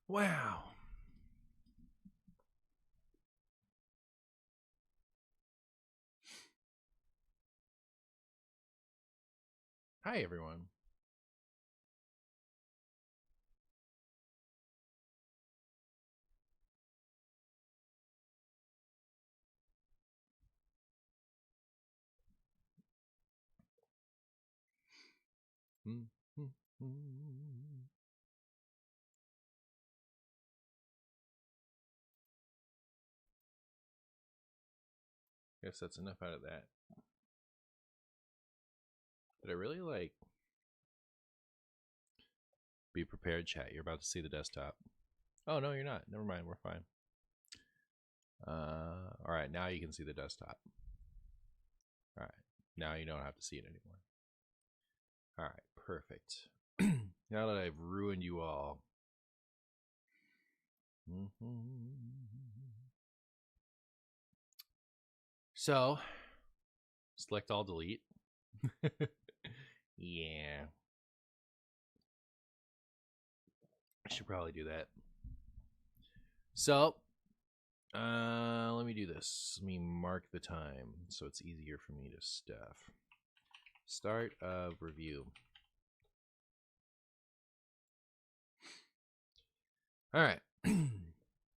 Wow. Hi, everyone. Guess that's enough out of that. But I really like. Be prepared, chat. You're about to see the desktop. Oh, no, you're not. Never mind. We're fine. All right. Now you can see the desktop. All right. Now you don't have to see it anymore. All right. Perfect. Now that I've ruined you all. So, select all, delete. Yeah. I should probably do that. So, let me do this. Let me mark the time so it's easier for me to stuff. Start of review. All right.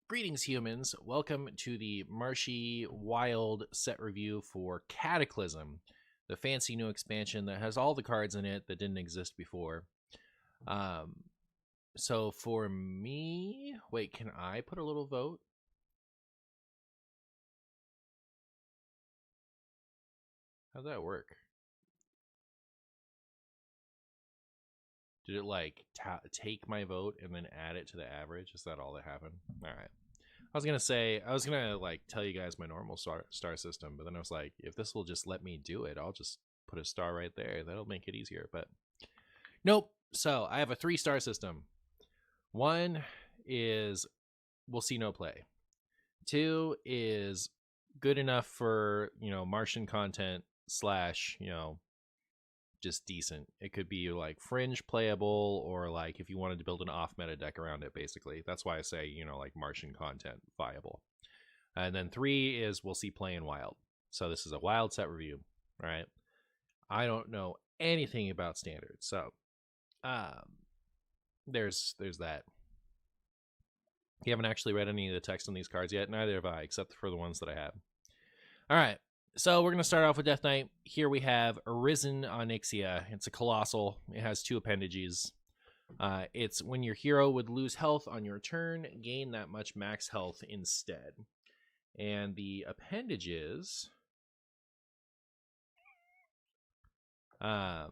Greetings, humans. Welcome to the Marshy Wild set review for Cataclysm, the fancy new expansion that has all the cards in it that didn't exist before. So for me, wait, can I put a little vote? How'd that work? Did it like take my vote and then add it to the average? Is that all that happened? All right. I was gonna like tell you guys my normal star system, but then I was like, if this will just let me do it, I'll just put a star right there. That'll make it easier. But nope. So I have a 3-star system. 1 is we'll see no play. 2 is good enough for Martian content / just decent. It could be like fringe playable, or like if you wanted to build an off meta deck around it, basically. That's why I say, like Martian content viable. And then 3 is we'll see playing wild. So this is a wild set review, right? I don't know anything about standard. So there's that. You haven't actually read any of the text on these cards yet. Neither have I, except for the ones that I have. All right. So we're going to start off with Death Knight. Here we have Arisen Onyxia. It's a colossal. It has 2 appendages. It's when your hero would lose health on your turn, gain that much max health instead. And the appendages are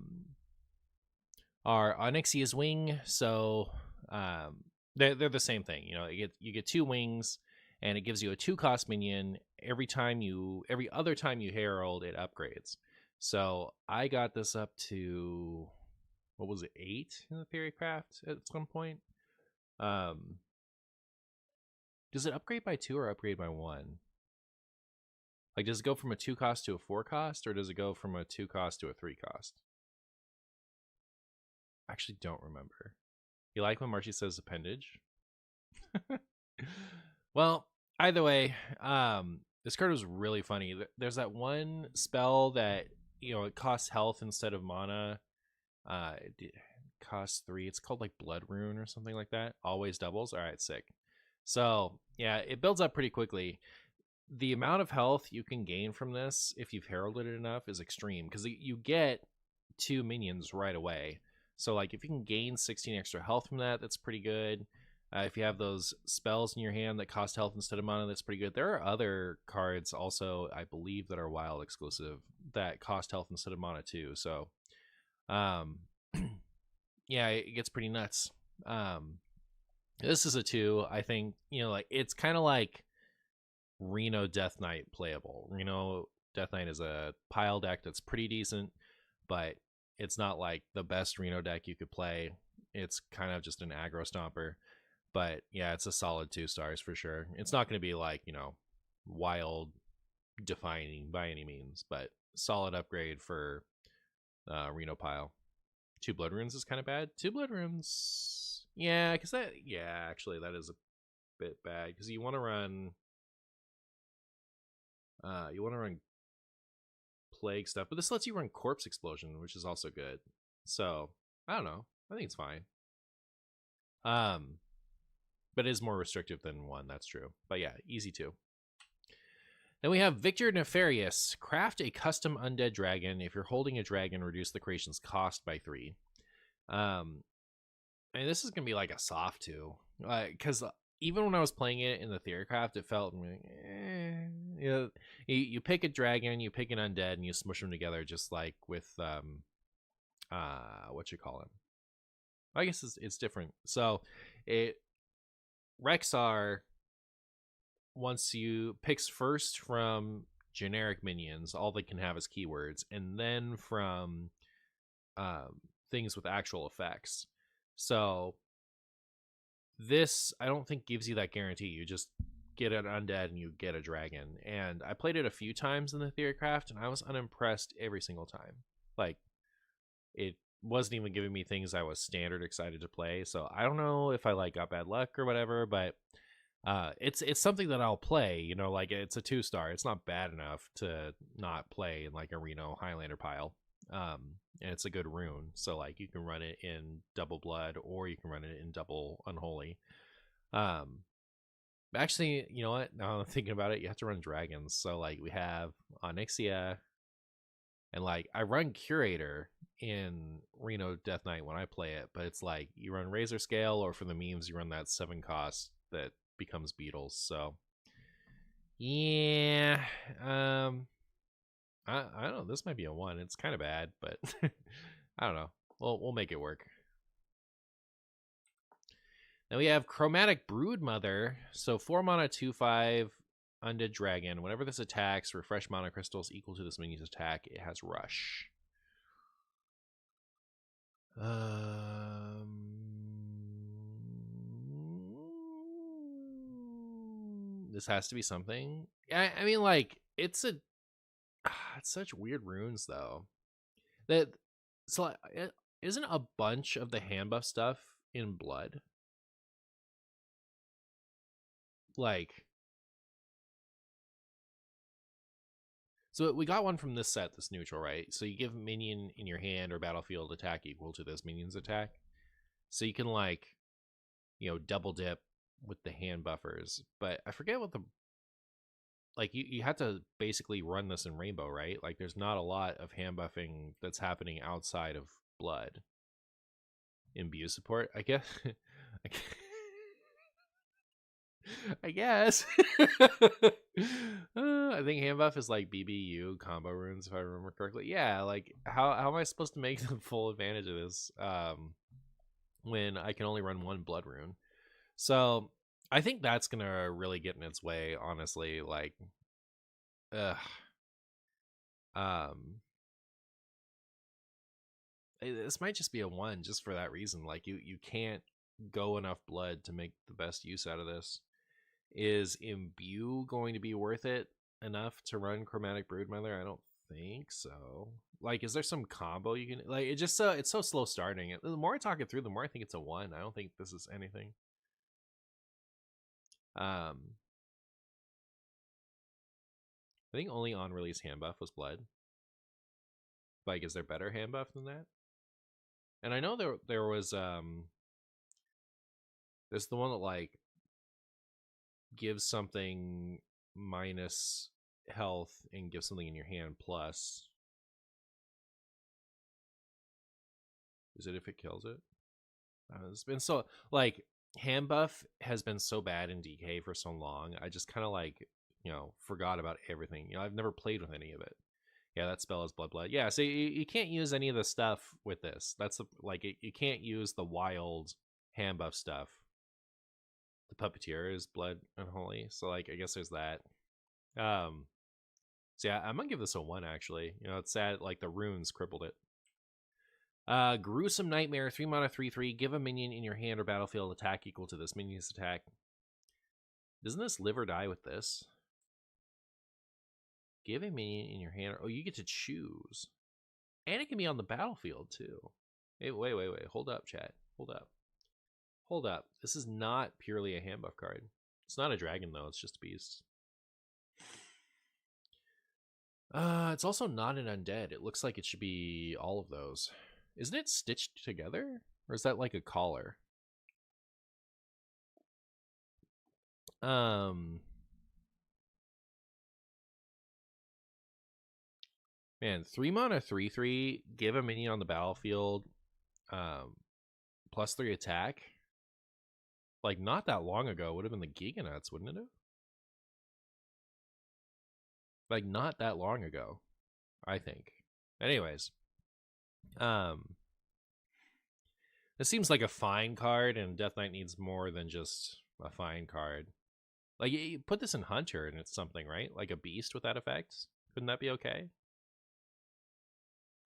Onyxia's Wing. So they're the same thing. You get 2 wings, and it gives you a 2-cost minion every other time you herald, it upgrades. So I got this up to, what was it, 8 in the theory craft at some point. Does it upgrade by 2 or upgrade by 1? Like, does it go from a 2-cost to a 4-cost, or does it go from a 2-cost to a 3-cost? I actually don't remember. You like when Marshy says appendage? Well, either way, this card was really funny. There's that one spell that it costs health instead of mana. It costs 3. It's called like Blood Rune or something like that. Always doubles. All right, sick. So yeah, it builds up pretty quickly. The amount of health you can gain from this, if you've heralded it enough, is extreme, because you get 2 minions right away. So like if you can gain 16 extra health from that, that's pretty good. If you have those spells in your hand that cost health instead of mana, that's pretty good. There are other cards also, I believe, that are wild exclusive that cost health instead of mana too. So yeah, it gets pretty nuts. This is a 2. I think, like it's kind of like Reno Death Knight playable. Reno Death Knight is a pile deck that's pretty decent, but it's not like the best Reno deck you could play. It's kind of just an aggro stomper. But yeah, it's a solid 2 stars for sure. It's not going to be like, wild defining by any means, but solid upgrade for Reno pile. 2 Blood Runes is kind of bad. 2 Blood Runes Yeah, because actually that is a bit bad because you want to run plague stuff, but this lets you run corpse explosion, which is also good. So I don't know. I think it's fine. But it is more restrictive than 1. That's true. But yeah, easy 2. Then we have Victor Nefarious. Craft a custom undead dragon. If you're holding a dragon, reduce the creation's cost by 3. And this is gonna be like a soft 2, because even when I was playing it in the Theorycraft, it felt, you pick a dragon, you pick an undead, and you smush them together, just like with what you call him. I guess it's different. So Rexar, once you picks first from generic minions, all they can have is keywords, and then from things with actual effects. So this, I don't think, gives you that guarantee. You just get an undead and you get a dragon. And I played it a few times in the Theorycraft, and I was unimpressed every single time. Like, it wasn't even giving me things I was standard excited to play. So I don't know if I got bad luck or whatever, but it's something that I'll play. Like, it's a 2-star. It's not bad enough to not play in like a Reno Highlander pile. And it's a good rune, so like you can run it in double blood or you can run it in double unholy. Actually, you know what, now I'm thinking about it, you have to run dragons. So like we have Onyxia, and like I run Curator in Reno Death Knight when I play it, but it's like you run Razor Scale, or for the memes you run that 7 cost that becomes Beetles. So yeah, I don't know. This might be a 1. It's kind of bad, but I don't know. We'll make it work. Then we have Chromatic Broodmother. So 4 mana, 2/5 undead dragon. Whenever this attacks, refresh mana crystals equal to this minion's attack. It has rush. This has to be something. I mean, like, it's such weird runes though. So isn't a bunch of the hand buff stuff in blood? Like, so we got one from this set, this neutral, right? So you give minion in your hand or battlefield attack equal to this minion's attack. So you can like, double dip with the hand buffers. But I forget what you have to basically run this in rainbow, right? Like there's not a lot of hand buffing that's happening outside of blood. Imbue support, I guess. I guess. I think hand buff is like BBU combo runes, if I remember correctly. Yeah, like how am I supposed to make the full advantage of this when I can only run 1 blood rune? So I think that's gonna really get in its way, honestly. Like, this might just be a 1 just for that reason. Like you can't go enough blood to make the best use out of this. Is Imbue going to be worth it enough to run Chromatic Broodmother? I don't think so. Like, is there some combo you can like? It's so slow starting. The more I talk it through, the more I think it's a 1. I don't think this is anything. I think only on release hand buff was blood. Like, is there better hand buff than that? And I know there was there's the one that like gives something minus health and gives something in your hand plus. Is it if it kills it? It's been so like hand buff has been so bad in DK for so long. I just kind of like forgot about everything. I've never played with any of it. Yeah, that spell is blood. Yeah, so you can't use any of the stuff with this. That's you can't use the wild hand buff stuff. The puppeteer is blood unholy, so like I guess there's that. So yeah, I'm gonna give this a 1 actually. It's sad like the runes crippled it. Gruesome Nightmare, 3 mana, 3/3. Give a minion in your hand or battlefield attack equal to this minion's attack. Doesn't this live or die with this? Give a minion in your hand. Oh, you get to choose. And it can be on the battlefield, too. Hey, wait. Hold up, chat. Hold up. Hold up. This is not purely a hand buff card. It's not a dragon, though. It's just a beast. It's also not an undead. It looks like it should be all of those. Isn't it stitched together? Or is that like a collar? Man, 3 mana 3/3, give a minion on the battlefield, +3 attack. Like, not that long ago would have been the Giganuts, wouldn't it have? Like, not that long ago, I think. Anyways, this seems like a fine card, and Death Knight needs more than just a fine card. Like, you put this in Hunter, and it's something, right? Like a beast with that effect? Couldn't that be okay?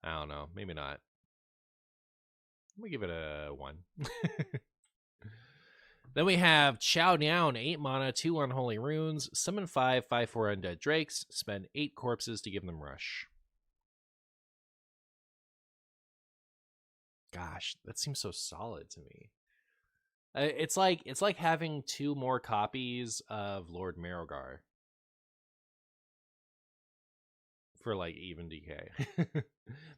I don't know. Maybe not. I'm gonna give it a 1. Then we have Chow Down, 8 mana, 2 Unholy Runes, summon 5 5/4 Undead Drakes, spend 8 corpses to give them Rush. Gosh, that seems so solid to me. It's like having 2 more copies of Lord Marrogar for like even DK.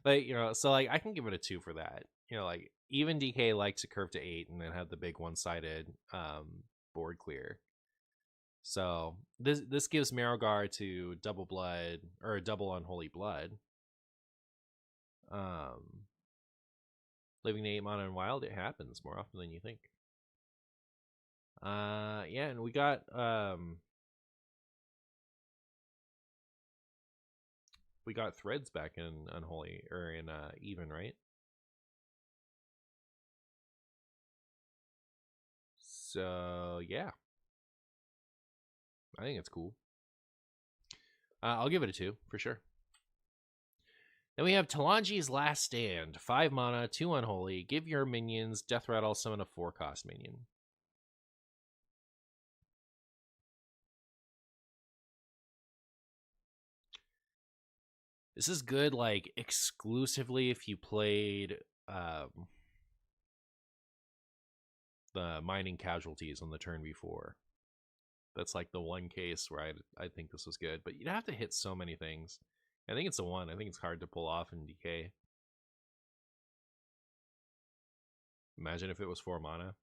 But you know, so like I can give it a 2 for that. You know, like even DK likes to curve to 8 and then have the big one-sided board clear. So this gives Marrogar to double blood or double unholy blood. Living to 8 mana and wild, it happens more often than you think. Yeah, and we got threads back in unholy or in even, right? So yeah, I think it's cool. I'll give it a 2 for sure. Then we have Talanji's Last Stand, 5 mana, 2 unholy. Give your minions Death Rattle, summon a 4-cost minion. This is good, like, exclusively if you played the Mining Casualties on the turn before. That's like the one case where I think this was good. But you'd have to hit so many things. I think it's a 1. I think it's hard to pull off in DK. Imagine if it was 4 mana.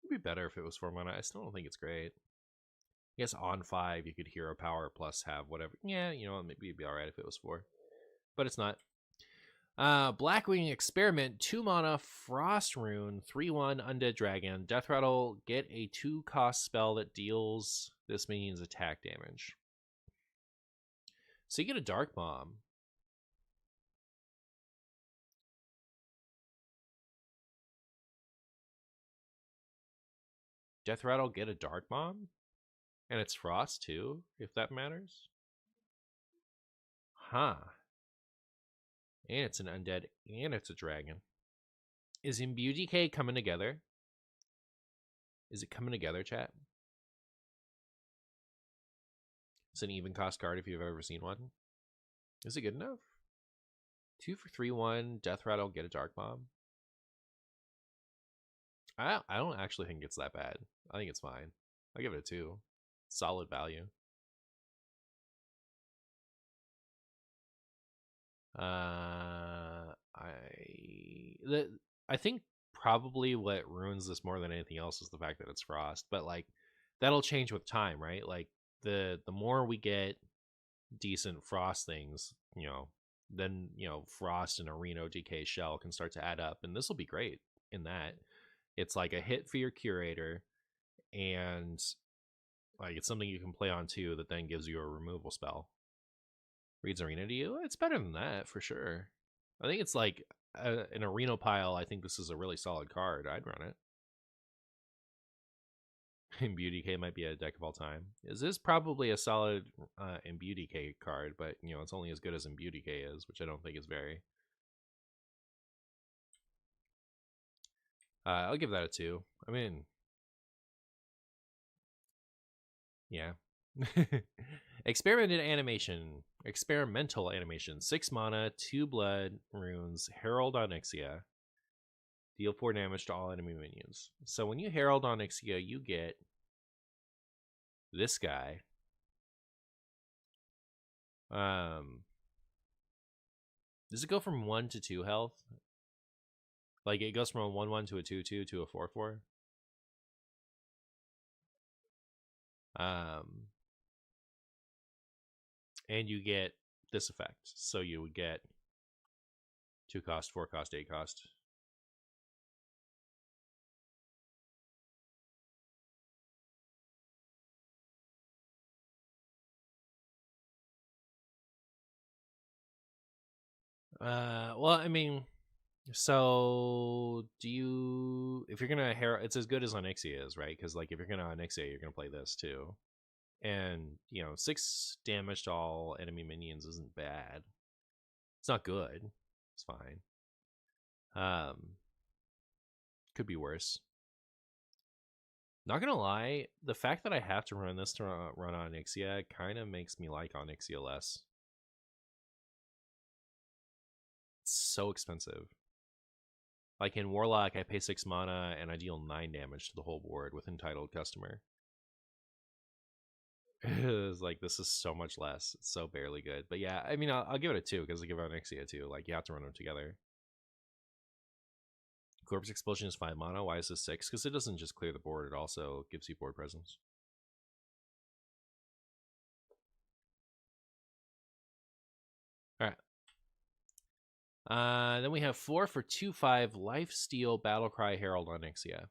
It'd be better if it was 4 mana. I still don't think it's great. I guess on 5 you could hero power plus have whatever. Yeah, you know, maybe it'd be alright if it was 4. But it's not. Blackwing Experiment, 2 mana, Frost Rune, 3/1 Undead Dragon. Death Rattle, get a 2-cost spell that deals this minion's attack damage. So you get a Dark Bomb. Death Rattle, get a Dark Bomb? And it's Frost too, if that matters. Huh. And it's an undead, and it's a dragon. Is Imbue DK coming together? Is it coming together, chat? It's an even cost card if you've ever seen one. Is it good enough? 2 for 3/1, Death Rattle, get a Dark Bomb. I don't actually think it's that bad. I think it's fine. I'll give it a 2. Solid value. I think probably what ruins this more than anything else is the fact that it's Frost, but like that'll change with time, right? Like the more we get decent Frost things, you know, then you know Frost and a Reno DK shell can start to add up, and this will be great in that it's like a hit for your curator, and like it's something you can play on too that then gives you a removal spell. Reads Arena to you? It's better than that for sure. I think it's like an Arena pile. I think this is a really solid card. I'd run it. Imbue DK might be a deck of all time. Is this probably a solid Imbue DK card, but you know it's only as good as Imbue DK is, which I don't think is very. I'll give that a 2. I mean, yeah. Experimental animation, 6 mana, 2 blood runes, Herald Onyxia. Deal 4 damage to all enemy minions. So when you Herald Onyxia, you get this guy. Does it go from 1 to 2 health? Like it goes from a 1/1 to a 2/2 to a 4/4. And you get this effect. So you would get 2 cost, 4 cost, 8 cost. Well, I mean, so do you? If you're gonna Herald, it's as good as Onyxia is, right? Because like if you're gonna Onyxia, you're gonna play this too. And 6 damage to all enemy minions isn't bad. It's not good. It's fine. Could be worse. Not gonna lie, the fact that I have to run this to run Onyxia kind of makes me like Onyxia less. It's so expensive. Like in Warlock, I pay 6 mana and I deal 9 damage to the whole board with Entitled Customer. It's like, this is so much less. It's so barely good. But yeah, I mean, I'll give it a 2 because I give it Onyxia 2. Like, you have to run them together. Corpse Explosion is 5 mana. Why is this 6? Because it doesn't just clear the board, it also gives you board presence. Alright. Then we have 4 for 2/5 Lifesteal Battlecry Herald Onyxia.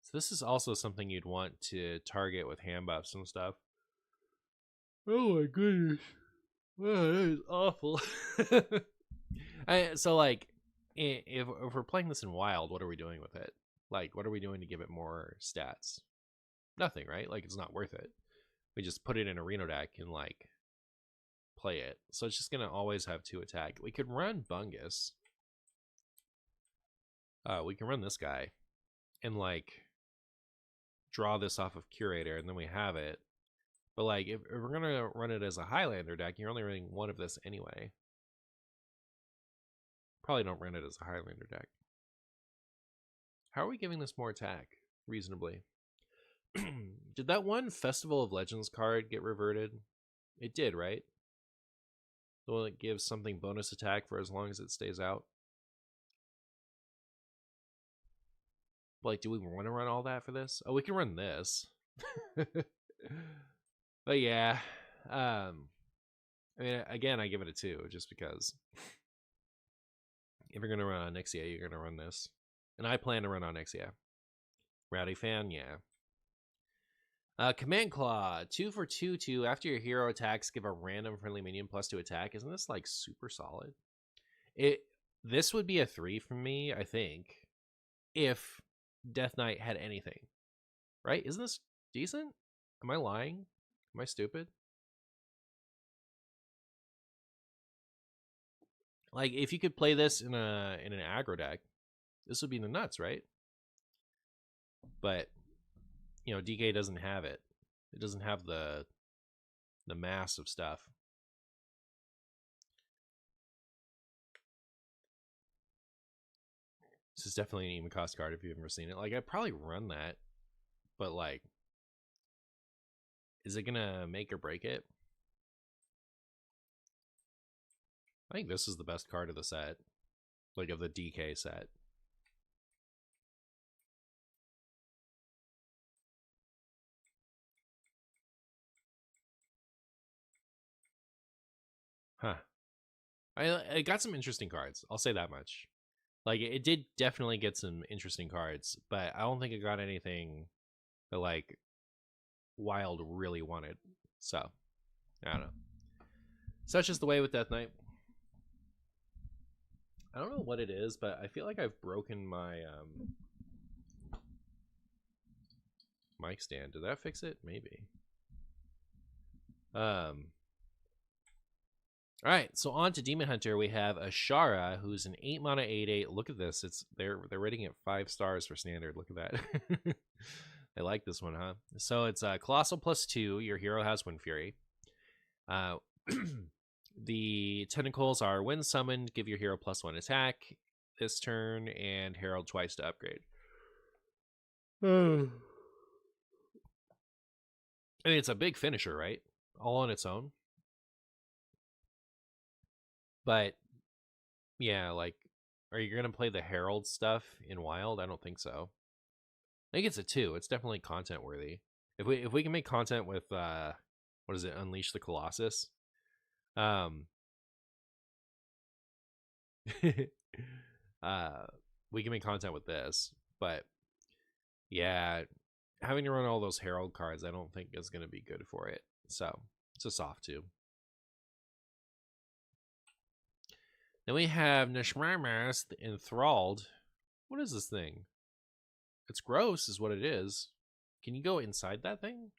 So this is also something you'd want to target with hand buffs and stuff. Oh my goodness. Oh, that is awful. So like, if we're playing this in Wild, what are we doing with it? Like, what are we doing to give it more stats? Nothing, right? Like, it's not worth it. We just put it in a Reno deck and like play it. So it's just gonna always have 2 attack. We could run Bungus. We can run this guy and like draw this off of Curator, and then we have it. But like, if we're gonna run it as a Highlander deck, you're only running 1 of this anyway. Probably don't run it as a Highlander deck. How are we giving this more attack reasonably? Did that one Festival of Legends card get reverted? It did, right? The one that gives something bonus attack for as long as it stays out. Like, do we want to run all that for this? Oh, we can run this. But yeah, I mean, again, I give it a 2 just because if you're gonna run Onyxia, you're gonna run this, and I plan to run Onyxia. Rowdy fan, yeah. Command Claw, 2 for 2/2. After your hero attacks, give a random friendly minion +2 attack. Isn't this like super solid? This would be a 3 from me, I think, if Death Knight had anything. Right? Isn't this decent? Am I lying? Am I stupid? Like, if you could play this in an aggro deck, this would be the nuts, right? But DK doesn't have it. It doesn't have the mass of stuff. This is definitely an even cost card if you've ever seen it. Like, I'd probably run that, but like, is it gonna make or break it? I think this is the best card of the set, like of the DK set. Huh. I got some interesting cards. I'll say that much. Like, it did definitely get some interesting cards, but I don't think it got anything that like Wild really wanted. So I don't know. Such is the way with Death Knight. I don't know what it is, but I feel like I've broken my mic stand. Did that fix it? Maybe. All right, so on to Demon Hunter. We have Ashara, who's an 8 mana 8/8. Look at this. They're rating it 5 stars for standard. Look at that. I like this one, huh? So it's Colossal +2. Your hero has Wind Fury. The tentacles are when summoned, give your hero +1 attack. this turn and Herald twice to upgrade. I mean, it's a big finisher, right? All on its own. But yeah, like, are you gonna play the Herald stuff in Wild? I don't think so. I think it's a 2. It's definitely content worthy. If we can make content with what is it, Unleash the Colossus? We can make content with this, but yeah, having to run all those Herald cards, I don't think is going to be good for it. So it's a soft 2. Then we have Nishmarmas Enthralled. What is this thing? It's gross, is what it is. Can you go inside that thing?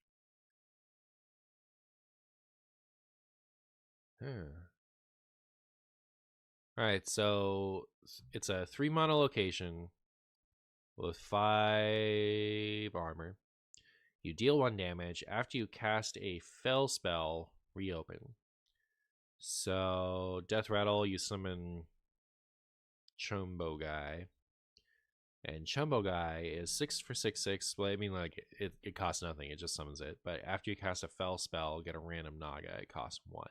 Alright, so it's a 3 mana location with 5 armor. You deal 1 damage. After you cast a Fel spell, reopen. So, Death Rattle, you summon Chumbo Guy. And Chumbo Guy is 6 for 6/6. Well, I mean, like, it costs nothing. It just summons it. But after you cast a Fel spell, get a random Naga. It costs 1.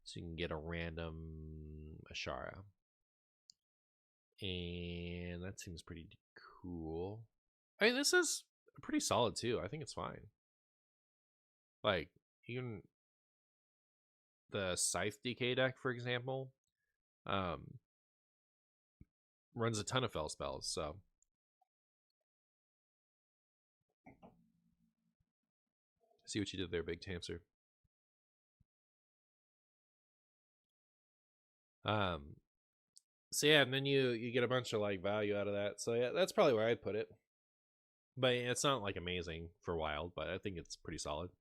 So you can get a random Ashara. And that seems pretty cool. I mean, this is pretty solid, too. I think it's fine. Like, even the Scythe DK deck, for example, runs a ton of Fel spells, so. See what you did there, Big Tamser. So yeah, and then you get a bunch of like value out of that. So yeah, that's probably where I'd put it. But it's not like amazing for Wild, but I think it's pretty solid.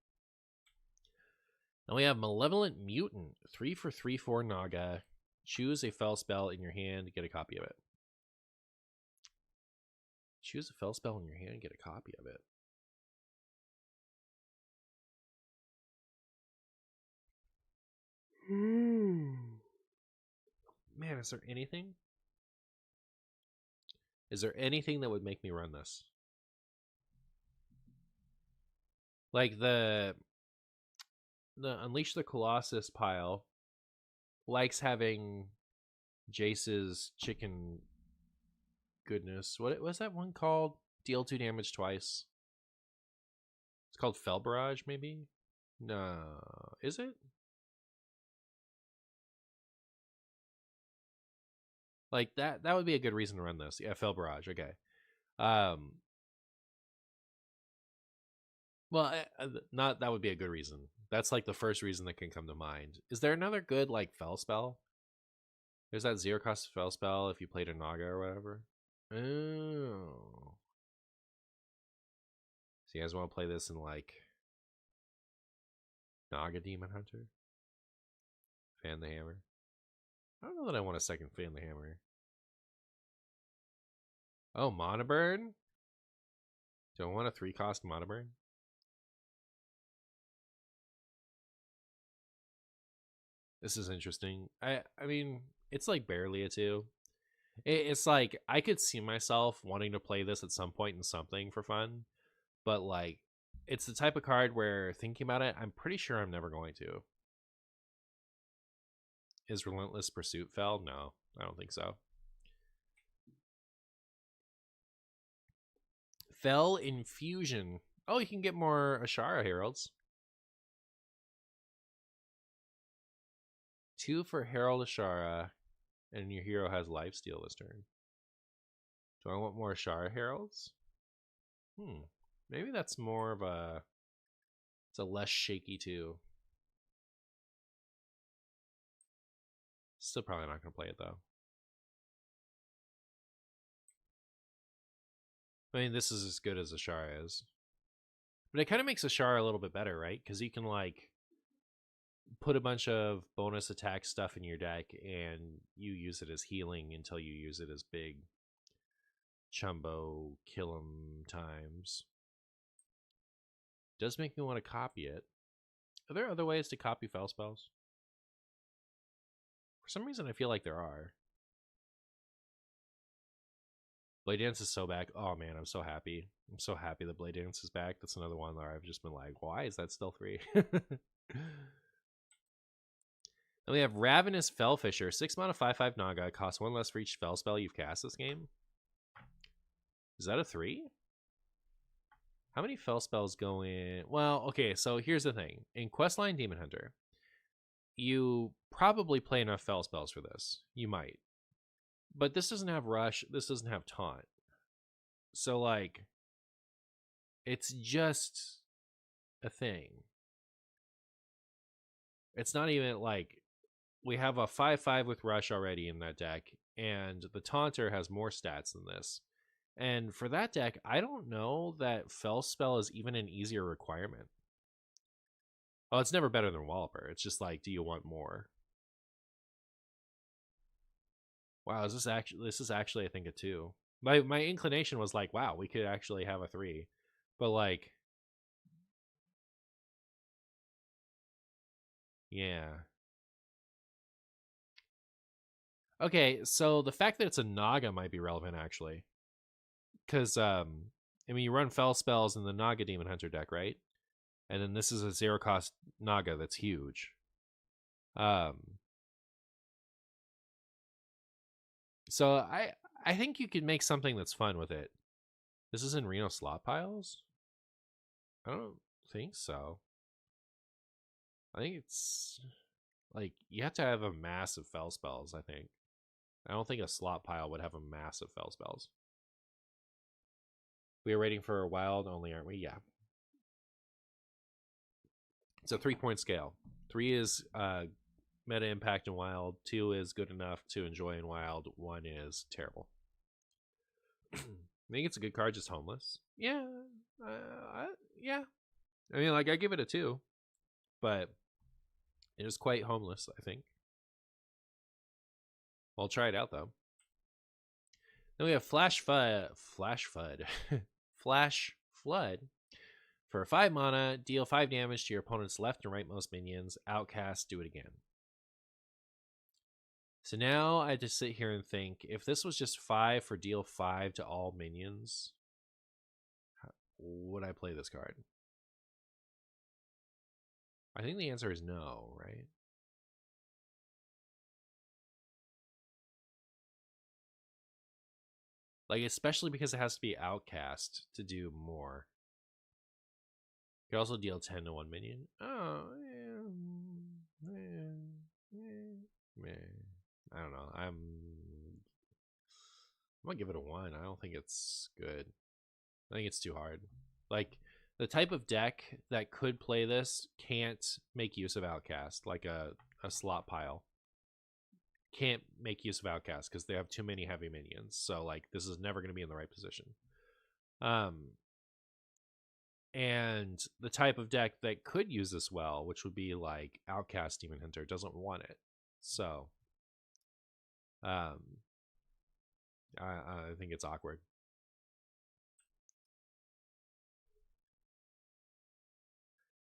Now we have Malevolent Mutant, 3 for 3/4 Naga. Choose a Fel spell in your hand, get a copy of it. Choose a Fel spell in your hand, get a copy of it. Man, is there anything? Is there anything that would make me run this? Like the Unleash the Colossus pile likes having Jace's chicken goodness. What was that one called? Deal 2 damage twice. It's called Fel Barrage, maybe? No. Is it? Like that would be a good reason to run this. Yeah, Fel Barrage, okay. Well, not that would be a good reason. That's like the first reason that can come to mind. Is there another good like Fel spell? There's that 0 cost Fel spell if you played a Naga or whatever. Oh. So you guys want to play this in like Naga Demon Hunter? Fan the Hammer? I don't know that I want a second Fan the Hammer. Oh, Mana Burn? Do I want a 3 cost Mana Burn? This is interesting. I mean, it's like barely a 2. It's like I could see myself wanting to play this at some point in something for fun, but like it's the type of card where thinking about it, I'm pretty sure I'm never going to. Is Relentless Pursuit Fel? No, I don't think so. Fel Infusion. Oh, you can get more Ashara Heralds. 2 for Herald Ashara, and your hero has Lifesteal this turn. Do I want more Ashara Heralds? Maybe that's more of a... It's a less shaky 2. Still probably not going to play it, though. I mean, this is as good as Ashara is. But it kind of makes Ashara a little bit better, right? Because you can, like, put a bunch of bonus attack stuff in your deck, and you use it as healing until you use it as big Chumbo kill 'em times. Does make me want to copy it. Are there other ways to copy Fel spells? For some reason, I feel like there are. Blade Dance is so back. Oh man, I'm so happy. I'm so happy that Blade Dance is back. That's another one where I've just been like, why is that still free? Then we have Ravenous Fellfisher. 6 mana, 5/5 Naga. Costs 1 less for each fell spell you've cast this game. Is that a 3? How many fell spells go in? Well, okay, so here's the thing. In Questline Demon Hunter, you probably play enough fell spells for this. You might. But this doesn't have Rush. This doesn't have Taunt. So, like, it's just a thing. It's not even like we have a 5/5 with Rush already in that deck, and the Taunter has more stats than this. And for that deck, I don't know that Fell Spell is even an easier requirement. Oh, it's never better than Walloper. It's just like, do you want more? Wow, this is actually I think a 2. My inclination was like, wow, we could actually have a 3. But like, yeah. Okay, so the fact that it's a Naga might be relevant actually. Because I mean, you run Fell Spells in the Naga Demon Hunter deck, right? And then this is a 0 cost Naga that's huge. So I think you could make something that's fun with it. This is in Reno slot piles? I don't think so. I think it's like you have to have a massive fell spells, I think. I don't think a slot pile would have a massive fell spells. We are waiting for a wild only, aren't we? Yeah. It's a 3-point scale. 3 is meta impact in wild, 2 is good enough to enjoy in wild, 1 is terrible. I think it's a good card, just homeless. Yeah. Yeah. I mean, like, I give it a 2, but it is quite homeless, I think. I'll try it out, though. Then we have Flash Flood. Flash Flood. For 5 mana, deal 5 damage to your opponent's left and rightmost minions. Outcast, do it again. So now I just sit here and think, if this was just 5 for deal 5 to all minions, would I play this card? I think the answer is no, right? Like, especially because it has to be Outcast to do more. You can also deal 10 to 1 minion. Oh, yeah. I don't know. I'm gonna give it a 1. I don't think it's good. I think it's too hard. Like, the type of deck that could play this can't make use of Outcast, like a slot pile. Can't make use of Outcast because they have too many heavy minions. So, like, this is never going to be in the right position. And the type of deck that could use this well, which would be like Outcast Demon Hunter, doesn't want it. So, I think it's awkward.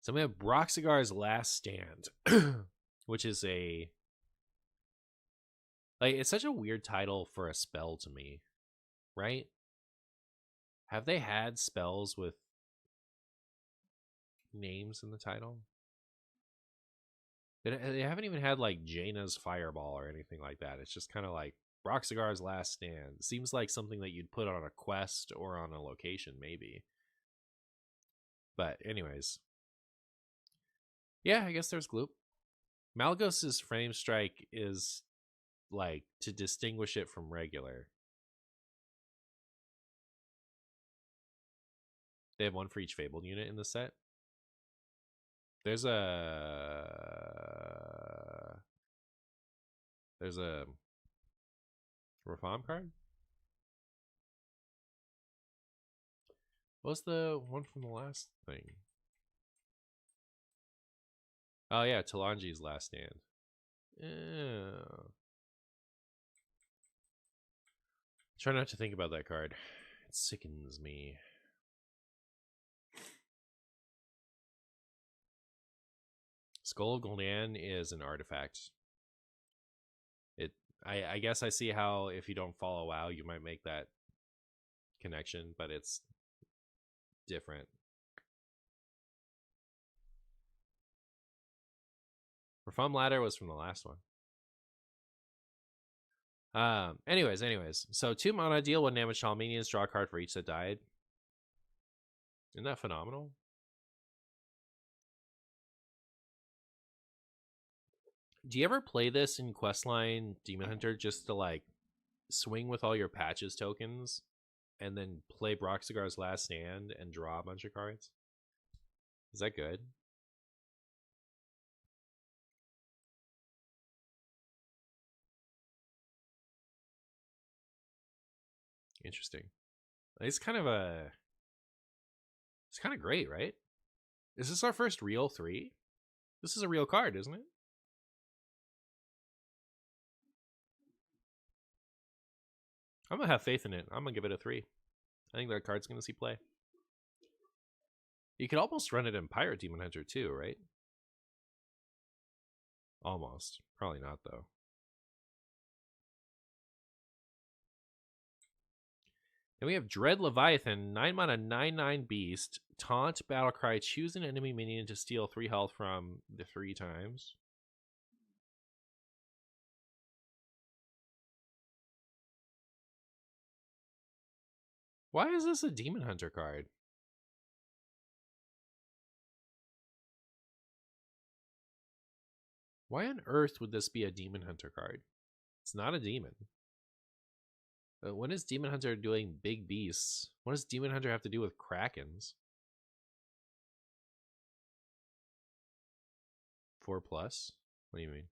So we have Broxigar's Last Stand, which is a like, it's such a weird title for a spell to me, right? Have they had spells with names in the title? They haven't even had like Jaina's Fireball or anything like that. It's just kind of like Broxigar's Last Stand. Seems like something that you'd put on a quest or on a location, maybe. But anyways, yeah, I guess there's Gloop. Malgos's Frame Strike is like to distinguish it from regular. They have 1 for each Fabled unit in the set. There's a Reform card. What was the one from the last thing? Oh yeah, Talanji's Last Stand. Yeah. Try not to think about that card. It sickens me. Skull of Gul'dan is an artifact. I guess I see how if you don't follow WoW, you might make that connection, but it's different. Reform Ladder was from the last one. Anyways. So 2 mana, deal 1 damage to all minions, draw a card for each that died. Isn't that phenomenal? Do you ever play this in Questline Demon Hunter just to like swing with all your patches tokens and then play Broxigar's Last Stand and draw a bunch of cards? Is that good? Interesting. It's kind of great, right? Is this our first real 3? This is a real card, isn't it? I'm gonna have faith in it. I'm gonna give it a 3. I think that card's gonna see play. You could almost run it in Pirate Demon Hunter too, right? Almost. Probably not, though. Then we have Dread Leviathan, 9 mana, 9/9 beast. Taunt, Battlecry, choose an enemy minion to steal 3 health from the 3 times. Why is this a Demon Hunter card? Why on earth would this be a Demon Hunter card? It's not a demon. When is Demon Hunter doing big beasts? What does Demon Hunter have to do with Krakens? 4+? What do you mean?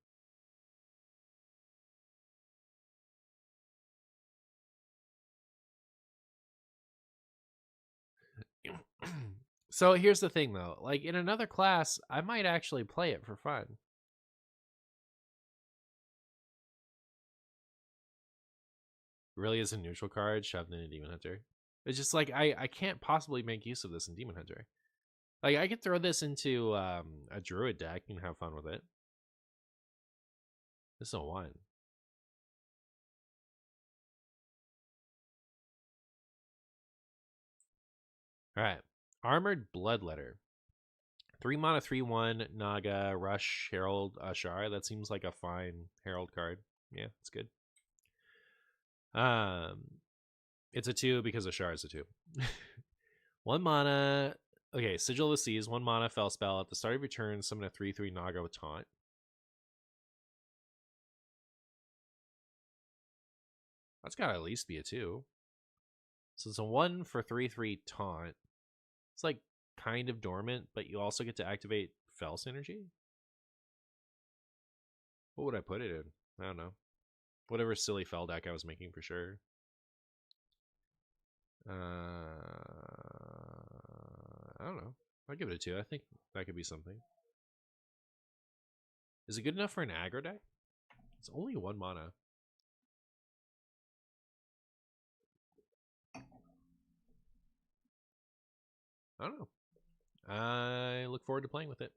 So here's the thing, though. Like, in another class, I might actually play it for fun. Really is a neutral card shoved in a Demon Hunter. It's just like, I can't possibly make use of this in Demon Hunter. Like, I could throw this into a Druid deck and have fun with it. This is a 1. Alright. Armored Bloodletter. 3 mana, 3/1, Naga, Rush, Herald, Ashar. That seems like a fine Herald card. Yeah, it's good. It's a 2 because Ashar is a 2. 1 mana. Okay, Sigil of the Seas, 1 mana, Fell Spell. At the start of your turn, summon a 3/3 Naga with Taunt. That's gotta at least be a 2. So it's a 1 for 3/3 Taunt. It's like kind of dormant, but you also get to activate Fell Synergy. What would I put it in? I don't know. Whatever silly Fell deck I was making for sure. I don't know. I'll give it a 2. I think that could be something. Is it good enough for an aggro deck? It's only 1 mana. I don't know. I look forward to playing with it.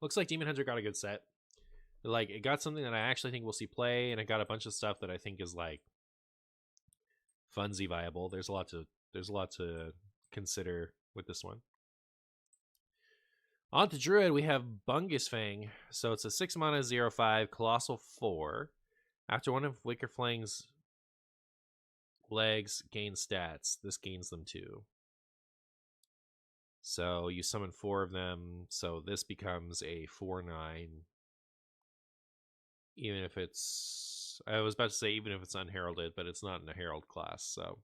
Looks like Demon Hunter got a good set. Like, it got something that I actually think we'll see play, and it got a bunch of stuff that I think is like funsy viable. There's a lot to consider with this one. On to Druid, we have Bungus Fang. So it's a 6 mana 0/5 Colossal 4. After one of Wicker Flang's legs gains stats, this gains them too. So you summon 4 of them. So this becomes a 4/9. Even if it's, I was about to say even if it's unheralded, but it's not in a herald class. So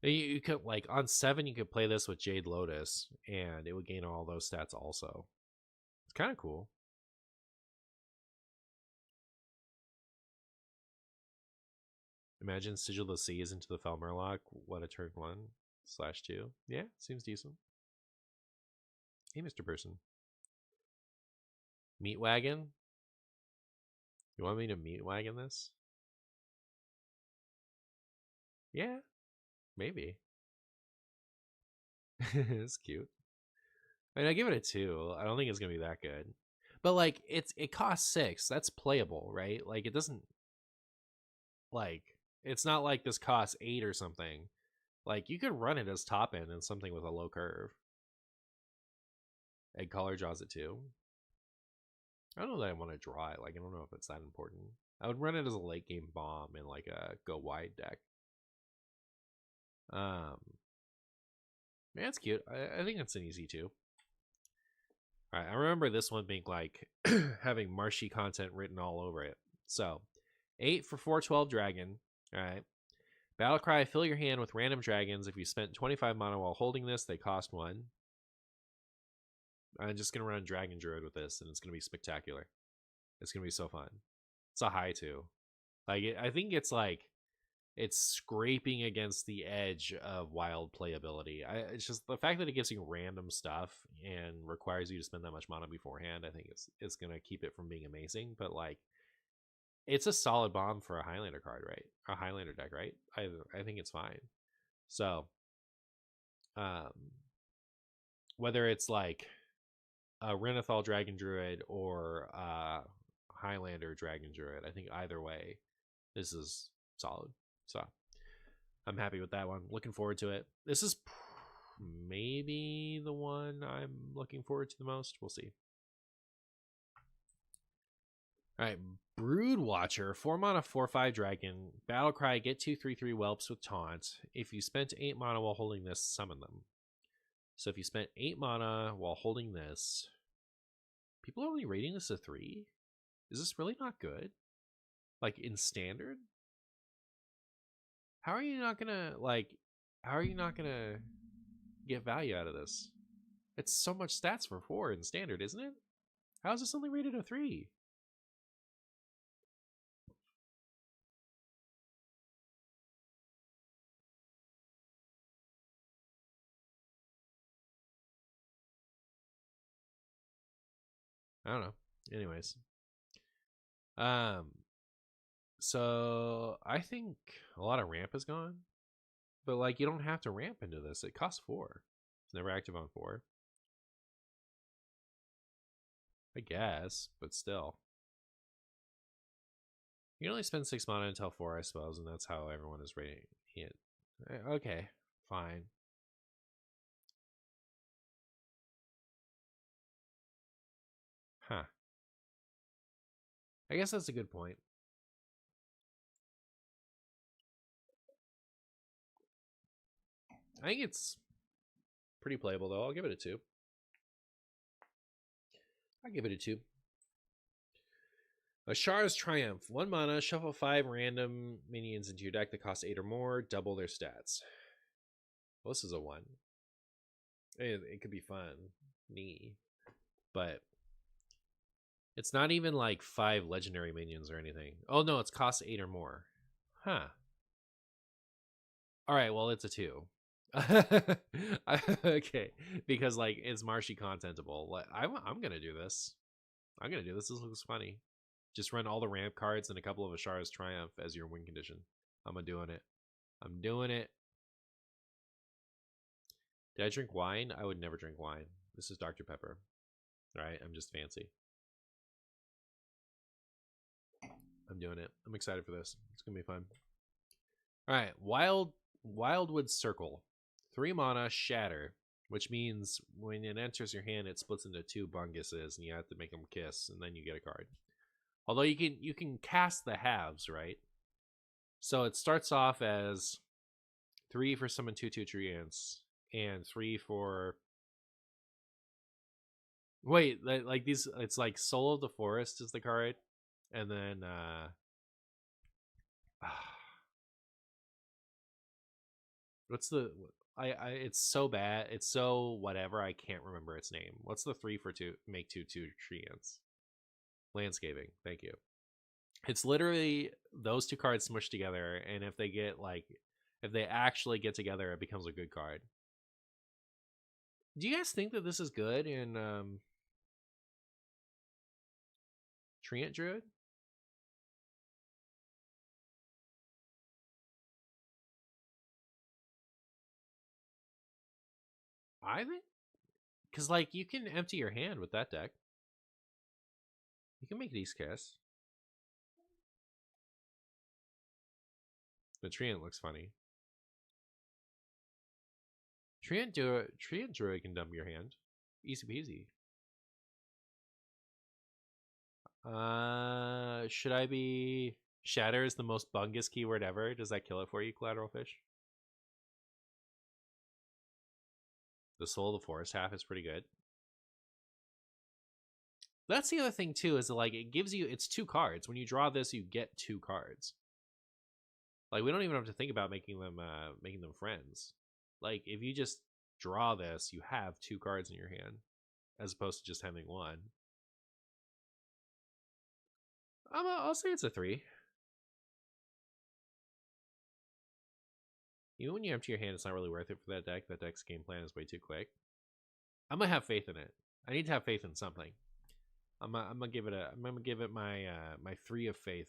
you could, like, on 7, you could play this with Jade Lotus, and it would gain all those stats also. It's kind of cool. Imagine Sigil of the Seas into the Fel Murloc. What a turn 1/2. Yeah, seems decent. Hey, Mr. Person. Meat Wagon? You want me to Meat Wagon this? Yeah, maybe. It's cute. I mean, I give it a 2. I don't think it's gonna be that good, but like it costs 6. That's playable, right? Like, it doesn't. Like, it's not like this costs 8 or something. Like, you could run it as top end and something with a low curve. Egg collar draws it too. I don't know that I want to draw it. Like, I don't know if it's that important. I would run it as a late game bomb in like a go wide deck. Man, it's cute. I think it's an easy 2. All right, I remember this one being like having marshy content written all over it. So, 8 for 4/12 dragon. All right. Battlecry, fill your hand with random dragons. If you spent 25 mana while holding this, they cost 1. I'm just going to run Dragon Druid with this, and it's going to be spectacular. It's going to be so fun. It's a high 2. Like, I think it's like, it's scraping against the edge of wild playability. It's just the fact that it gives you random stuff and requires you to spend that much mana beforehand. I think it's going to keep it from being amazing, but like, it's a solid bomb for a Highlander card, right? A Highlander deck, right? I think it's fine. So, whether it's like a Renathal Dragon Druid or a Highlander Dragon Druid, I think either way, this is solid. So, I'm happy with that one. Looking forward to it. This is maybe the one I'm looking forward to the most. We'll see. All right, Brood Watcher, 4 mana, 4/5 dragon. Battlecry, get 2/3/3 whelps with taunt. If you spent 8 mana while holding this, summon them. So if you spent 8 mana while holding this, people are only rating this a 3? Is this really not good? Like in standard? How are you not gonna get value out of this? It's so much stats for 4 in standard, isn't it? How is this only rated a 3? I don't know. Anyways. So I think a lot of ramp is gone. But like you don't have to ramp into this. It costs 4. It's never active on 4. I guess, but still. You can only spend 6 mana until 4, I suppose, and that's how everyone is rating it. Okay, fine. Huh. I guess that's a good point. I think it's pretty playable, though. I'll give it a 2. I'll give it a 2. Ashar's Triumph. 1 mana, shuffle 5 random minions into your deck that cost 8 or more, double their stats. Well, this is a 1. It could be fun. Neat. But it's not even like 5 legendary minions or anything. Oh, no, it's cost 8 or more. Huh. All right, well, it's a 2. Okay, because like it's marshy contentable. Like, I'm gonna do this. I'm gonna do this. This looks funny. Just run all the ramp cards and a couple of Ashar's Triumph as your win condition. I'm doing it. I'm doing it. Did I drink wine? I would never drink wine. This is Dr. Pepper. All right, I'm just fancy. I'm doing it. I'm excited for this. It's gonna be fun. All right, Wildwood Circle. 3 mana, shatter, which means when it enters your hand, it splits into 2 bunguses, and you have to make them kiss, and then you get a card. Although you can cast the halves, right? So it starts off as 3 for summon 2/2 treants, and 3 for. Wait, like these, it's like Soul of the Forest is the card, and then what's the it's so bad, it's so whatever, I can't remember its name. What's the 3 for 2 make 2/2 treants? Landscaping, thank you. It's literally those 2 cards smushed together, and if they actually get together, it becomes a good card. Do you guys think that this is good in Treant Druid? I think, because like you can empty your hand with that deck. You can make these casts. The Treant looks funny. Treant Druid can dump your hand. Easy peasy. Should I be... Shatter is the most bungus keyword ever. Does that kill it for you, Collateral Fish? The Soul of the Forest half is pretty good. That's the other thing, too, is that, like, it gives you... It's 2 cards. When you draw this, you get 2 cards. Like, we don't even have to think about making them friends. Like, if you just draw this, you have 2 cards in your hand, as opposed to just having 1. I'll say it's a 3. Even when you empty your hand, it's not really worth it for that deck. That deck's game plan is way too quick. I'm gonna have faith in it. I need to have faith in something. I'm gonna give it my my 3 of faith.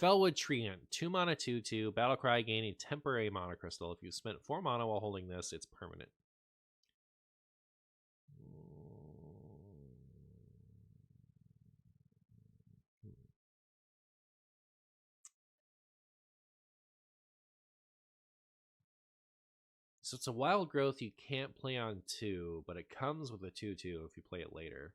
Fellwood Treant, 2 mana 2/2. Battlecry, gain a temporary mana crystal. If you spent 4 mana while holding this, it's permanent. So it's a wild growth you can't play on 2, but it comes with a 2/2 if you play it later.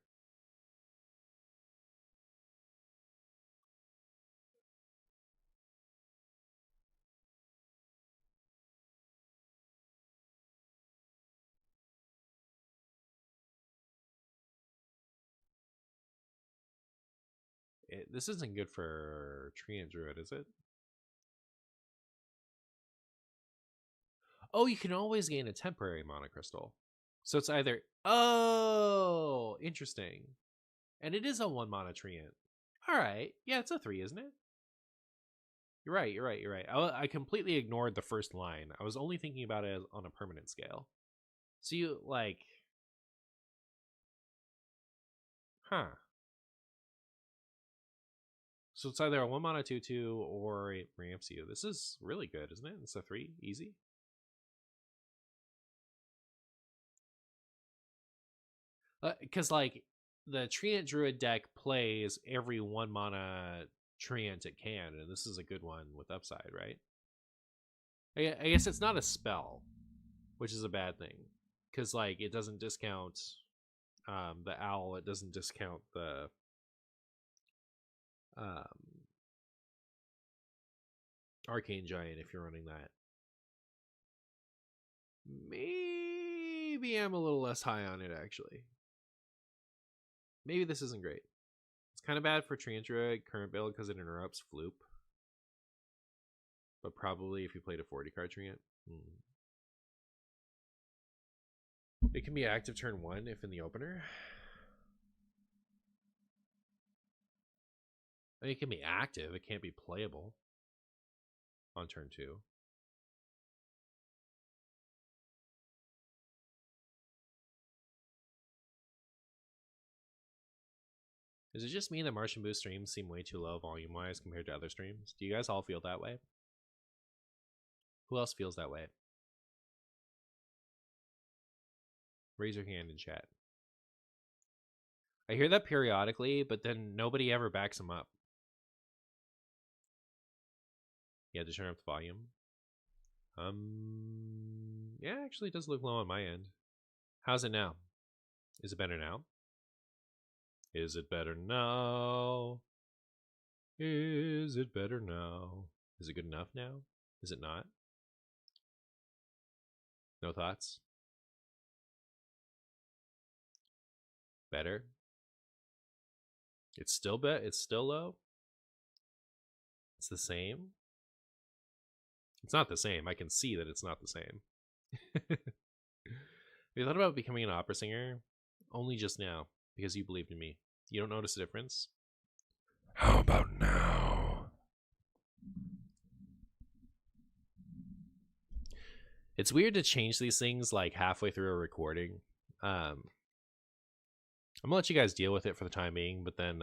This isn't good for Treant Druid, is it? Oh, you can always gain a temporary mana crystal. So it's either... Oh, interesting. And it is a 1 mana Treant. Alright. Yeah, it's a 3, isn't it? You're right. I completely ignored the first line. I was only thinking about it on a permanent scale. So you, like... Huh. So it's either a 1 mana 2/2 or it ramps you. This is really good, isn't it? It's a 3. Easy. Because, like, the Treant Druid deck plays every 1 mana Treant it can, and this is a good one with upside, right? I guess it's not a spell, which is a bad thing. Because, like, it doesn't discount the Owl. It doesn't discount the... Arcane Giant if you're running that. Maybe I'm a little less high on it, actually. Maybe this isn't great. It's kind of bad for Treant Druid current build because it interrupts Floop. But probably if you played a 40 card Treant. It can be active turn 1 if in the opener. I mean, it can be active. It can't be playable on turn 2. Is it just me that Martian Boost streams seem way too low volume-wise compared to other streams? Do you guys all feel that way? Who else feels that way? Raise your hand in chat. I hear that periodically, but then nobody ever backs them up. You had to turn up the volume. Yeah, actually it does look low on my end. How's it now? Is it better now? Is it better now? Is it better now? Is it good enough now? Is it not? No thoughts? Better? It's still low? It's the same? It's not the same. I can see that it's not the same. Have you thought about becoming an opera singer? Only just now, because you believed in me. You don't notice a difference? How about now? It's weird to change these things like halfway through a recording. I'm gonna let you guys deal with it for the time being, but then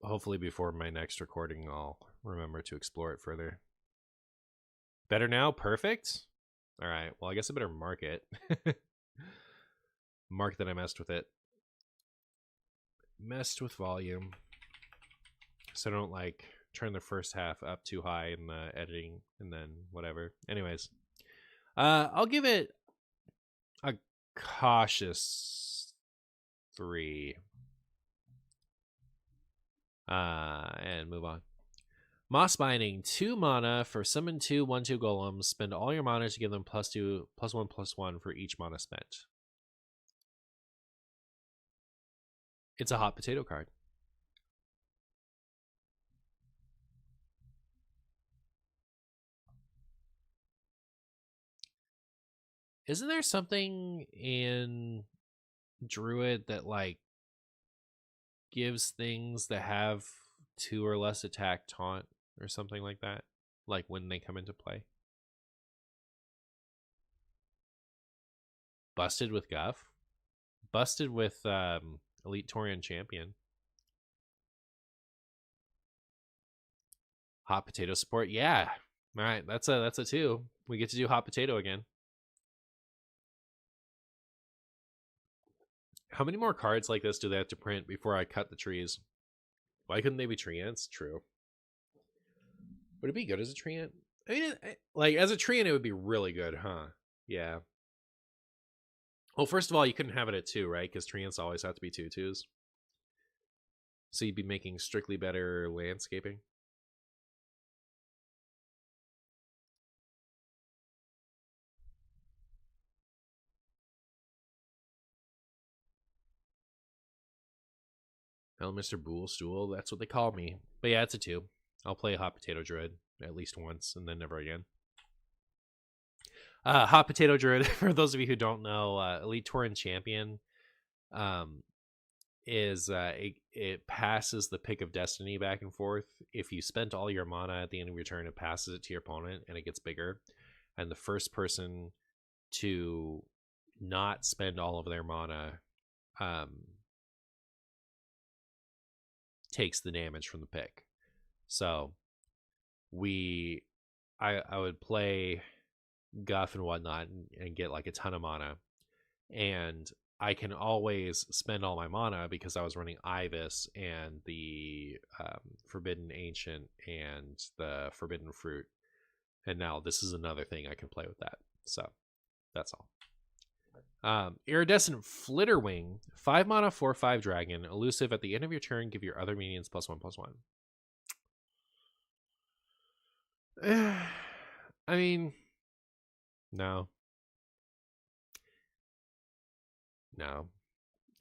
hopefully before my next recording I'll remember to explore it further. Better now? Perfect? Alright, well I guess I better mark it. Mark that I messed with it. messed with volume, so I don't like turn the first half up too high in the editing and then whatever. Anyways, I'll give it a cautious 3. And move on. Moss Binding, 2 mana for summon 2 1/2 golems. Spend all your mana to give them +2, +1/+1 for each mana spent. It's a hot potato card. Isn't there something in Druid that like gives things that have 2 or less attack taunt or something like that, like when they come into play? Busted with Guff, busted with Elite Taurian Champion, hot potato support. Yeah, all right, that's a 2. We get to do hot potato again. How many more cards like this do they have to print before I cut the trees? Why couldn't they be treants? True. Would it be good as a treant? I mean, like, as a treant, it would be really good, huh? Yeah. Well, first of all, you couldn't have it at 2, right? Because treants always have to be 2/2s. So you'd be making strictly better landscaping. Oh, Mr. Boolstool, that's what they call me. But yeah, it's a 2. I'll play Hot Potato Druid at least once and then never again. Hot Potato Druid, for those of you who don't know, Elite Taurian Champion is it passes the Pick of Destiny back and forth. If you spent all your mana at the end of your turn, it passes it to your opponent and it gets bigger. And the first person to not spend all of their mana takes the damage from the pick. So I would play Guff and whatnot and get like a ton of mana, and I can always spend all my mana because I was running Ibis and the Forbidden Ancient and the Forbidden Fruit, and now this is another thing I can play with that. So that's all. Iridescent Flitterwing, 5 mana, 4/5 dragon, elusive. At the end of your turn, give your other minions +1/+1. I mean, no,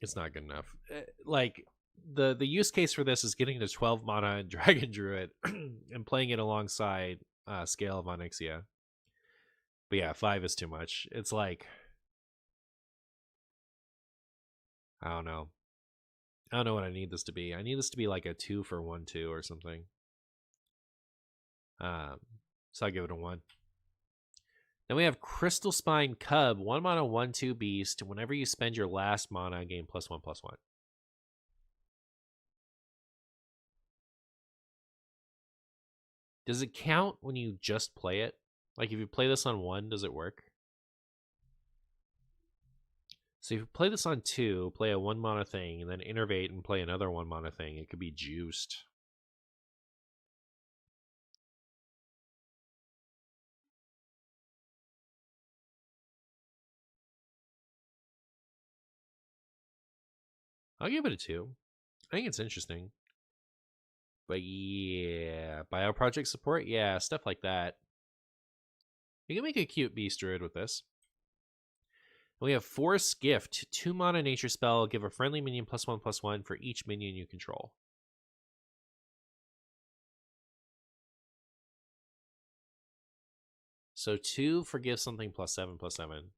it's not good enough. Like the use case for this is getting to 12 mana Dragon Druid and playing it alongside Scale of Onyxia. But yeah, 5 is too much. It's like, I don't know what I need this to be. I need this to be like a 2 for 1/2 or something. So I give it a 1. Then we have Crystal Spine Cub, 1 mana, 1/2 beast. Whenever you spend your last mana, gain +1/+1. Does it count when you just play it? Like if you play this on 1, does it work? So if you play this on 2, play a 1 mana thing, and then innervate and play another 1 mana thing, it could be juiced. I'll give it a 2. I think it's interesting. But yeah, Bio Project support? Yeah, stuff like that. You can make a cute beast druid with this. We have Force Gift, 2 mana nature spell. Give a friendly minion +1/+1 for each minion you control. So 2 for give something +7/+7.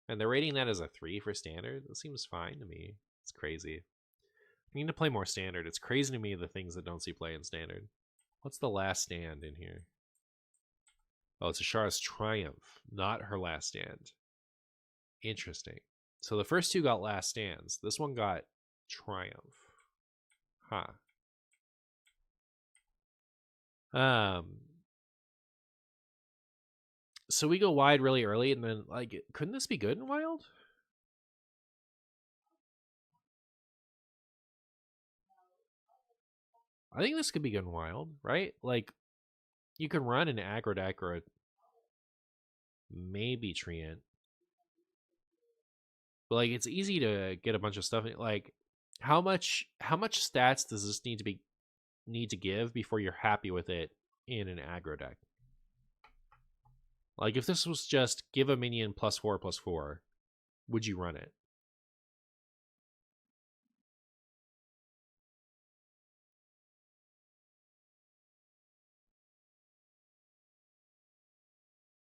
And they're rating that as a 3 for standard. That seems fine to me. It's crazy. I need to play more standard. It's crazy to me the things that don't see play in standard. What's the last stand in here? Oh, it's Ashara's Triumph, not her last stand. Interesting. So the first 2 got last stands. This one got Triumph. Huh. So we go wide really early, and then, like, couldn't this be good in wild? I think this could be good and wild, right? Like, you can run an aggro deck or a maybe treant. But like, it's easy to get a bunch of stuff. Like, how much stats does this need to give before you're happy with it in an aggro deck? Like, if this was just give a minion +4/+4, would you run it?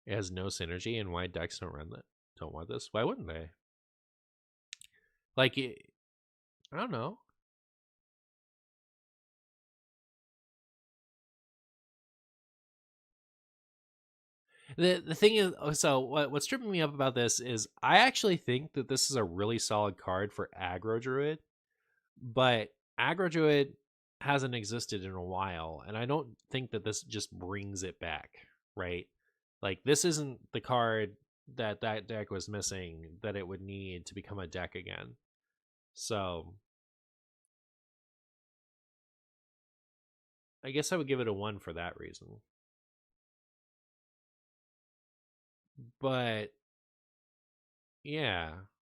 It has no synergy, and why decks don't run that? Don't want this? Why wouldn't they? Like, I don't know. The thing is, so what's tripping me up about this is I actually think that this is a really solid card for aggro druid, but aggro druid hasn't existed in a while, and I don't think that this just brings it back, right? Like, this isn't the card that deck was missing that it would need to become a deck again. So I guess I would give it a 1 for that reason. But yeah,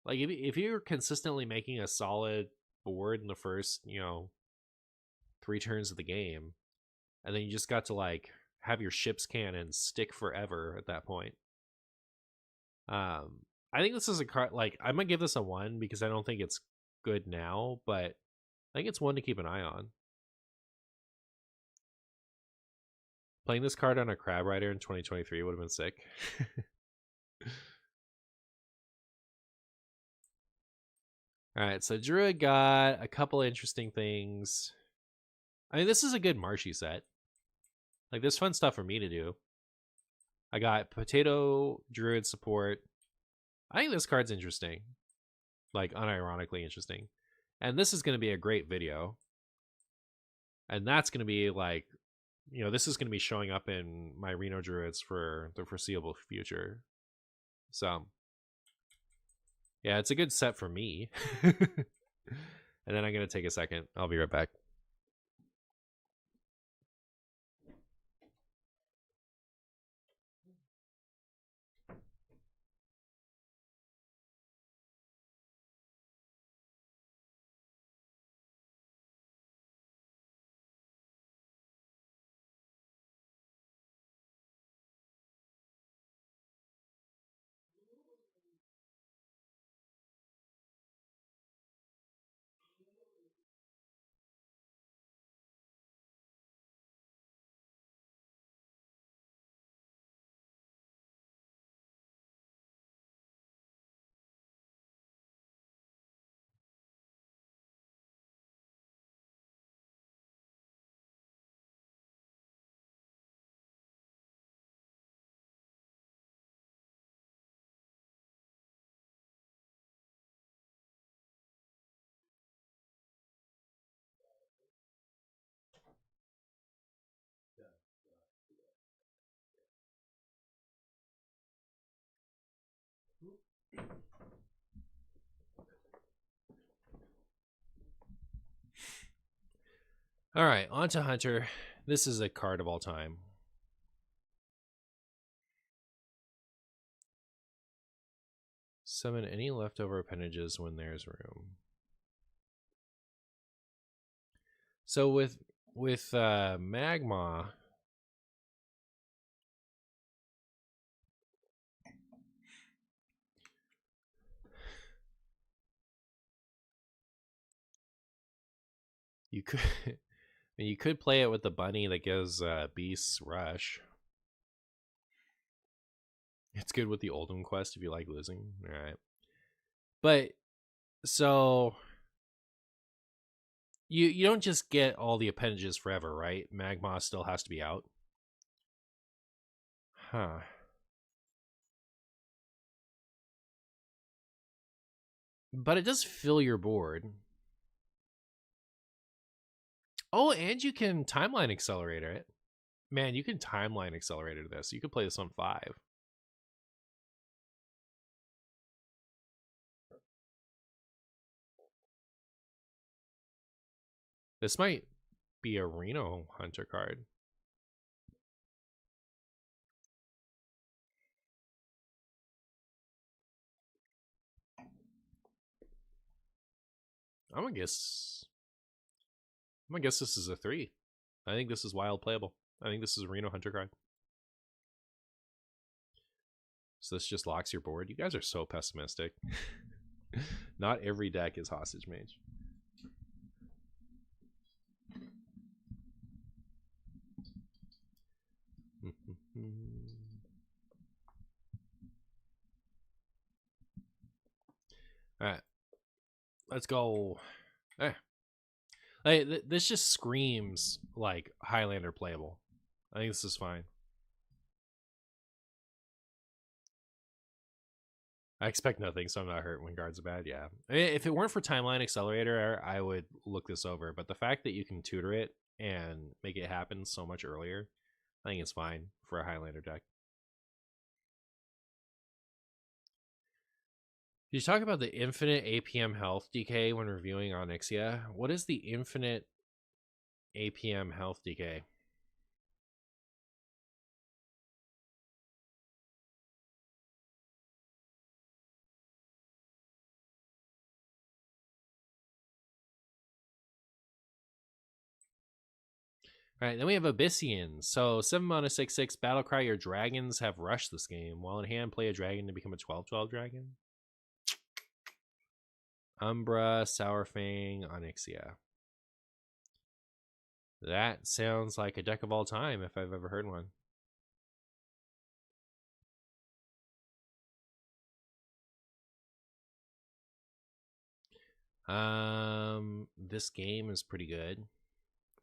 like, if you're consistently making a solid board in the first, 3 turns of the game, and then you just got to like have your ship's cannon stick forever at that point. I think this is a card, like, I'm gonna give this a 1 because I don't think it's good now, but I think it's one to keep an eye on. Playing this card on a Crab Rider in 2023 would have been sick. All right, so Druid got a couple interesting things. I mean, this is a good Marshy set. Like, there's fun stuff for me to do. I got Potato Druid support. I think this card's interesting. Like, unironically interesting. And this is going to be a great video. And that's going to be like, this is going to be showing up in my Reno Druids for the foreseeable future. So, yeah, it's a good set for me. And then I'm going to take a second. I'll be right back. All right, on to Hunter. This is a card of all time. Summon any leftover appendages when there's room. So with Magma, you could you could play it with the bunny that gives Beast's Rush. It's good with the Oldham quest if you like losing. All right, but so you don't just get all the appendages forever, right? Magma still has to be out. Huh. But it does fill your board. Oh, and you can timeline accelerator it. Man, you can timeline accelerator this. You could play this on 5. This might be a Reno Hunter card. I'm gonna guess this is a 3. I think this is wild playable. I think this is a Reno Hunter card. So this just locks your board. You guys are so pessimistic. Not every deck is Hostage Mage. All right, let's go. This just screams like Highlander playable. I think this is fine. I expect nothing, so I'm not hurt when guards are bad. Yeah, I mean, if it weren't for Timeline Accelerator, I would look this over. But the fact that you can tutor it and make it happen so much earlier, I think it's fine for a Highlander deck. You talk about the infinite APM health decay when reviewing Onyxia. What is the infinite APM health decay? All right, then we have Abyssian. So 7 mana 6/6 Battlecry. Your dragons have rushed this game. While in hand, play a dragon to become a 12/12 dragon. Umbra, Sourfang, Onyxia. That sounds like a deck of all time if I've ever heard one. This game is pretty good.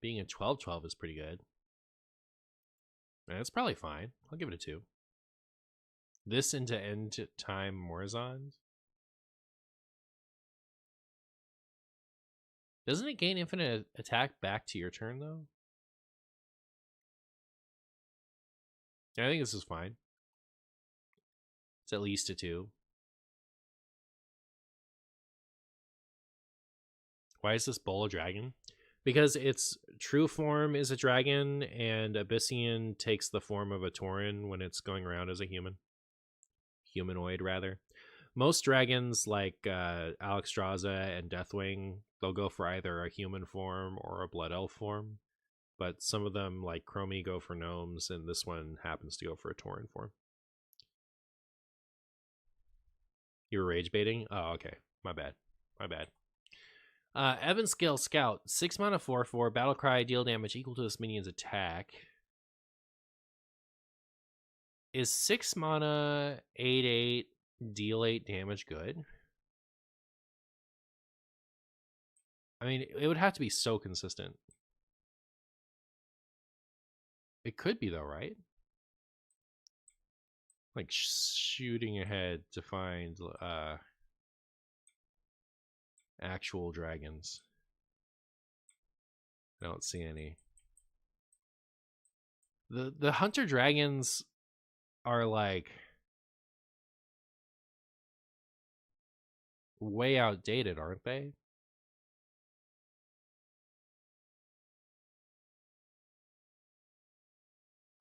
Being a 12/12 is pretty good. It's probably fine. I'll give it a 2. This into end time Morazon. Doesn't it gain infinite attack back to your turn though? I think this is fine. It's at least a 2. Why is this Bola Dragon? Because its true form is a dragon, and Abyssian takes the form of a Tauren when it's going around as a humanoid rather. Most dragons, like Alexstrasza and Deathwing, they'll go for either a human form or a blood elf form. But some of them, like Chromie, go for gnomes, and this one happens to go for a Tauren form. You were rage baiting? Oh, okay. My bad. Evanscale Scout, 6 mana 4/4, Battlecry, deal damage equal to this minion's attack. Is 6 mana 8/8, deal 8 damage good? I mean, it would have to be so consistent. It could be though, right? Like shooting ahead to find actual dragons. I don't see any. The hunter dragons are like way outdated, aren't they?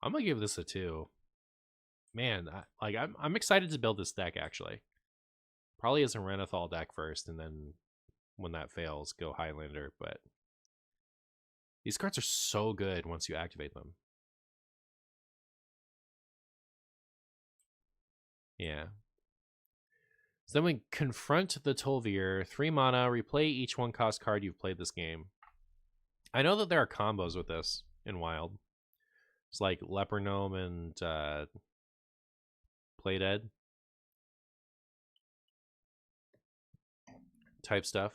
I'm gonna give this a 2. Man, I'm excited to build this deck actually. Probably as a Renathal deck first, and then when that fails, go Highlander. But these cards are so good once you activate them. Yeah. So then we confront the Tol'vir. 3 mana, replay each 1-cost card you've played this game. I know that there are combos with this in Wild. It's like Leper Gnome and Play Dead type stuff.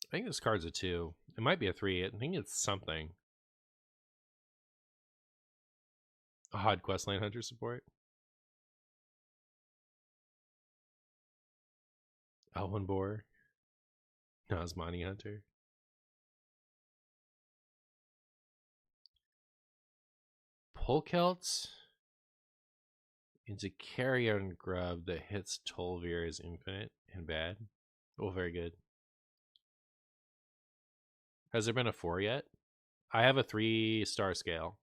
I think this card's a 2. It might be a 3. I think it's something. Odd Questline Hunter support. Elwyn Boar. Nazmani Hunter. Polkelt into Carrion Grub that hits Tolvir is infinite and bad. Oh, very good. Has there been a 4 yet? I have a 3-star scale.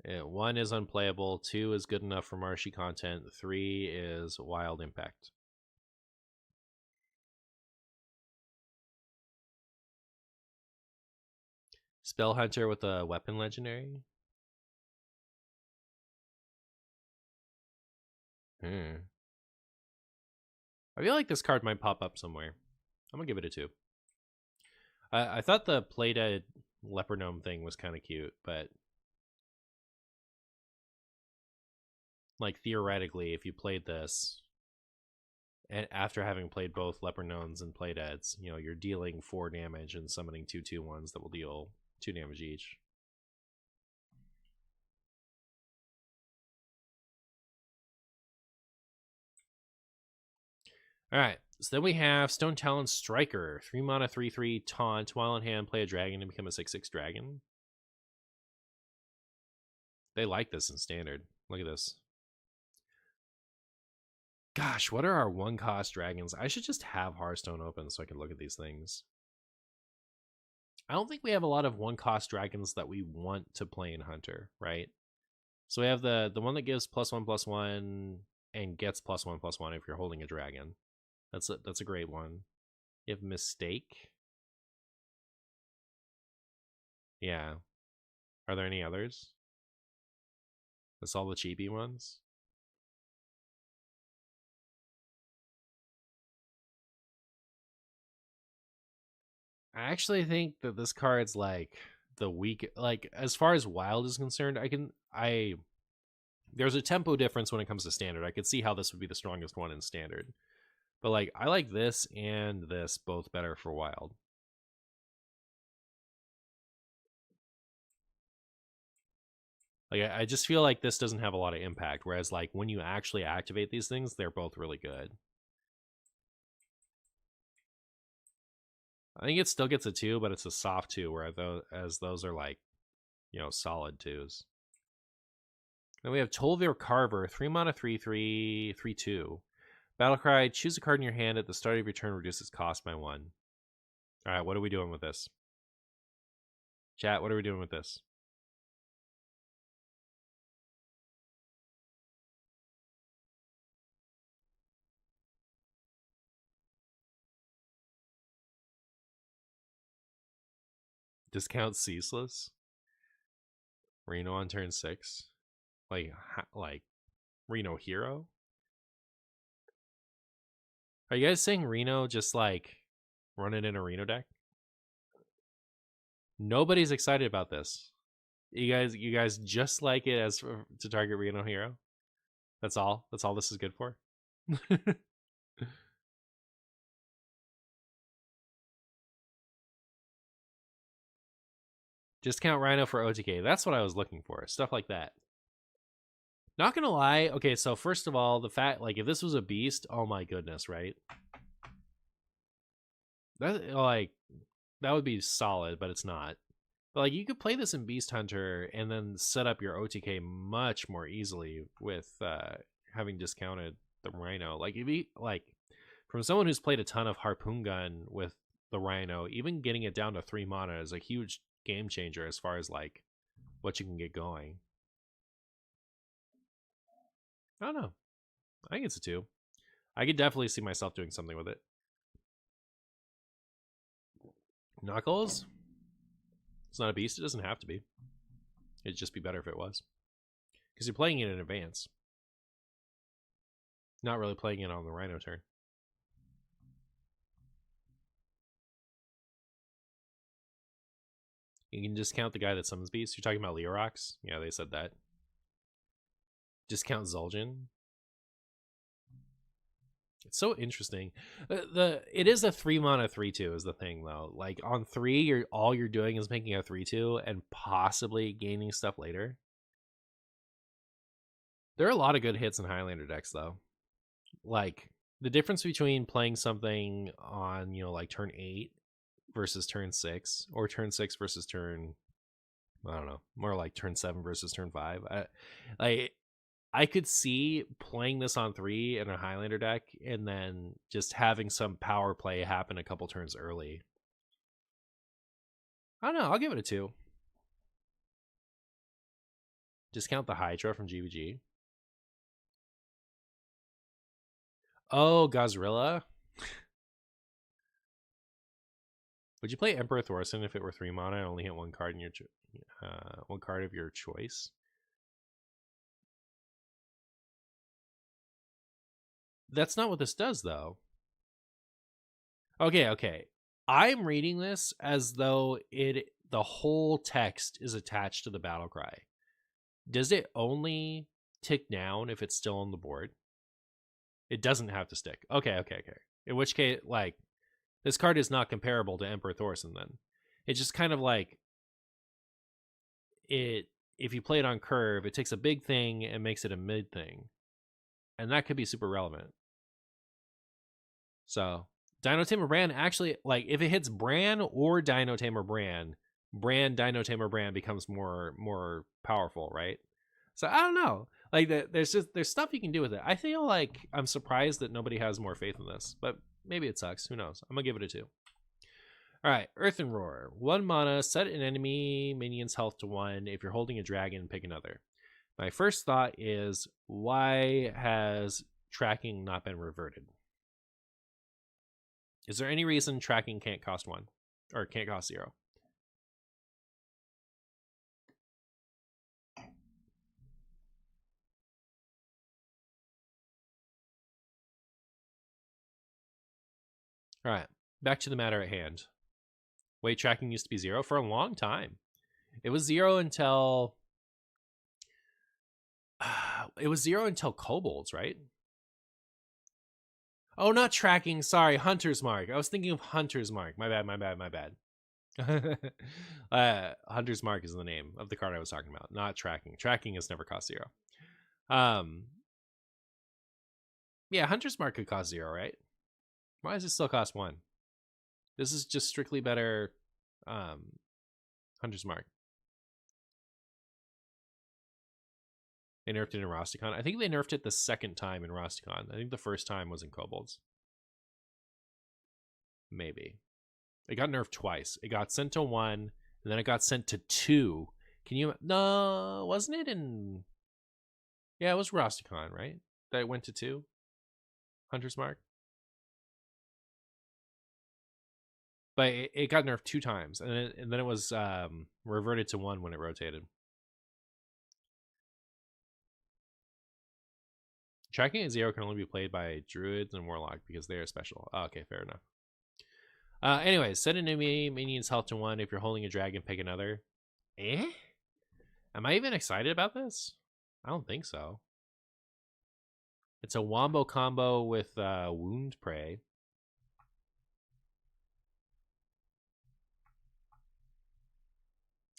1 is unplayable, 2 is good enough for marshy content, 3 is wild impact. Spell Hunter with a weapon legendary. I feel like this card might pop up somewhere. I'm gonna give it a 2. I thought the Playdead Leper Gnome thing was kind of cute, but like theoretically, if you played this, and after having played both Leper Gnomes and Playdeads, you know, you're dealing 4 damage and summoning 2/2/1s that will deal 2 damage each. Alright, so then we have Stone Talon Striker. 3 mana, 3/3, taunt. While in hand, play a dragon and become a 6/6 dragon. They like this in standard. Look at this. Gosh, what are our 1-cost dragons? I should just have Hearthstone open so I can look at these things. I don't think we have a lot of 1-cost dragons that we want to play in Hunter, right? So we have the one that gives +1/+1 and gets +1/+1 if you're holding a dragon. That's a great one. You have Mistake. Yeah. Are there any others? That's all the cheapy ones. I actually think that this card's like the weak, like as far as wild is concerned, there's a tempo difference when it comes to standard. I could see how this would be the strongest one in standard. But like I like this and this both better for wild. Like I just feel like this doesn't have a lot of impact, whereas like when you actually activate these things, they're both really good. I think it still gets a 2, but it's a soft 2, whereas those are like, you know, solid 2s. Then we have Tolvir Carver, 3 mana, 3/3, 3/2. Battlecry, choose a card in your hand at the start of your turn, reduces cost by 1. Alright, what are we doing with this? Chat, what are we doing with this? Discount Ceaseless? Reno on turn 6? Like Reno Hero? Are you guys saying Reno just like run it in a Reno deck? Nobody's excited about this. You guys just like it as to target Reno Hero? That's all? That's all this is good for? Discount Rhino for OTK. That's what I was looking for. Stuff like that. Not gonna lie. Okay, so first of all, the fact, like, if this was a beast, oh my goodness, right? That would be solid, but it's not. But like, you could play this in Beast Hunter and then set up your OTK much more easily with having discounted the Rhino. Like, if you like, from someone who's played a ton of Harpoon Gun with the Rhino, even getting it down to 3 mana is a huge game changer as far as like what you can get going. I don't know. I think it's a 2. I could definitely see myself doing something with it. Knuckles? It's not a beast. It doesn't have to be. It'd just be better if it was. Because you're playing it in advance. Not really playing it on the Rhino turn. You can discount the guy that summons beasts. You're talking about Leorox? Yeah, they said that. Discount Zul'jin. It's so interesting. It is a 3 mana 3/2 is the thing though. Like on 3, all you're doing is making a 3/2 and possibly gaining stuff later. There are a lot of good hits in Highlander decks though. Like the difference between playing something on, you know, like turn 8 versus turn 6, or turn 6 versus turn I don't know, more like turn 7 versus turn 5. I could see playing this on 3 in a Highlander deck and then just having some power play happen a couple turns early. I don't know. I'll give it a 2. Discount the Hydra from GVG. Oh, Gazrilla. Would you play Emperor Thorson if it were 3 mana and only hit one card in your one card of your choice? That's not what this does, though. Okay. I'm reading this as though the whole text is attached to the battle cry. Does it only tick down if it's still on the board? It doesn't have to stick. Okay. In which case, like, this card is not comparable to Emperor Thorson then. It's just kind of like it. If you play it on curve, it takes a big thing and makes it a mid thing. And that could be super relevant. So Dino Tamer Bran actually, like, if it hits Bran or Dino Tamer Bran, Dino Tamer Bran becomes more powerful, right? So I don't know. Like, there's stuff you can do with it. I feel like I'm surprised that nobody has more faith in this, but maybe it sucks. Who knows? I'm gonna give it a 2. All right, Earthen Roar. 1 mana, set an enemy minion's health to 1. If you're holding a dragon, pick another. My first thought is, why has tracking not been reverted? Is there any reason tracking can't cost 1 or can't cost 0? All right, back to the matter at hand. Wait, tracking used to be 0 for a long time. It was 0 until kobolds, right? Oh, not tracking. Sorry, Hunter's Mark. I was thinking of Hunter's Mark. My bad. Hunter's Mark is the name of the card I was talking about, not tracking. Tracking has never cost 0. Yeah, Hunter's Mark could cost 0, right? Why does it still cost 1? This is just strictly better. Hunter's Mark. They nerfed it in Rastakhan. I think they nerfed it the second time in Rastakhan. I think the first time was in Kobolds. Maybe. It got nerfed twice. It got sent to 1, and then it got sent to 2. Can you... No, wasn't it in... Yeah, it was Rastakhan, right? That it went to 2? Hunter's Mark? But it got nerfed 2 times, and then it was reverted to 1 when it rotated. Tracking at 0 can only be played by Druids and Warlock because they are special. Oh, okay, fair enough. Anyways, set an enemy minion's health to 1. If you're holding a dragon, pick another. Am I even excited about this? I don't think so. It's a wombo combo with Wound Prey.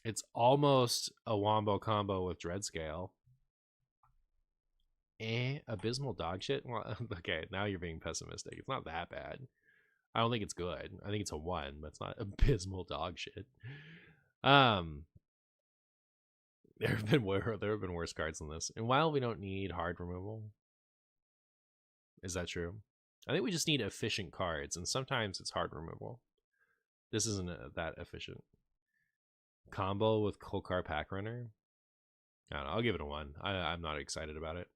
It's almost a wombo combo with Dreadscale. Abysmal dog shit? Well, okay, now you're being pessimistic. It's not that bad. I don't think it's good. I think it's a 1, but it's not abysmal dog shit. There have been worse cards than this. And while we don't need hard removal, is that true? I think we just need efficient cards, and sometimes it's hard removal. This isn't that efficient. Combo with Kolkar Pack Runner. I don't know. I'll give it a 1. I'm not excited about it.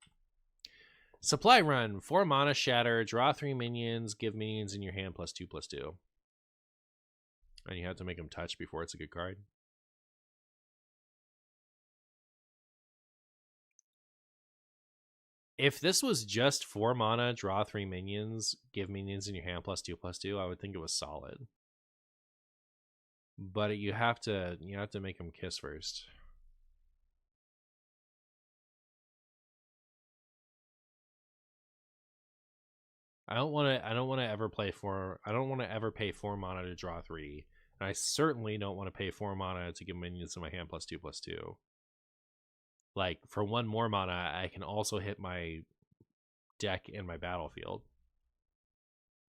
Supply Run. 4 mana, shatter, draw 3 minions, give minions in your hand +2/+2. And you have to make them touch before it's a good card. If this was just 4 mana, draw 3 minions, give minions in your hand +2/+2, I would think it was solid. But you have to make them kiss first. I don't want to ever pay 4 mana to draw 3, and I certainly don't want to pay 4 mana to give minions in my hand +2/+2. Like, for 1 more mana, I can also hit my deck in my battlefield.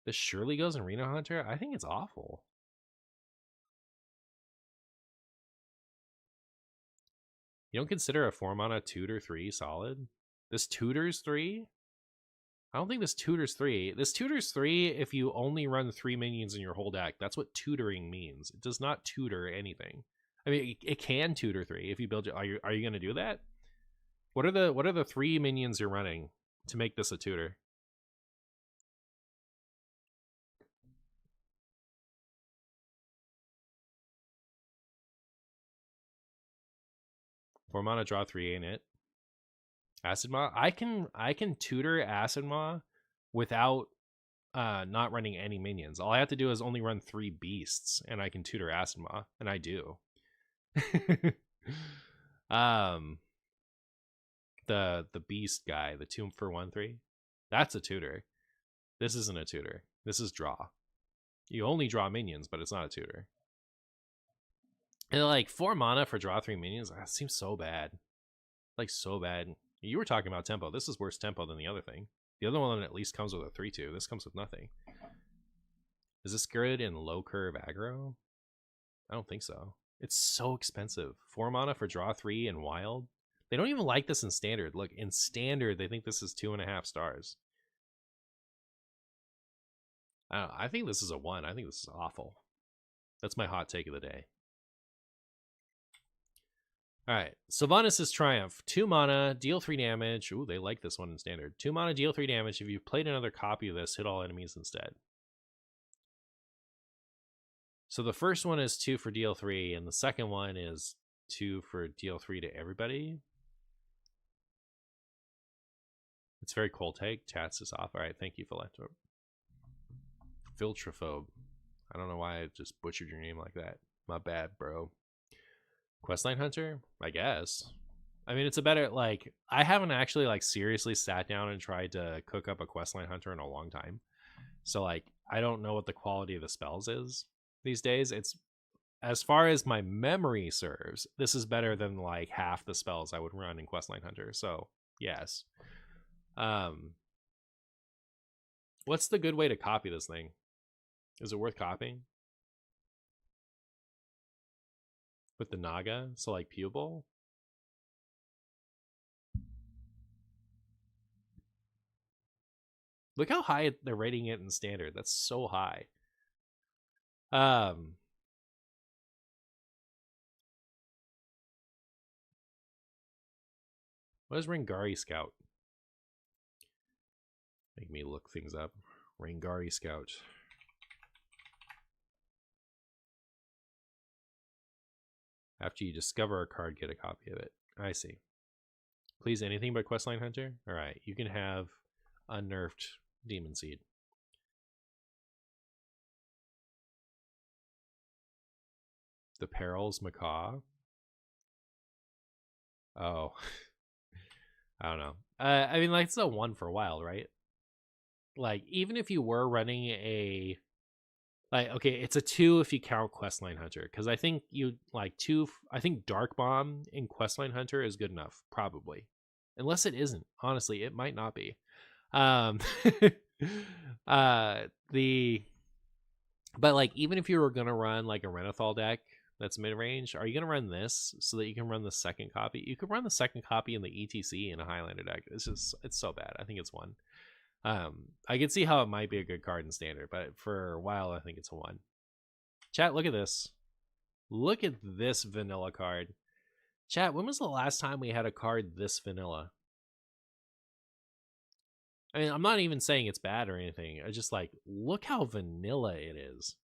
This surely goes in Reno Hunter? I think it's awful. You don't consider a 4-mana tutor 3 solid? This tutors 3? I don't think this tutors 3. This tutors 3 if you only run 3 minions in your whole deck. That's what tutoring means. It does not tutor anything. I mean, it can tutor 3 if you build it. Are you going to do that? What are the 3 minions you're running to make this a tutor? Four mana, draw 3, ain't it? Acid Maw. I can tutor Acid Maw without not running any minions. All I have to do is only run 3 beasts, and I can tutor Acid Maw, and I do. The beast guy, the 2 for 1/3, that's a tutor. This isn't a tutor. This is draw. You only draw minions, but it's not a tutor. And like 4 mana for draw 3 minions, that seems so bad. Like so bad. You were talking about tempo. This is worse tempo than the other thing. The other one at least comes with a 3/2. This comes with nothing. Is this good in low curve aggro? I don't think so. It's so expensive. 4 mana for draw 3 and wild. They don't even like this in standard. Look, in standard, they think this is 2.5 stars. I don't know. I think this is a 1. I think this is awful. That's my hot take of the day. All right, Sylvanas' Triumph. 2 mana, deal 3 damage. Ooh, they like this one in standard. 2 mana, deal 3 damage. If you've played another copy of this, hit all enemies instead. So the first one is 2 for deal 3, and the second one is 2 for deal 3 to everybody. It's very cold take. Chats is off. All right, thank you, Philanthrope. Filtrophobe. I don't know why I just butchered your name like that. My bad, bro. Questline Hunter? I guess. I mean, it's a better, like, I haven't actually, like, seriously sat down and tried to cook up a Questline Hunter in a long time. So, like, I don't know what the quality of the spells is these days. It's, as far as my memory serves, this is better than, like, half the spells I would run in Questline Hunter. So, yes. What's the good way to copy this thing? Is it worth copying? With the Naga? So, like, Pupil? Look how high they're rating it in standard. That's so high. What is Rangari Scout? Make me look things up. Rangari Scout. After you discover a card, get a copy of it. I see. Please, anything but Questline Hunter? Alright, you can have unnerfed Demon Seed. The Perils Macaw. Oh. I don't know. I mean, like, it's a 1 for wild, right? Like, even if you were running a... Like, okay, it's a 2 if you count Questline Hunter. Because I think you, like, 2... I think Dark Bomb in Questline Hunter is good enough, probably. Unless it isn't. Honestly, it might not be. But, like, even if you were going to run, like, a Renathal deck that's mid-range, are you going to run this so that you can run the second copy? You could run the second copy in the ETC in a Highlander deck. It's just, it's so bad. I think it's 1. I can see how it might be a good card in standard, but for a while, I think it's a 1. Chat, look at this. Look at this vanilla card. Chat, when was the last time we had a card this vanilla? I mean, I'm not even saying it's bad or anything. I just, like, look how vanilla it is.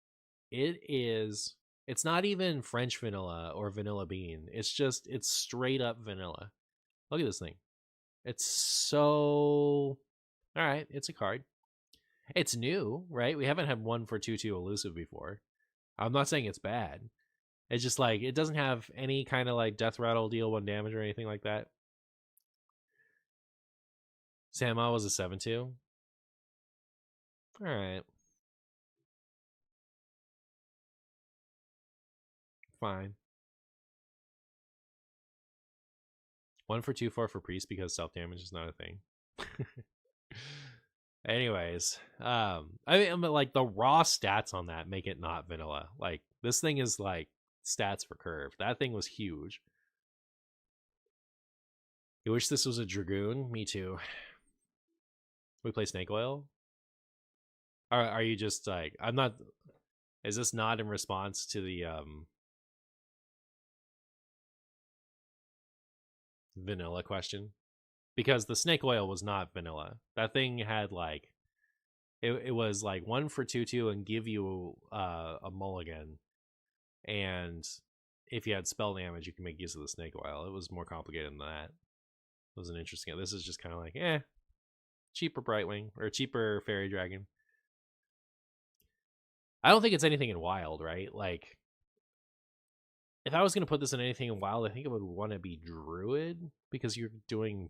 It is... It's not even French vanilla or vanilla bean. It's just, it's straight up vanilla. Look at this thing. It's so... Alright, it's a card. It's new, right? We haven't had 1 for 2/2 elusive before. I'm not saying it's bad. It's just like, it doesn't have any kind of like death rattle, deal 1 damage or anything like that. Sama was a 7/2. Alright. Fine. 1 for 2/4 for priest because self damage is not a thing. Anyways, I mean, like, the raw stats on that make it not vanilla. Like, this thing is like stats for curve. That thing was huge. You wish this was a Dragoon? Me too. We play Snake Oil? Are you just like, I'm not, is this not in response to the vanilla question? Because the Snake Oil was not vanilla. That thing had like, it was like 1 for 2/2 and give you a mulligan. And if you had spell damage, you can make use of the Snake Oil. It was more complicated than that. It was an interesting. This is just kind of like, cheaper Brightwing or cheaper Fairy Dragon. I don't think it's anything in Wild, right? Like, if I was going to put this in anything in Wild, I think it would want to be Druid because you're doing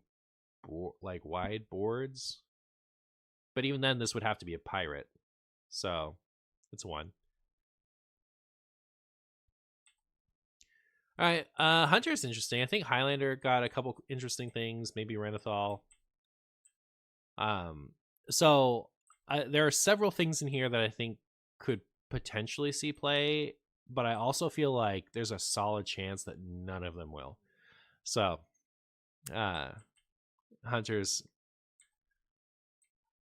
like wide boards. But even then, this would have to be a pirate. So it's 1. All right, Hunter is interesting. I think Highlander got a couple interesting things. Maybe Renathal. So there are several things in here that I think could potentially see play, but I also feel like there's a solid chance that none of them will. So, Hunters,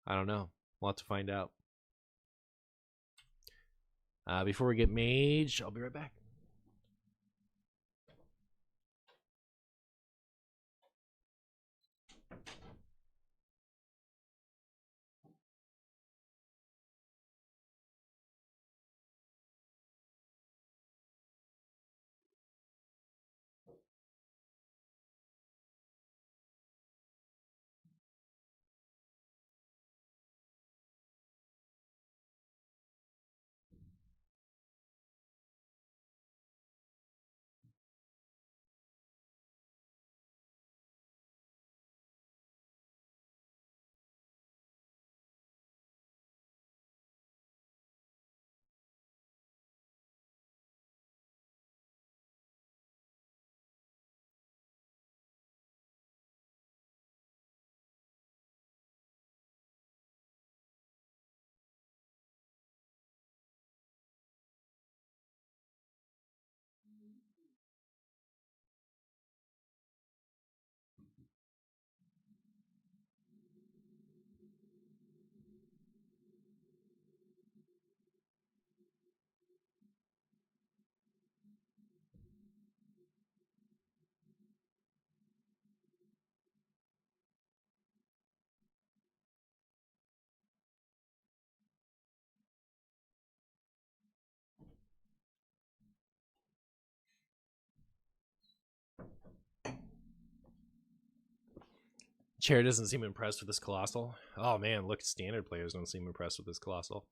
I don't know. We'll have to find out. Before we get Mage, I'll be right back. Chair doesn't seem impressed with this Colossal. Oh man, look, standard players don't seem impressed with this Colossal.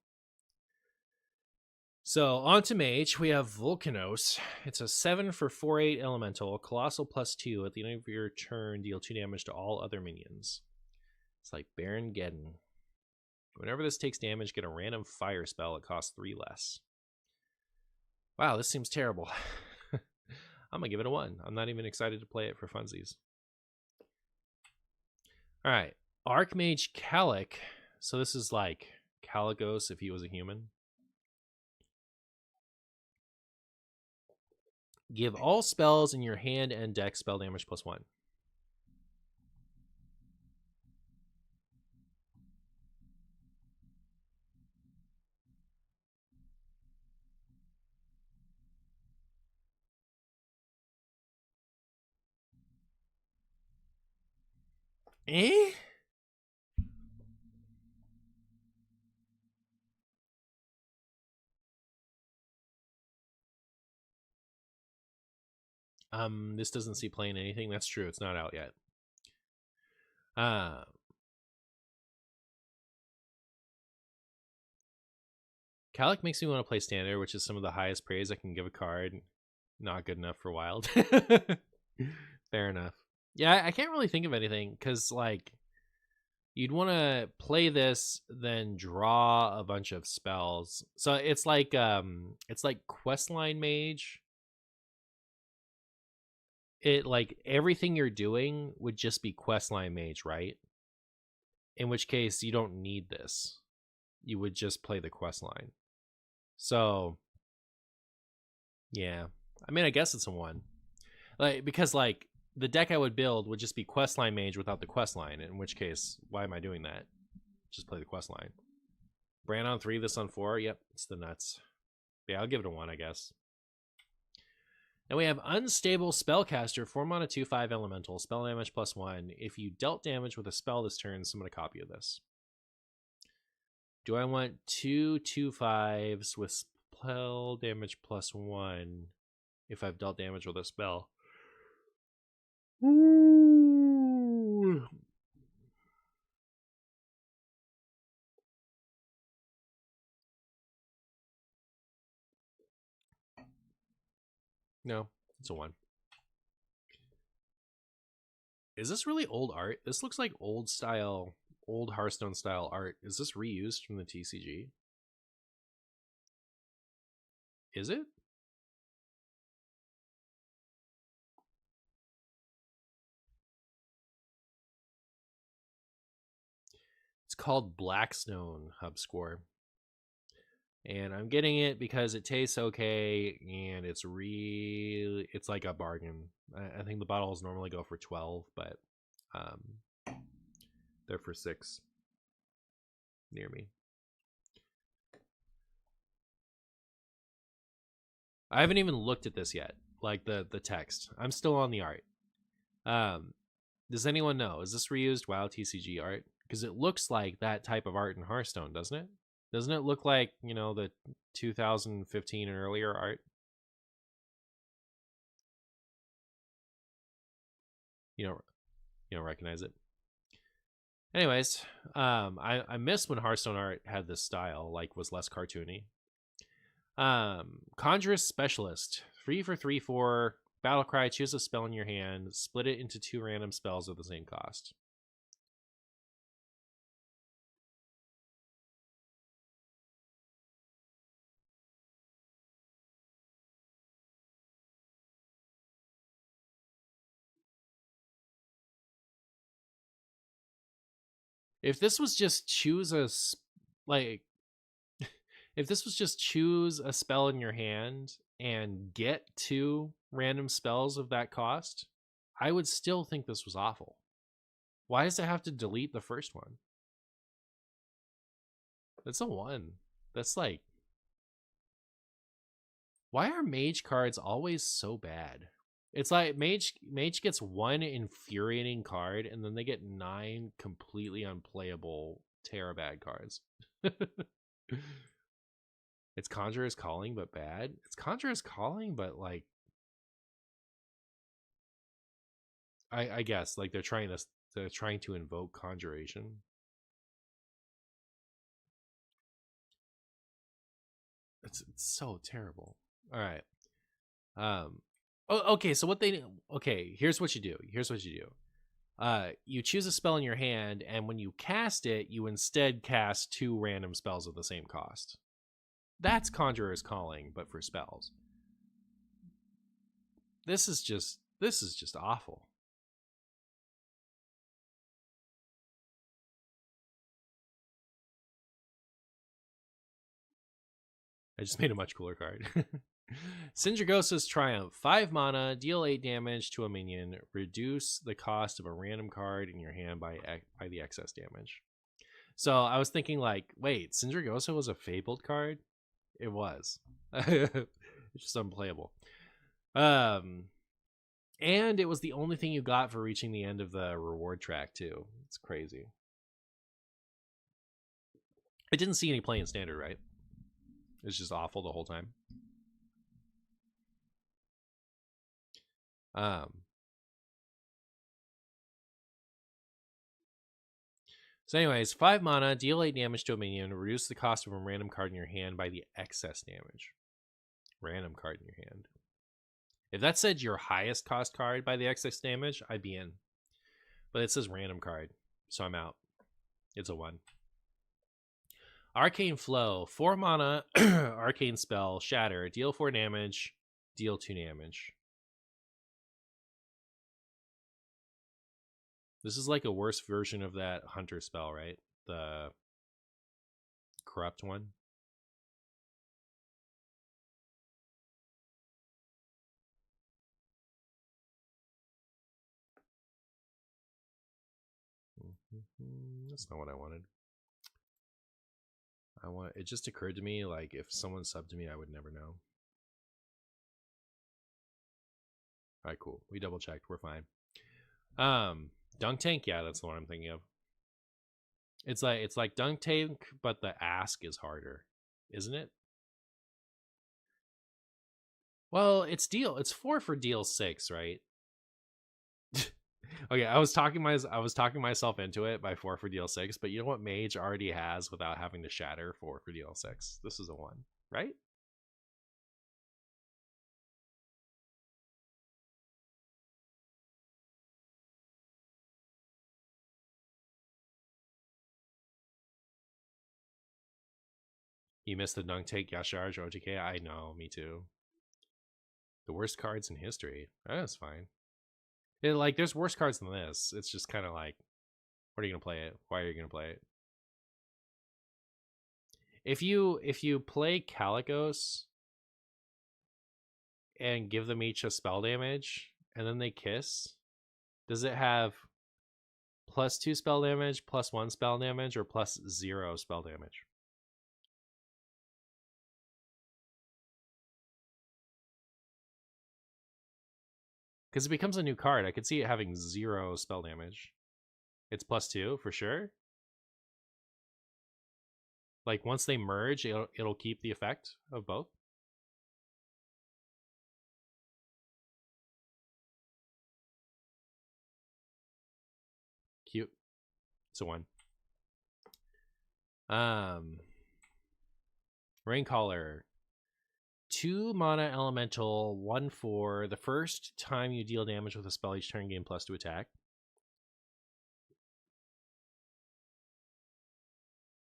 So on to Mage, we have Volcanos. It's a 7 for 4/8 elemental, Colossal +2. At the end of your turn, deal 2 damage to all other minions. It's like Baron Geddon. Whenever this takes damage, get a random fire spell. It costs 3 less. Wow, this seems terrible. I'm gonna give it a 1. I'm not even excited to play it for funsies. All right, Archmage Calic. So this is like Caligos if he was a human. Give all spells in your hand and deck spell damage +1. Eh? This doesn't see playing anything. That's true. It's not out yet. Calic makes me want to play standard, which is some of the highest praise I can give a card. Not good enough for Wild. Fair enough. Yeah, I can't really think of anything because like you'd want to play this, then draw a bunch of spells. So it's like Questline Mage. It like everything you're doing would just be Questline Mage, right? In which case you don't need this. You would just play the questline. So yeah. I mean, I guess it's a 1. Like because like the deck I would build would just be Questline Mage without the questline, in which case, why am I doing that? Just play the questline. Brand on 3, this on 4. Yep, it's the nuts. Yeah, I'll give it a 1, I guess. And we have Unstable Spellcaster, 4 mana, 2/5 elemental, spell damage +1. If you dealt damage with a spell this turn, summon a copy of this. Do I want 2 2/5s with spell damage +1 if I've dealt damage with a spell? Ooh. No, it's a 1. Is this really old art? This looks like old Hearthstone style art. Is this reused from the TCG? Is it? It's called Blackstone Hubscore. And I'm getting it because it tastes okay and it's like a bargain. I think the bottles normally go for 12, but they're for 6 near me. I haven't even looked at this yet, like the text. I'm still on the art. Does anyone know? Is this reused WoW TCG art? Because it looks like that type of art in Hearthstone, doesn't it? Doesn't it look like, you know, the 2015 and earlier art? You don't recognize it. Anyways, I miss when Hearthstone art had this style, like was less cartoony. Conjurous Specialist, 3 for 3/4. Battlecry, choose a spell in your hand, split it into 2 random spells of the same cost. If this was just choose a if this was just choose a spell in your hand and get 2 random spells of that cost, I would still think this was awful. Why does it have to delete the first one? That's a 1. That's like, why are Mage cards always so bad? It's like Mage gets 1 infuriating card, and then they get 9 completely unplayable Terabad cards. It's Conjurer's Calling, but bad. It's Conjurer's Calling, but like, I guess like they're trying to invoke Conjuration. It's so terrible. All right. Okay. So here's what you do. You choose a spell in your hand, and when you cast it, you instead cast 2 random spells of the same cost. That's Conjurer's Calling, but for spells. This is just awful. I just made a much cooler card. Sindragosa's Triumph, 5 mana, deal 8 damage to a minion, reduce the cost of a random card in your hand by the excess damage. So I was thinking, like, wait, Sindragosa was a fabled card? It was. It's just unplayable. And it was the only thing you got for reaching the end of the reward track, too. It's crazy. I didn't see any play in standard, right? It's just awful the whole time. So anyways, 5 mana, deal 8 damage to a minion, reduce the cost of a random card in your hand by the excess damage. Random card in your hand. If that said your highest cost card by the excess damage, I'd be in. But it says random card, so I'm out. It's a 1. Arcane Flow, 4 mana, arcane spell, shatter, deal 4 damage, deal 2 damage. This is like a worse version of that hunter spell, right? The corrupt one. That's not what I wanted. It just occurred to me, like, if someone subbed to me, I would never know. Alright, cool. We double checked. We're fine. Dunk Tank, yeah, that's the one I'm thinking of. It's like Dunk Tank, but the ask is harder, isn't it? Well, it's 4 for deal 6, right? Okay, I was talking myself into it by 4 for deal 6, but you know what Mage already has without having to shatter 4 for deal 6? This is a 1, right? You missed the Dunk Tank, Yasharj, OTK. I know, me too. The worst cards in history. That's fine. Like, there's worse cards than this. It's just kind of like, what are you gonna play it? Why are you gonna play it? If you play Calicos and give them each a spell damage, and then they kiss, does it have +2 spell damage, +1 spell damage, or +0 spell damage? Because it becomes a new card. I could see it having 0 spell damage. It's +2 for sure. Like, once they merge, it'll keep the effect of both. Cute. It's a 1. Raincaller. 2 mana elemental, 1/4. The first time you deal damage with a spell each turn, gain +2 attack.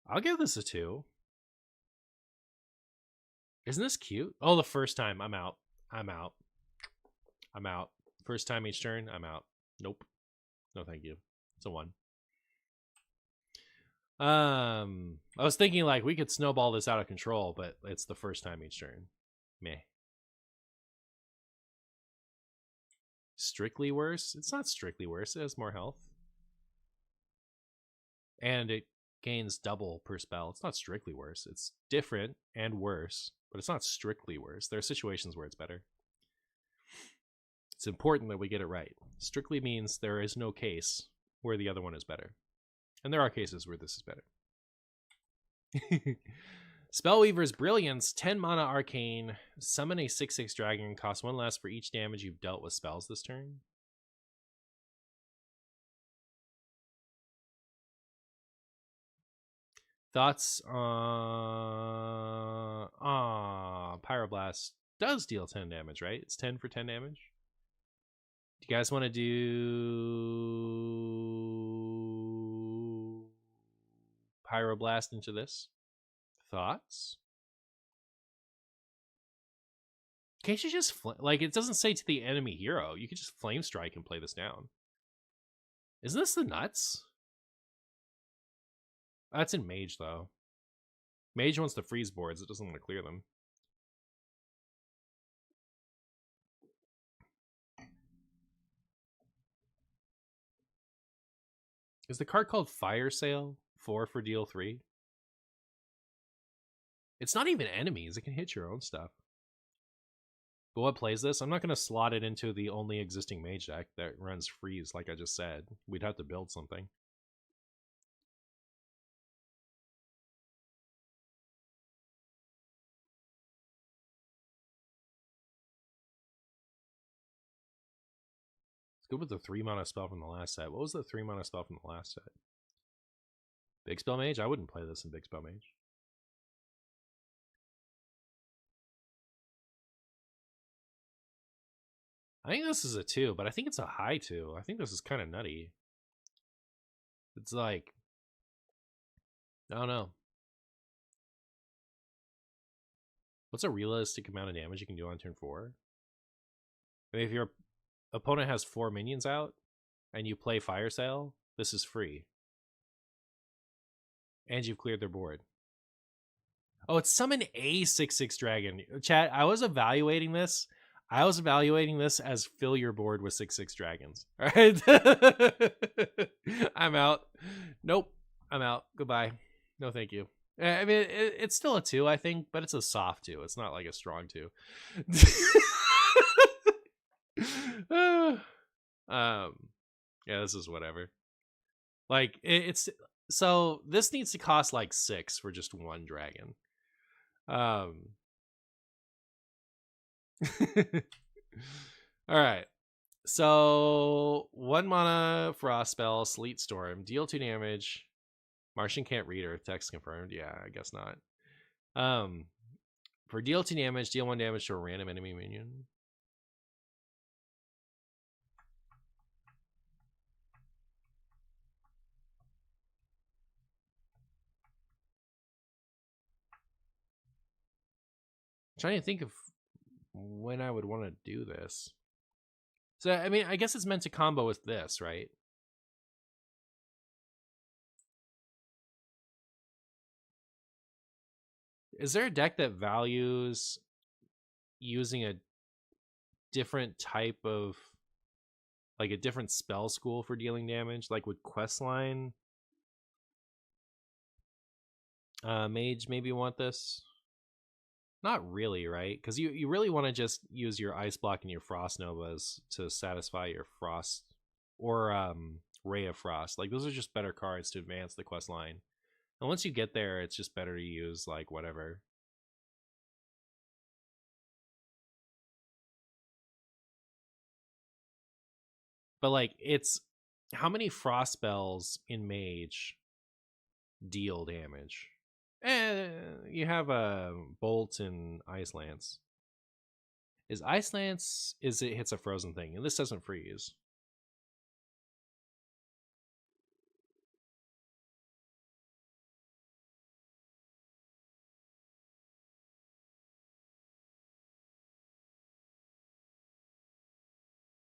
I'll give this a 2. Isn't this cute? Oh, the first time. I'm out. First time each turn, I'm out. Nope. No, thank you. It's a 1. I was thinking, like, we could snowball this out of control, but it's the first time each turn. Meh. Strictly worse? It's not strictly worse. It has more health. And it gains double per spell. It's not strictly worse. It's different and worse, but it's not strictly worse. There are situations where it's better. It's important that we get it right. Strictly means there is no case where the other one is better. And there are cases where this is better. Spellweaver's Brilliance, 10 mana arcane. Summon a 6/6 dragon. Cost 1 less for each damage you've dealt with spells this turn. Thoughts on... Pyroblast does deal 10 damage, right? It's 10 for 10 damage. Do you guys want to do Pyroblast into this? Thoughts? Can't you just... like, it doesn't say to the enemy hero. You could just Flame Strike and play this down. Isn't this the nuts? That's in Mage, though. Mage wants to freeze boards. It doesn't want to clear them. Is the card called Fire Sale? 4 for deal 3? It's not even enemies. It can hit your own stuff. But what plays this? I'm not going to slot it into the only existing Mage deck that runs freeze, like I just said. We'd have to build something. Let's go with the 3 mana spell from the last set. What was the 3 mana spell from the last set? Big Spell Mage? I wouldn't play this in Big Spell Mage. I think this is a 2, but I think it's a high 2. I think this is kind of nutty. It's like... I don't know. What's a realistic amount of damage you can do on turn 4? I mean, if your opponent has 4 minions out, and you play Fire Sale, this is free. And you've cleared their board. Oh, it's summon a 6/6 dragon. Chat, I was evaluating this. I was evaluating this as fill your board with 6/6 dragons. All right. I'm out. Nope. I'm out. Goodbye. No, thank you. I mean, it's still a 2, I think, but it's a soft 2. It's not like a strong 2. Yeah, this is whatever. Like, it's so this needs to cost like 6 for just 1 dragon. All right. So 1 mana frost spell, Sleet Storm, deal 2 damage. Martian can't read her. Text confirmed. Yeah, I guess not. For deal 2 damage, deal 1 damage to a random enemy minion. I'm trying to think of when I would want to do this. So, I mean, I guess it's meant to combo with this, right? Is there a deck that values using a different type of, like a different spell school for dealing damage? Like would Questline Mage maybe want this? Not really, right? Because you really want to just use your Ice Block and your Frost Novas to satisfy your Frost or Ray of Frost. Like those are just better cards to advance the quest line. And once you get there, it's just better to use like whatever. But like it's how many Frost spells in Mage deal damage? You have a Bolt and Ice Lance. Is Ice Lance it hits a frozen thing, and this doesn't freeze.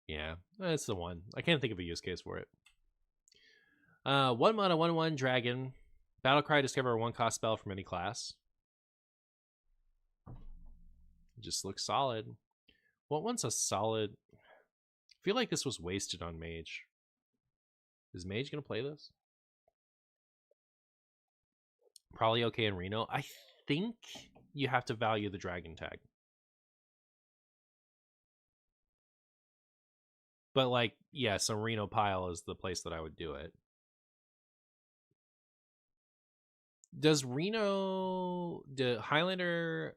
Yeah, that's the one. I can't think of a use case for it. 1 mana, 1/1 dragon. Battlecry, discover a 1-cost spell from any class. It just looks solid. What one's a solid? I feel like this was wasted on Mage. Is Mage gonna play this? Probably okay in Reno. I think you have to value the dragon tag. But like, yeah, so Reno Pile is the place that I would do it. Does Reno, the Highlander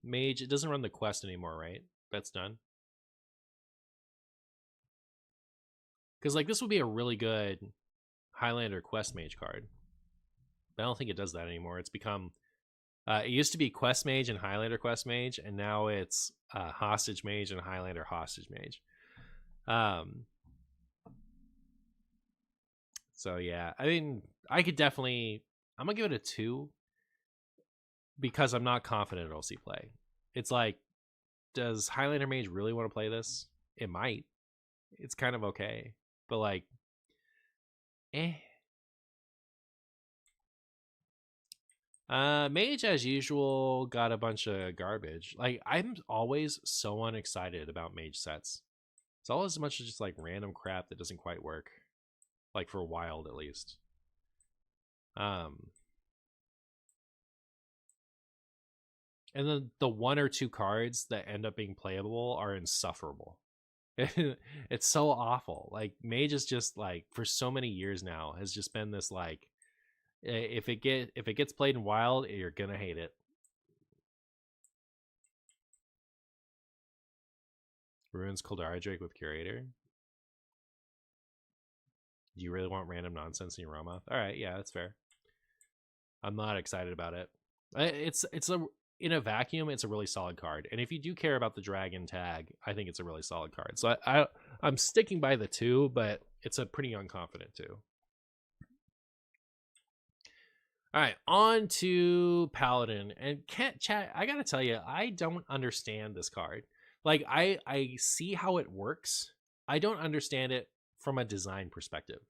Mage, it doesn't run the quest anymore, right? That's done. Because like this would be a really good Highlander quest mage card. But I don't think it does that anymore. It's become it used to be quest mage and Highlander quest mage, and now it's hostage mage and Highlander hostage mage. So yeah, I mean, I could definitely, I'm gonna give it a 2 because I'm not confident it'll see play. It's like, does Highlander Mage really want to play this? It might. It's kind of okay, but like, Mage as usual got a bunch of garbage. Like I'm always so unexcited about Mage sets. It's always as much as just like random crap that doesn't quite work. Like for Wild at least. And then the 1 or 2 cards that end up being playable are insufferable. It's so awful. Like Mage is just like for so many years now has just been this like if it gets played in Wild, you're gonna hate it. Ruins Kaldara Drake with Curator. Do you really want random nonsense in your Roma? All right, yeah, that's fair. I'm not excited about it. It's a in a vacuum, it's a really solid card. And if you do care about the dragon tag, I think it's a really solid card. So I'm sticking by the 2, but it's a pretty unconfident 2. All right, on to Paladin. And chat, I gotta tell you, I don't understand this card. Like I see how it works. I don't understand it from a design perspective.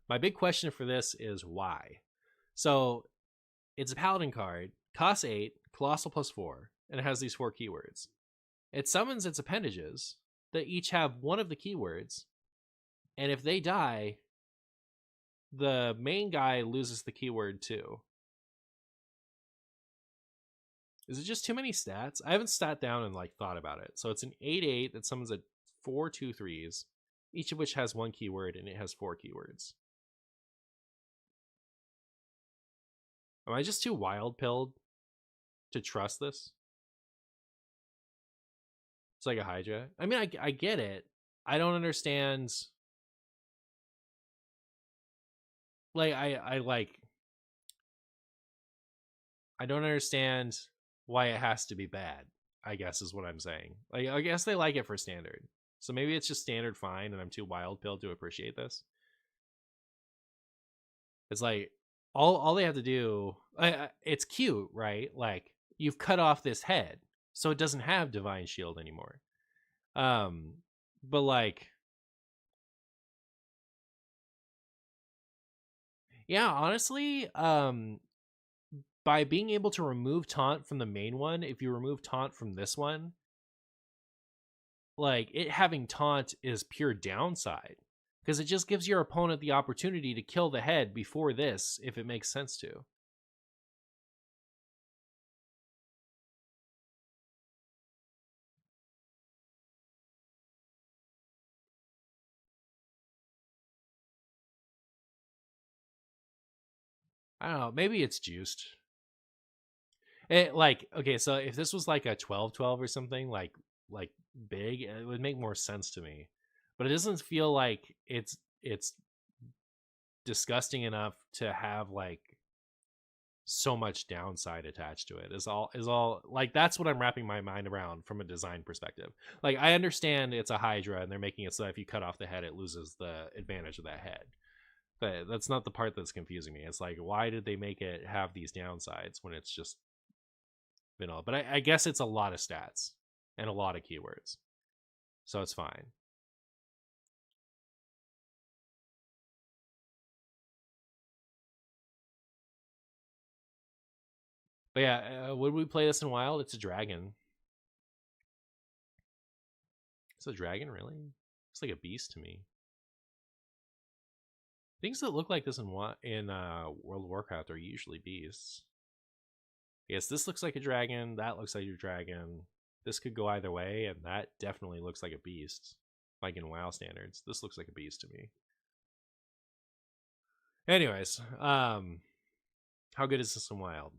My big question for this is why. So it's a Paladin card, costs 8, Colossal +4, and it has these 4 keywords. It summons its appendages that each have one of the keywords, and if they die, the main guy loses the keyword too. Is it just too many stats? I haven't sat down and like thought about it. So it's an 8/8 that summons a 4/2/3s, each of which has one keyword, and it has 4 keywords. Am I just too wild pilled to trust this? It's like a Hydra. I mean, I get it. I don't understand. Like I don't understand why it has to be bad, I guess is what I'm saying. Like, I guess they like it for standard. So maybe it's just standard fine and I'm too wild pilled to appreciate this. It's like all they have to do, it's cute, right? Like, you've cut off this head, so it doesn't have divine shield anymore. But like, yeah, honestly, by being able to remove taunt from the main one, if you remove taunt from this one, like, it having taunt is pure downside because it just gives your opponent the opportunity to kill the head before this if it makes sense to. I don't know, maybe it's juiced. Like, okay, so if this was like a 12/12 or something, like big, it would make more sense to me. But it doesn't feel like it's disgusting enough to have like so much downside attached to it. Is all like, that's what I'm wrapping my mind around from a design perspective. Like, I understand it's a Hydra and they're making it so that if you cut off the head, it loses the advantage of that head. But that's not the part that's confusing me. It's like, why did they make it have these downsides when it's just vanilla? But I guess it's a lot of stats and a lot of keywords, so it's fine. But yeah, would we play this in Wild? It's a dragon. It's a dragon, really? It's like a beast to me. Things that look like this in World of Warcraft are usually beasts. Yes, this looks like a dragon. That looks like a dragon. This could go either way, and that definitely looks like a beast. Like in WoW standards, this looks like a beast to me. Anyways, how good is this in Wild?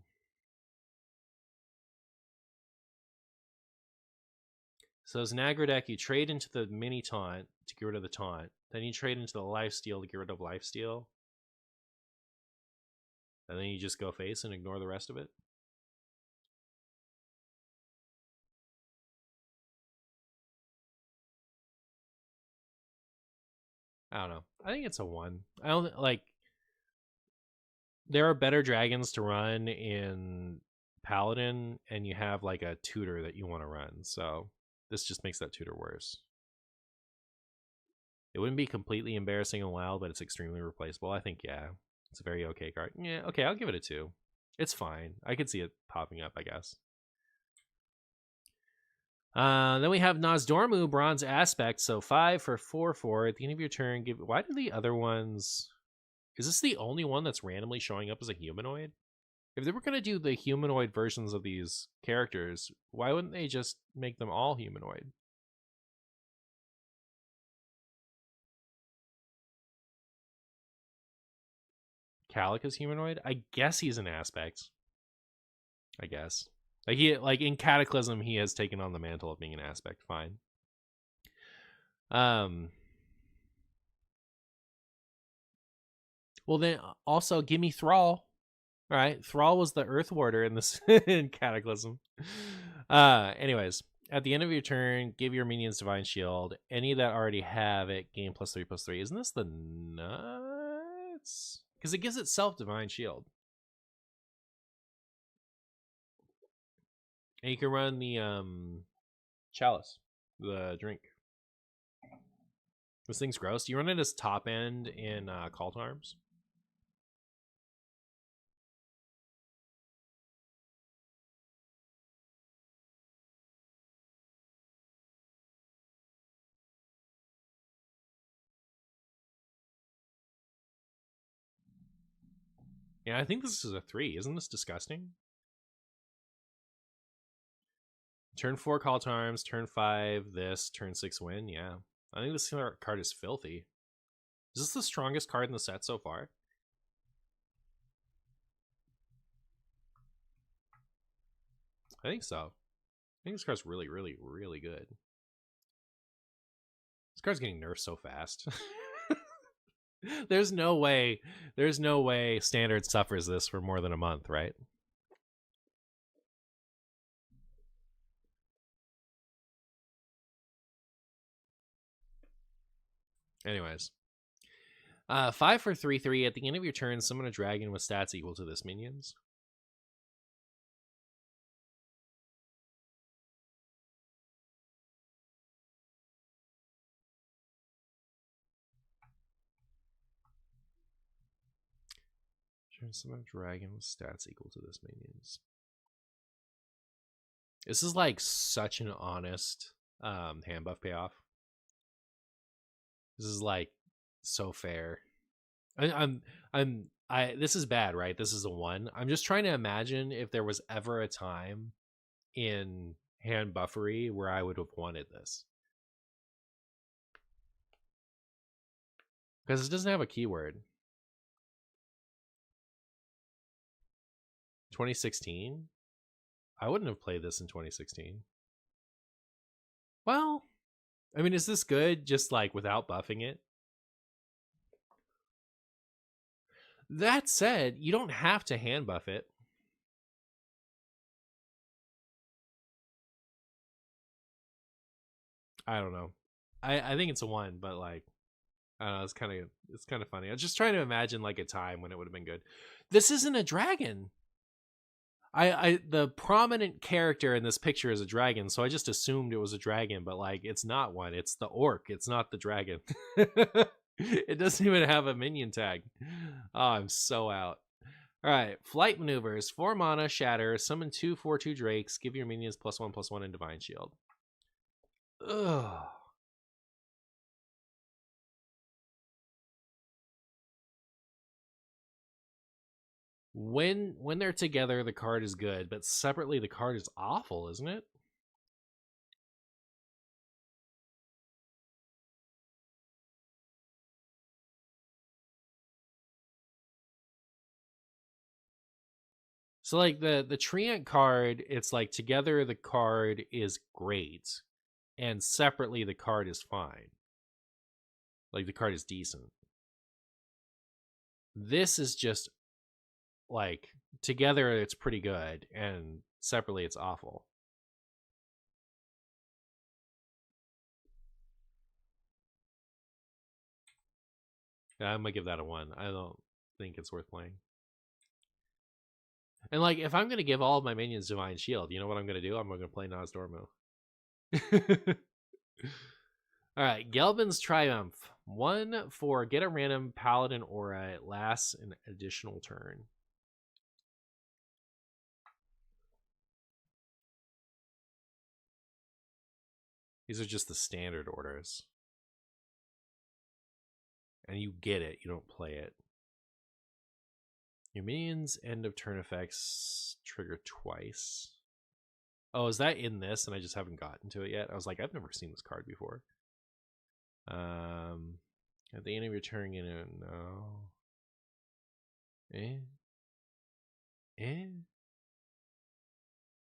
So as an aggro deck, you trade into the mini taunt to get rid of the taunt. Then you trade into the lifesteal to get rid of lifesteal. And then you just go face and ignore the rest of it. I don't know. I think it's a 1. I don't like. There are better dragons to run in Paladin, and you have like a tutor that you want to run. So this just makes that tutor worse. It wouldn't be completely embarrassing in WoW, but it's extremely replaceable. I think, yeah, it's a very okay card. Yeah, okay, I'll give it a 2. It's fine. I could see it popping up, I guess. Then we have Nozdormu, Bronze Aspect. So 5 for 4/4. At the end of your turn, give. Why do the other ones? Is this the only one that's randomly showing up as a humanoid? If they were going to do the humanoid versions of these characters, why wouldn't they just make them all humanoid? Calic is humanoid? I guess he's an aspect. I guess. Like in Cataclysm, he has taken on the mantle of being an aspect. Fine. Well, then also give me Thrall. All right, Thrall was the Earth Warder in this in Cataclysm. Anyways, at the end of your turn, give your minions Divine Shield. Any that already have it gain +3/+3. Isn't this the nuts? Because it gives itself Divine Shield. And you can run the Chalice, the drink. This thing's gross. Do you run it as top end in Call to Arms? Yeah, I think this is a 3. Isn't this disgusting? Turn 4 call to arms, turn 5 this, turn 6 win. Yeah, I think this card is filthy. Is this the strongest card in the set so far? I think so. I think this card's really, really, really good. This card's getting nerfed so fast. There's no way Standard suffers this for more than a month, right? Anyways. 5 for 3/3. At the end of your turn, summon a dragon with stats equal to this minions. Summon a dragon with stats equal to this minions. This is like such an honest hand buff payoff. This is like so fair. This is bad, right? This is a 1. I'm just trying to imagine if there was ever a time in hand buffery where I would have wanted this. Because it doesn't have a keyword. 2016? I wouldn't have played this in 2016. Well, I mean, is this good just like without buffing it? That said, you don't have to hand buff it. I don't know. I think it's a 1, but like, I don't know. It's kind of funny. I was just trying to imagine like a time when it would have been good. This isn't a dragon. The prominent character in this picture is a dragon, so I just assumed it was a dragon, but like it's not one. It's the orc. It's not the dragon. It doesn't even have a minion tag. Oh, I'm so out. All right, flight maneuvers. 4 mana, shatter, summon 2 4/2 drakes, give your minions +1/+1 and divine shield. Ugh. When they're together, the card is good, but separately, the card is awful, isn't it? So like the Treant card, it's like together the card is great, and separately the card is fine. Like the card is decent. This is just like together it's pretty good, and separately it's awful. Yeah, I'm gonna give that a 1. I don't think it's worth playing. And like, if I'm gonna give all of my minions Divine Shield, you know what I'm gonna do? I'm gonna play Nas Dormu. All right, Gelbin's Triumph. 1 for get a random Paladin aura. It lasts an additional turn. These are just the standard orders. And you get it, you don't play it. Your minions' end of turn effects trigger twice. Oh, is that in this? And I just haven't gotten to it yet. I was like, I've never seen this card before. At the end of your turn, you know, no.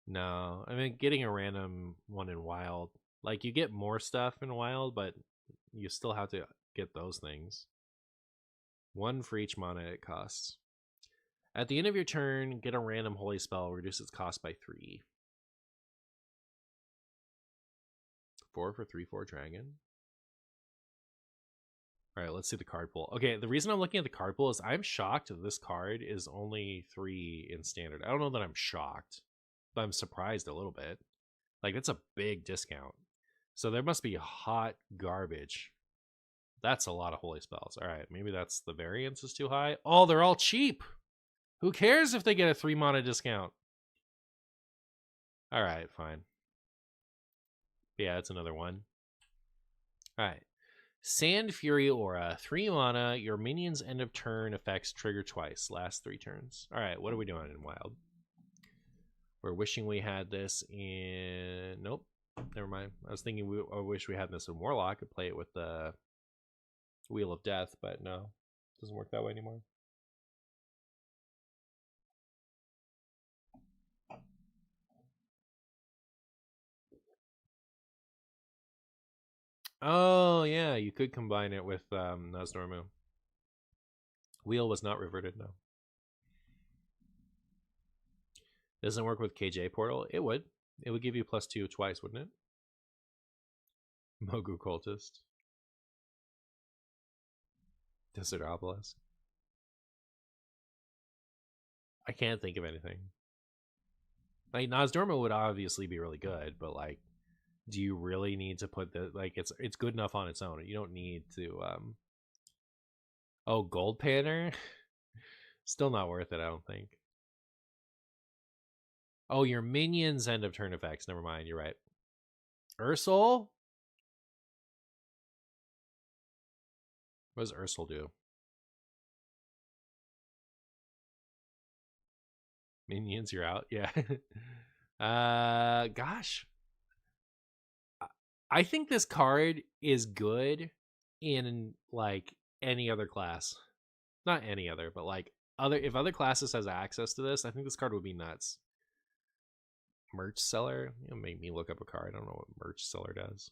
No, I mean, getting a random one in wild, like you get more stuff in wild, but you still have to get those things. 1 for each mana it costs. At the end of your turn, get a random holy spell, reduce its cost by 3. 4 for 3/4 dragon. All right, let's see the card pool. Okay, the reason I'm looking at the card pool is I'm shocked that this card is only 3 in standard. I don't know that I'm shocked, but I'm surprised a little bit. Like, that's a big discount. So there must be hot garbage. That's a lot of holy spells. All right, maybe that's the variance is too high. Oh, they're all cheap. Who cares if they get a 3 mana discount? All right, fine. Yeah, that's another one. All right. Sand Fury Aura, 3 mana. Your minions' end of turn effects trigger twice. Last 3 turns. All right, what are we doing in Wild? We're wishing we had this in. Nope, never mind. I was thinking I wish we had this in Warlock. Could play it with the Wheel of Death, but no, it doesn't work that way anymore. Oh yeah, you could combine it with Naznormu. Wheel was not reverted, no. Doesn't work with KJ Portal? It would. It would give you +2 twice, wouldn't it? Mogu Cultist. Desert Obelisk. I can't think of anything. Like, Naznormu would obviously be really good, but like, do you really need to put the like? It's good enough on its own. You don't need to. Oh, Gold Panner. Still not worth it, I don't think. Oh, your minions end of turn effects. Never mind. You're right. Ursol. What does Ursol do? Minions, you're out. Yeah. Gosh. I think this card is good in like any other class. Not any other, but like if other classes has access to this, I think this card would be nuts. Merch seller. It'll make me look up a card. I don't know what merch seller does.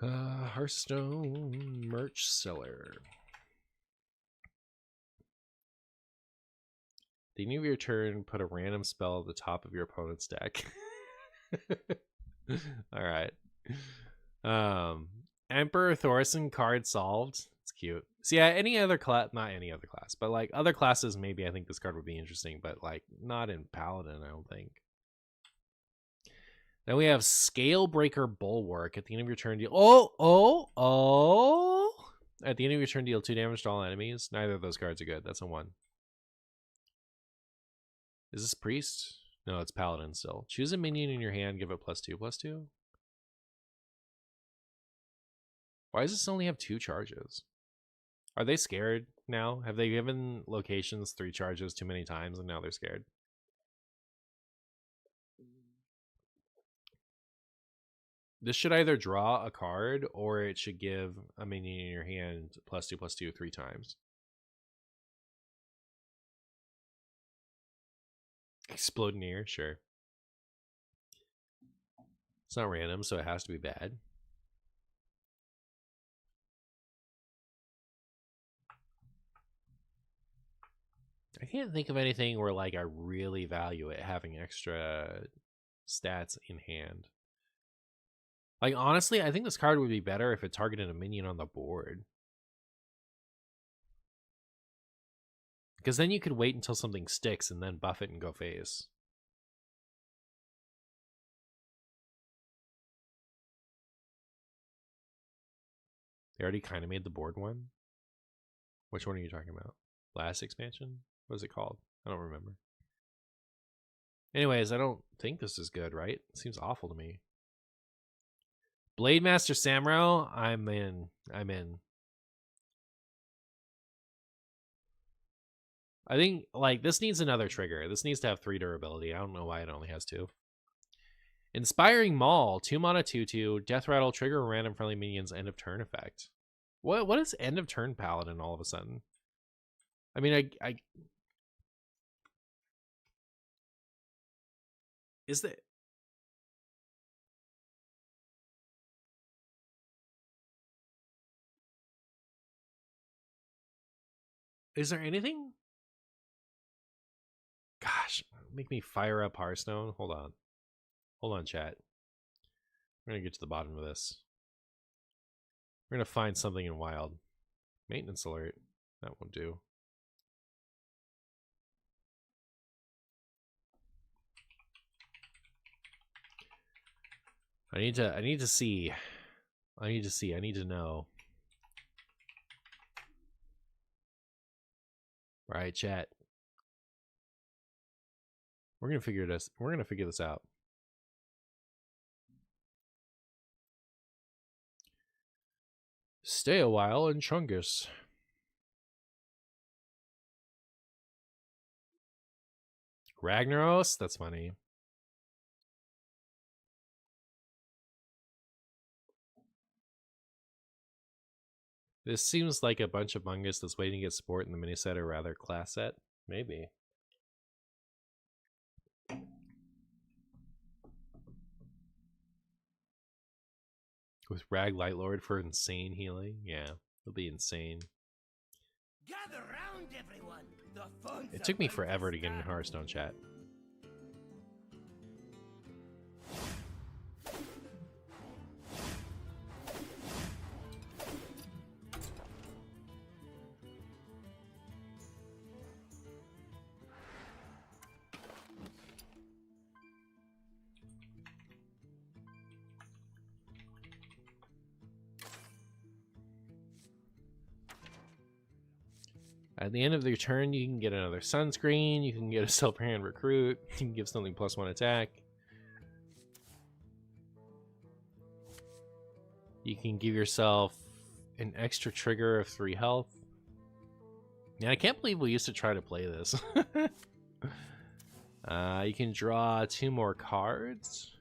Hearthstone merch seller. The beginning of your turn, put a random spell at the top of your opponent's deck. All right. Emperor Thorson card solved. It's cute. So yeah, any other class, not any other class, but like other classes, maybe I think this card would be interesting, but like not in Paladin, I don't think. Then we have Scalebreaker Bulwark. At the end of your turn, deal. Oh! At the end of your turn, deal 2 damage to all enemies. Neither of those cards are good. That's a 1. Is this Priest? No, it's Paladin still. Choose a minion in your hand. Give it +2/+2. Why does this only have 2 charges? Are they scared now? Have they given locations 3 charges too many times and now they're scared? This should either draw a card or it should give a minion in your hand +2/+2 3 times. Explodineer, sure. It's not random, so it has to be bad. I can't think of anything where like I really value it having extra stats in hand. Like honestly, I think this card would be better if it targeted a minion on the board. Because then you could wait until something sticks and then buff it and go face. They already kind of made the board one. Which one are you talking about? Last expansion? What is it called? I don't remember. Anyways, I don't think this is good, right? It seems awful to me. Blade Master Samro, I'm in. I think like this needs another trigger. This needs to have 3 durability. I don't know why it only has 2. Inspiring Maul, 2 mana 2/2, Death Rattle, trigger random friendly minions end of turn effect. What is end of turn Paladin all of a sudden? I mean, I is that is there anything? Gosh, make me fire up Hearthstone. Hold on, chat. We're gonna get to the bottom of this. We're gonna find something in Wild. Maintenance alert. That won't do. I need to see. I need to know. All right, chat. We're gonna figure this out. Stay a while in Chungus. Ragnaros? That's funny. This seems like a bunch of Mungus that's waiting to get support in the mini set or rather class set. Maybe. With Rag Lightlord for insane healing? Yeah, it'll be insane. Gather round, everyone. It took me forever to get in Hearthstone chat. At the end of your turn, you can get another sunscreen, you can get a Silver Hand Recruit, you can give something +1 attack. You can give yourself an extra trigger of 3 health. Yeah, I can't believe we used to try to play this. You can draw 2 more cards.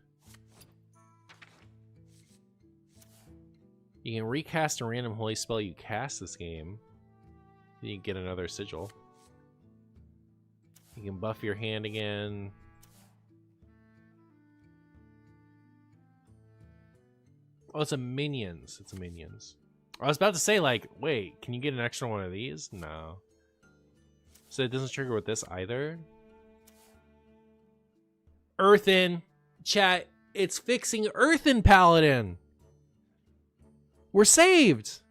You can recast a random holy spell you cast this game. You can get another sigil. You can buff your hand again. Oh, it's a minions. It's a minions. I was about to say, like, wait, can you get an extra one of these? No. So it doesn't trigger with this either. Earthen. Chat, it's fixing Earthen Paladin. We're saved.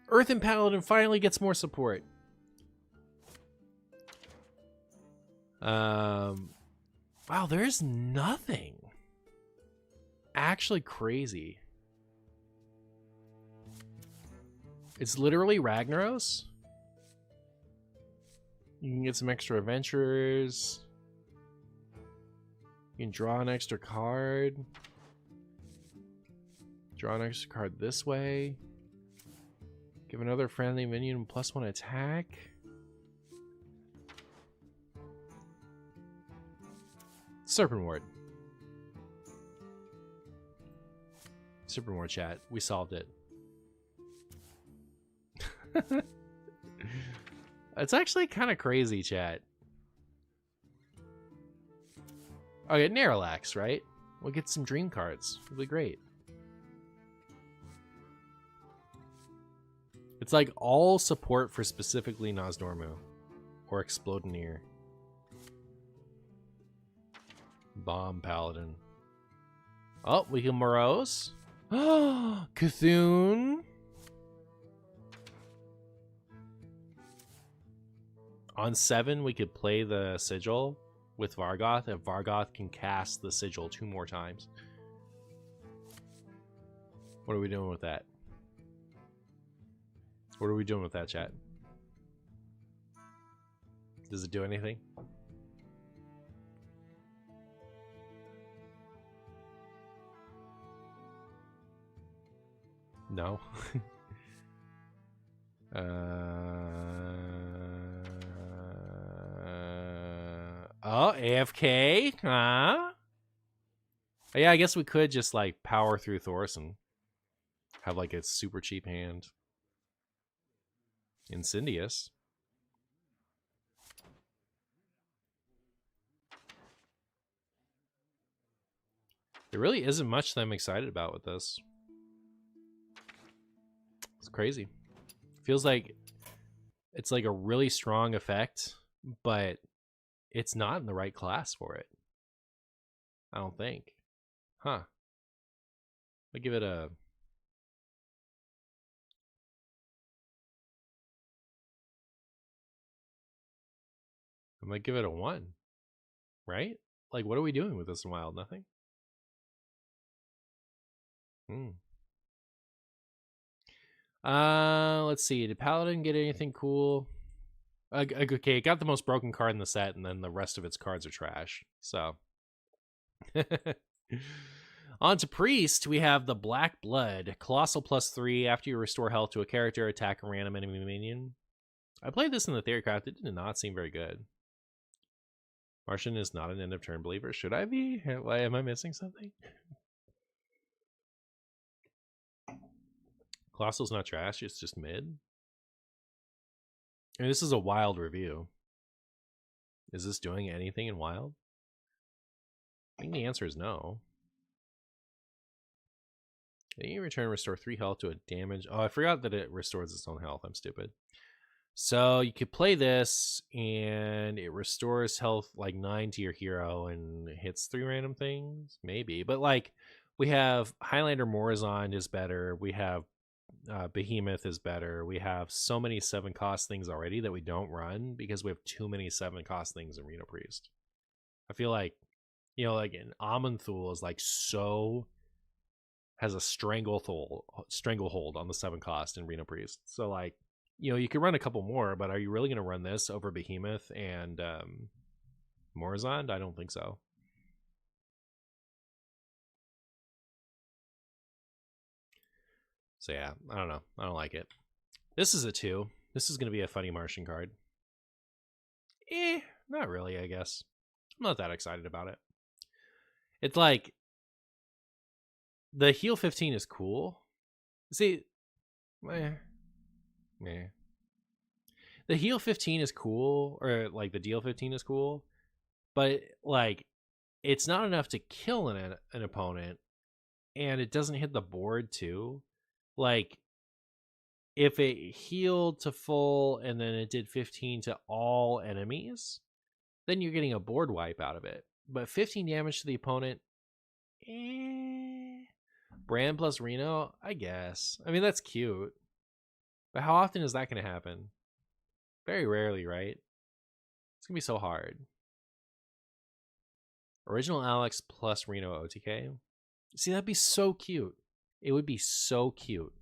Earthen Paladin finally gets more support. Wow, there's nothing. Actually crazy. It's literally Ragnaros. You can get some extra adventurers. You can draw an extra card. Draw an extra card this way. Give another friendly minion +1 attack. Serpent Ward. Serpent Ward chat. We solved it. It's actually kind of crazy, chat. Okay, Narrowlax, right? We'll get some dream cards. It'll be great. It's like all support for specifically Nosdormu or Explodinir. Bomb Paladin. Oh, we can Morose. Cthulhu. On 7, we could play the Sigil with Vargoth. If Vargoth can cast the Sigil 2 more times. What are we doing with that? What are we doing with that, chat? Does it do anything? No. Oh, AFK? Huh? Yeah, I guess we could just like power through Thorson. Have like a super cheap hand. Incendious. There really isn't much that I'm excited about with this. It's crazy. Feels like it's like a really strong effect, but it's not in the right class for it. I don't think. Huh. I give it a... I might give it a 1. Right? Like, what are we doing with this in Wild? Nothing? Let's see. Did Paladin get anything cool? Okay, it got the most broken card in the set, and then the rest of its cards are trash. So, On to Priest, we have the Black Blood. Colossal +3. After you restore health to a character, attack a random enemy minion. I played this in the Theorycraft. It did not seem very good. Martian is not an end of turn believer. Should I be? Why am I missing something? Colossal's not trash. It's just mid. And this is a wild review. Is this doing anything in wild? I think the answer is no. You return restore 3 health to a damage. Oh, I forgot that it restores its own health. I'm stupid. So you could play this and it restores health like 9 to your hero and hits 3 random things. Maybe. But like we have Highlander Morazon is better. We have Behemoth is better. We have so many 7 cost things already that we don't run because we have too many 7 cost things in Reno Priest. I feel like, you know, like an Amanthul is like so has a stranglehold on the 7 cost in Reno Priest. So like, you know, you could run a couple more, but are you really going to run this over Behemoth and Morazon? I don't think so. So yeah, I don't know. I don't like it. This is a 2. This is going to be a funny Martian card. Not really, I guess. I'm not that excited about it. It's like the heal 15 is cool. See, the heal 15 is cool, or like the deal 15 is cool, but like it's not enough to kill an opponent, and it doesn't hit the board too. Like if it healed to full and then it did 15 to all enemies, then you're getting a board wipe out of it. But 15 damage to the opponent, Brand plus Reno, I guess. I mean, that's cute. But how often is that going to happen? Very rarely, right? It's going to be so hard. Original Alex plus Reno OTK. See, that'd be so cute. It would be so cute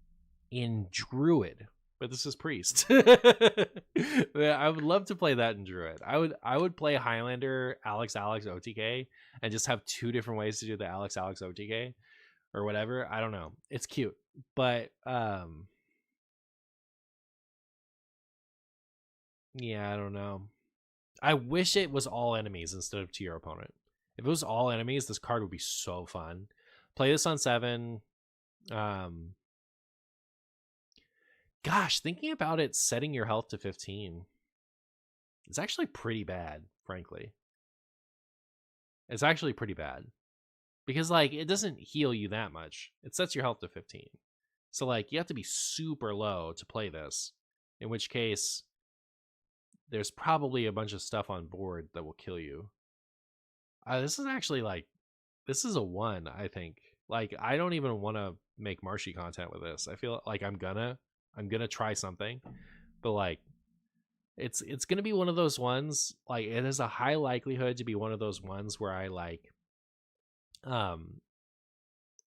in Druid. But this is Priest. I would love to play that in Druid. I would play Highlander Alex OTK and just have 2 different ways to do the Alex OTK. Or whatever. I don't know. It's cute. But yeah, I don't know. I wish it was all enemies instead of to your opponent. If it was all enemies, this card would be so fun. Play this on 7. Gosh, thinking about it, setting your health to 15. It's actually pretty bad, frankly. It's actually pretty bad. Because, like, it doesn't heal you that much. It sets your health to 15. So, like, you have to be super low to play this. In which case, there's probably a bunch of stuff on board that will kill you. This is actually, like, this is a 1, I think. Like, I don't even want to make Marshy content with this. I feel like I'm gonna try something. But, like, it's gonna be one of those ones. Like, it has a high likelihood to be one of those ones where I, like,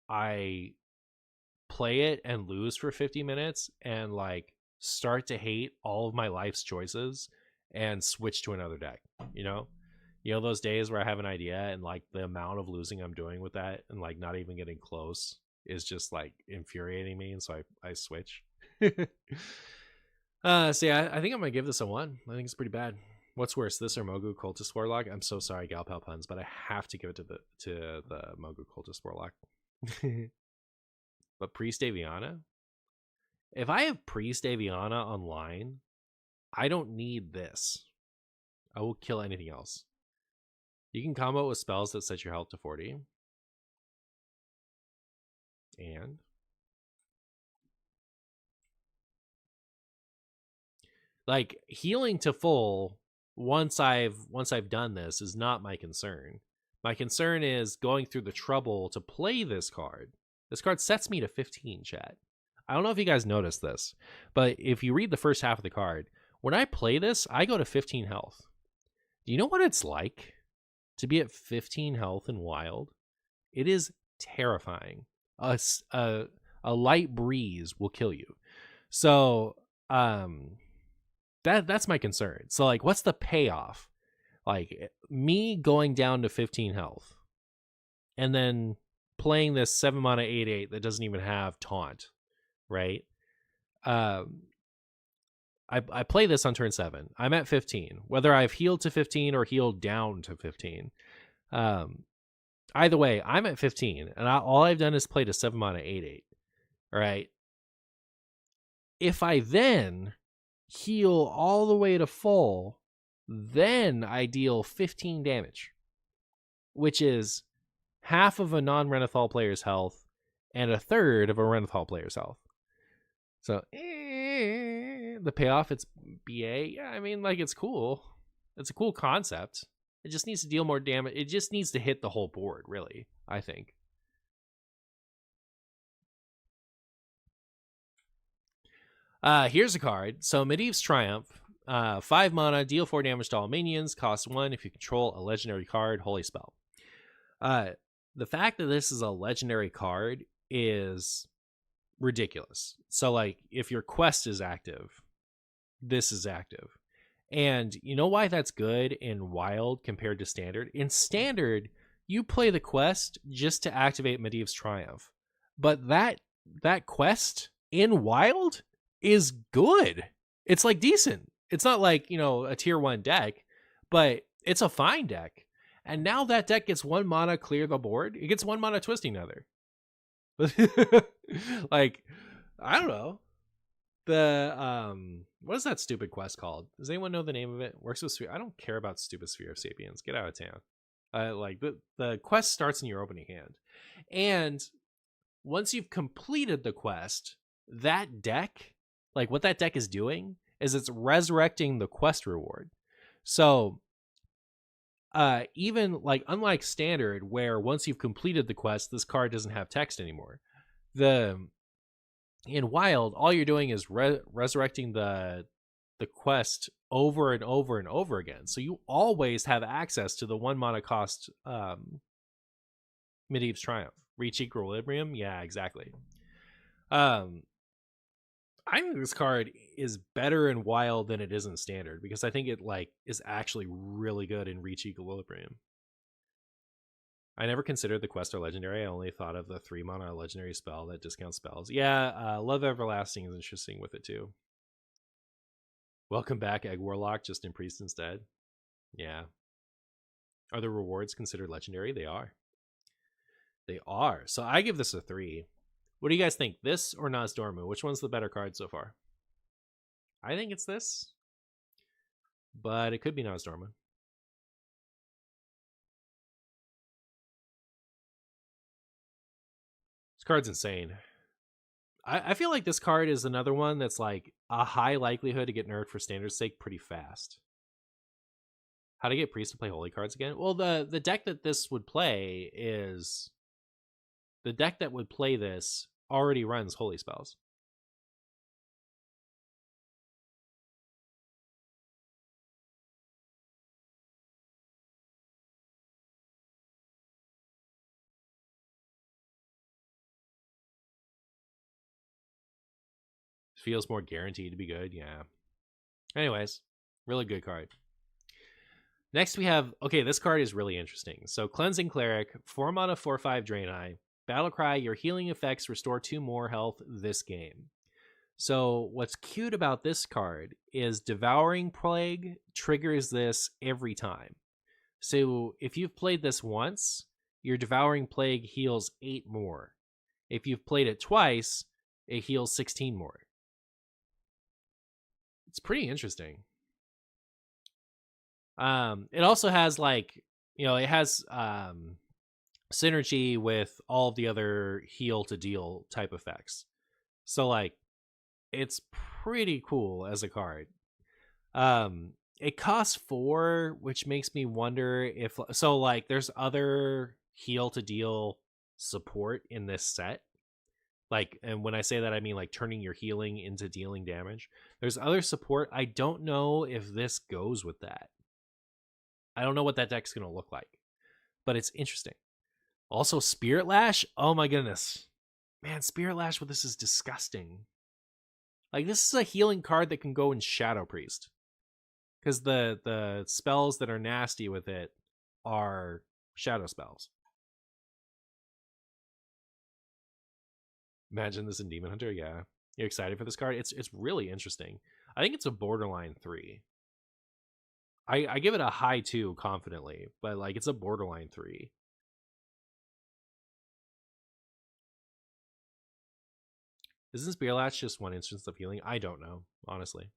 I play it and lose for 50 minutes and like start to hate all of my life's choices and switch to another deck. You know those days where I have an idea and like the amount of losing I'm doing with that and like not even getting close is just like infuriating me, and so I switch. So yeah, I think I'm gonna give this a 1. I think it's pretty bad. What's worse, this or Mogu Cultist Warlock? I'm so sorry, Galpal puns, but I have to give it to the Mogu Cultist Warlock. But Priest Aviana? If I have Priest Aviana online, I don't need this. I will kill anything else. You can combo with spells that set your health to 40. And like healing to full once I've done this is not my concern. My concern is going through the trouble to play this card. This card sets me to 15, chat. I don't know if you guys noticed this, but if you read the first half of the card, when I play this, I go to 15 health. Do you know what it's like to be at 15 health in Wild? It is terrifying. A light breeze will kill you. So, that's my concern. So like, what's the payoff? Like me going down to 15 health and then playing this 7 mana 8/8 that doesn't even have taunt, right? I play this on turn 7. I'm at 15. Whether I've healed to 15 or healed down to 15, either way, I'm at 15, and all I've done is played a 7 mana 8/8. All right. If I then heal all the way to full, then I deal 15 damage, which is half of a non-Renathal player's health and a third of a Renathal player's health. So the payoff, it's BA. Yeah, I mean, like, it's cool. It's a cool concept. It just needs to deal more damage. It just needs to hit the whole board, really, I think. Here's a card. So Medivh's Triumph, 5 mana, deal 4 damage to all minions, cost 1 if you control a legendary card, holy spell. The fact that this is a legendary card is ridiculous. So, like, if your quest is active, this is active. And you know why that's good in Wild compared to Standard? In Standard, you play the quest just to activate Medivh's Triumph. But that quest in Wild is good. It's like decent. It's not like, you know, a tier 1 deck, but it's a fine deck. And now that deck gets 1 mana clear the board. It gets 1 mana Twisting Nether. Like, I don't know. The what is that stupid quest called? Does anyone know the name of it? Works with Sphere. I don't care about stupid Sphere of Sapiens. Get out of town. Like, the quest starts in your opening hand. And once you've completed the quest, that deck, like, what that deck is doing is it's resurrecting the quest reward. So even, like, unlike Standard, where once you've completed the quest, this card doesn't have text anymore. In Wild, all you're doing is resurrecting the quest over and over and over again. So you always have access to the 1 mana cost Medivh's Triumph. Reach equilibrium? Yeah, exactly. I think this card is better in Wild than it is in Standard, because I think it, like, is actually really good in Reach Equilibrium. I never considered the quest or legendary. I only thought of the 3 mana legendary spell that discounts spells. Yeah, Love Everlasting is interesting with it too. Welcome back, Egg Warlock, just in Priest instead. Yeah. Are the rewards considered legendary? They are. They are. So I give this a 3. What do you guys think? This or Nozdormu? Which one's the better card so far? I think it's this, but it could be Nozdormu. This card's insane. I feel like this card is another one that's like a high likelihood to get nerfed for Standard's sake pretty fast. How to get Priest to play Holy Cards again? Well, the deck that this would play is... The deck that would play this already runs Holy Spells. Feels more guaranteed to be good, yeah. Anyways, really good card. Next we have, okay, this card is really interesting. So Cleansing Cleric, 4 mana, 4/5 Draenei. Battlecry, your healing effects restore 2 more health this game. So what's cute about this card is Devouring Plague triggers this every time. So if you've played this once, your Devouring Plague heals 8 more. If you've played it twice, it heals 16 more. It's pretty interesting. It also has, like, you know, it has synergy with all of the other heal to deal type effects. So, like, it's pretty cool as a card. It costs 4, which makes me wonder if, so, like, there's other heal to deal support in this set. Like, and when I say that, I mean, like, turning your healing into dealing damage. There's other support. I don't know if this goes with that. I don't know what that deck's going to look like, but it's interesting. Also, Spirit Lash. Oh my goodness. Man, Spirit Lash with this is disgusting. Like, this is a healing card that can go in Shadow Priest, because the spells that are nasty with it are shadow spells. Imagine this in Demon Hunter. Yeah, you're excited for this card. It's really interesting. I think it's a borderline 3. I give it a high 2 confidently, but like it's a borderline 3. Isn't Spear Latch just one instance of healing? I don't know, honestly.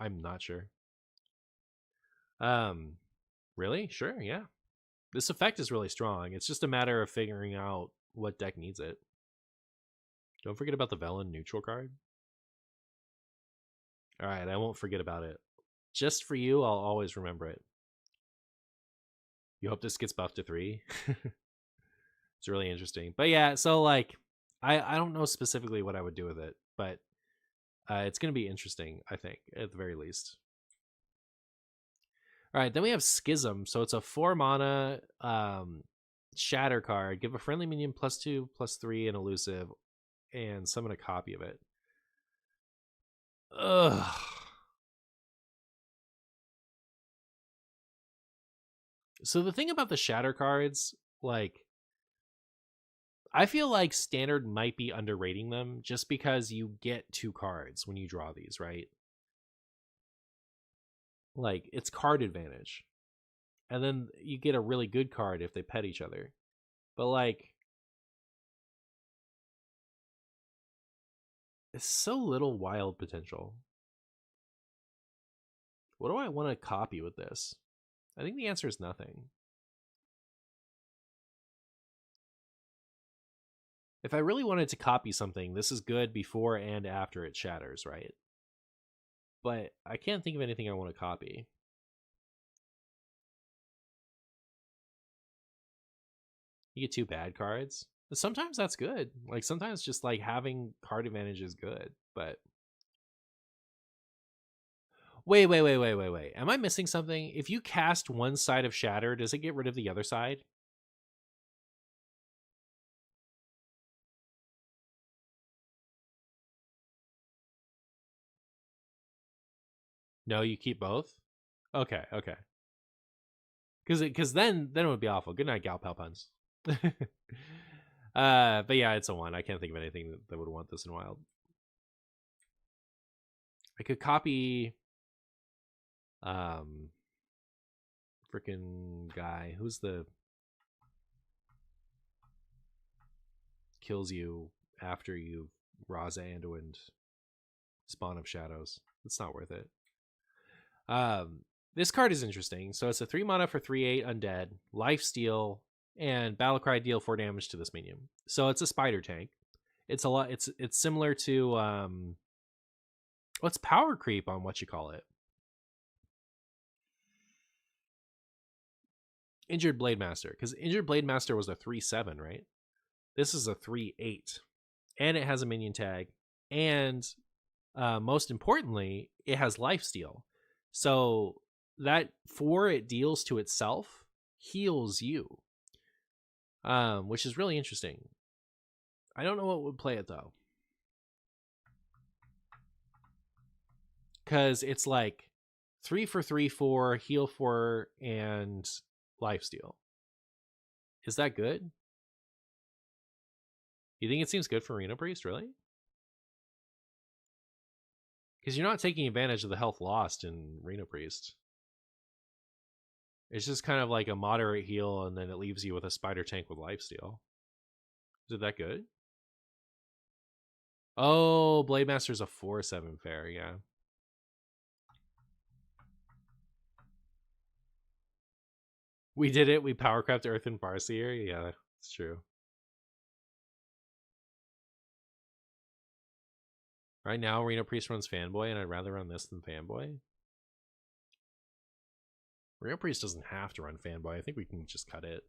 I'm not sure. Really? Sure, yeah. This effect is really strong. It's just a matter of figuring out what deck needs it. Don't forget about the Velen neutral card. All right, I won't forget about it. Just for you, I'll always remember it. You hope this gets buffed to 3? It's really interesting. But yeah, so like, I don't know specifically what I would do with it, but it's going to be interesting, I think, at the very least. All right, then we have Schism. So it's a 4 mana shatter card. Give a friendly minion +2/+3 and elusive, and summon a copy of it. Ugh. So the thing about the shatter cards, like, I feel like Standard might be underrating them just because you get 2 cards when you draw these, right? Like, it's card advantage. And then you get a really good card if they pet each other. But like, it's so little wild potential. What do I want to copy with this? I think the answer is nothing. If I really wanted to copy something, this is good before and after it shatters, right? But I can't think of anything I want to copy. You get 2 bad cards. Sometimes that's good. Like, sometimes just like having card advantage is good, but wait. Am I missing something? If you cast one side of Shatter, does it get rid of the other side? No, you keep both? Okay. Because then it would be awful. Good night, Gal Palpuns. But yeah, it's a 1. I can't think of anything that would want this in Wild. I could copy freaking guy. Who's the kills you after you Raza Anduin Spawn of Shadows? It's not worth it. This card is interesting. So it's a 3 mana for 3/8 undead, lifesteal, and Battlecry deal 4 damage to this minion. So it's a spider tank. It's a lot. It's similar to what's power creep on what you call it? Injured Blade Master, because Injured Blade Master was a 3/7, right? This is a 3/8, and it has a minion tag, and most importantly, it has lifesteal. So that 4 it deals to itself heals you, which is really interesting. I don't know what would play it though, because it's like 3 for 3/4, heal 4, and lifesteal. Is that good? You think it seems good for Arena Priest, really? Because you're not taking advantage of the health lost in Arena Priest. It's just kind of like a moderate heal, and then it leaves you with a spider tank with lifesteal. Is it that good? Oh, Blade Master's a 4/7 fair, yeah. We did it. We powercraft Earth and Farseer. Yeah, that's true. Right now, Arena Priest runs Fanboy, and I'd rather run this than Fanboy. Arena Priest doesn't have to run Fanboy. I think we can just cut it.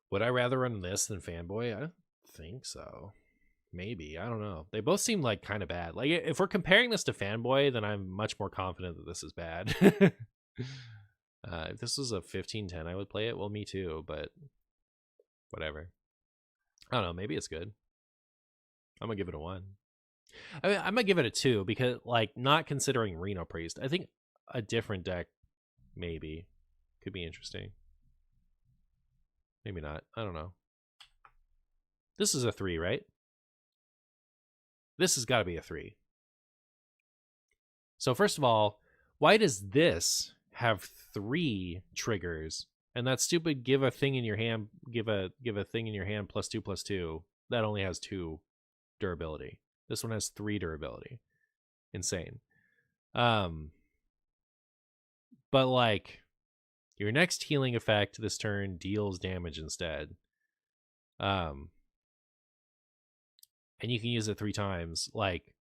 Would I rather run this than Fanboy? I don't think so. Maybe. I don't know. They both seem like kind of bad. Like, if we're comparing this to Fanboy, then I'm much more confident that this is bad. If this was a 15/10, I would play it. Well, me too, but whatever. I don't know. Maybe it's good. I'm gonna give it a 1. I mean, I'm gonna give it a 2 because, like, not considering Reno Priest, I think a different deck maybe could be interesting. Maybe not. I don't know. This is a 3, right? This has got to be a 3. So first of all, why does this have 3 triggers? And that stupid give a thing in your hand, give a thing in your hand +2/+2. That only has 2 durability. This one has 3 durability. Insane. But like your next healing effect this turn deals damage instead. And you can use it 3 times. Like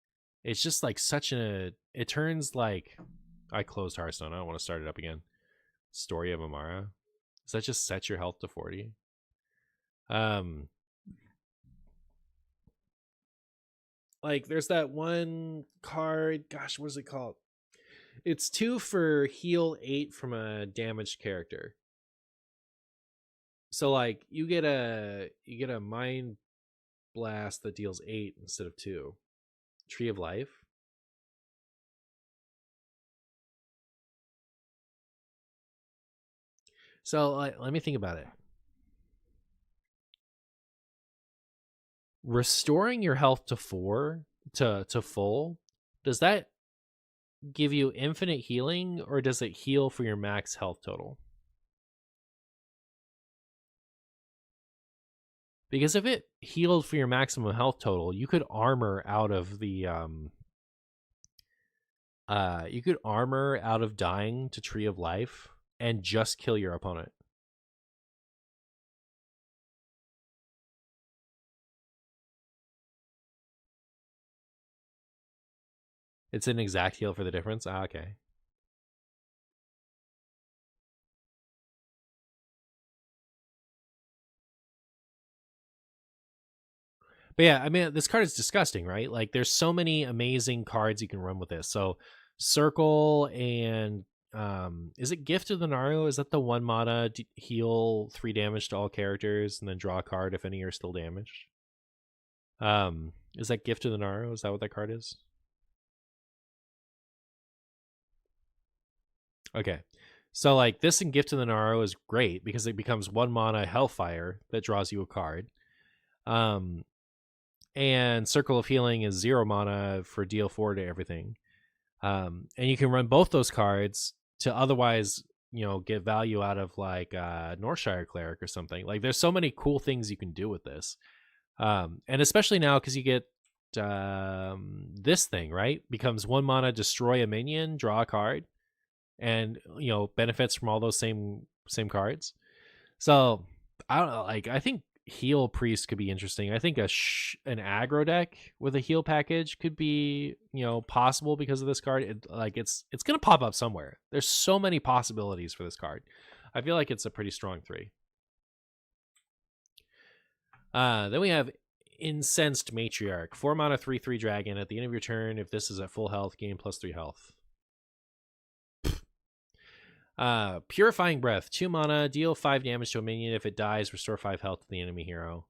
it's just like such a, it turns like, I closed Hearthstone. I don't want to start it up again. Story of Amara. Does that just set your health to 40? Like there's that one card, gosh, what is it called? It's 2 for heal 8 from a damaged character. So like you get a mind blast that deals 8 instead of 2. Tree of Life. So let me think about it. Restoring your health to 4 to full, does that give you infinite healing, or does it heal for your max health total? Because if it healed for your maximum health total, you could armor out of the you could armor out of dying to Tree of Life and just kill your opponent. It's an exact heal for the difference. Okay. But yeah, I mean, this card is disgusting, right? Like, there's so many amazing cards you can run with this. So, Circle and is it Gift of the Naru? Is that the 1 mana heal 3 damage to all characters and then draw a card if any are still damaged? Is that Gift of the Naru? Is that what that card is? Okay. So like this in Gift of the Naru is great because it becomes 1 mana Hellfire that draws you a card. And Circle of Healing is 0 mana for deal 4 to everything. And you can run both those cards to otherwise, you know, get value out of like Northshire Cleric or something. Like there's so many cool things you can do with this. And especially now because you get this thing, right? Becomes 1 mana, destroy a minion, draw a card, and you know, benefits from all those same cards. So I don't know, like I think Heal Priest could be interesting. I think an aggro deck with a heal package could be, you know, possible because of this card. It's gonna pop up somewhere. There's so many possibilities for this card. I feel like it's a pretty strong 3. Then we have Incensed Matriarch. 4 mana 3/3 dragon. At the end of your turn, if this is at full health, gain +3 health. Purifying Breath. 2 mana, deal 5 damage to a minion. If it dies, restore 5 health to the enemy hero.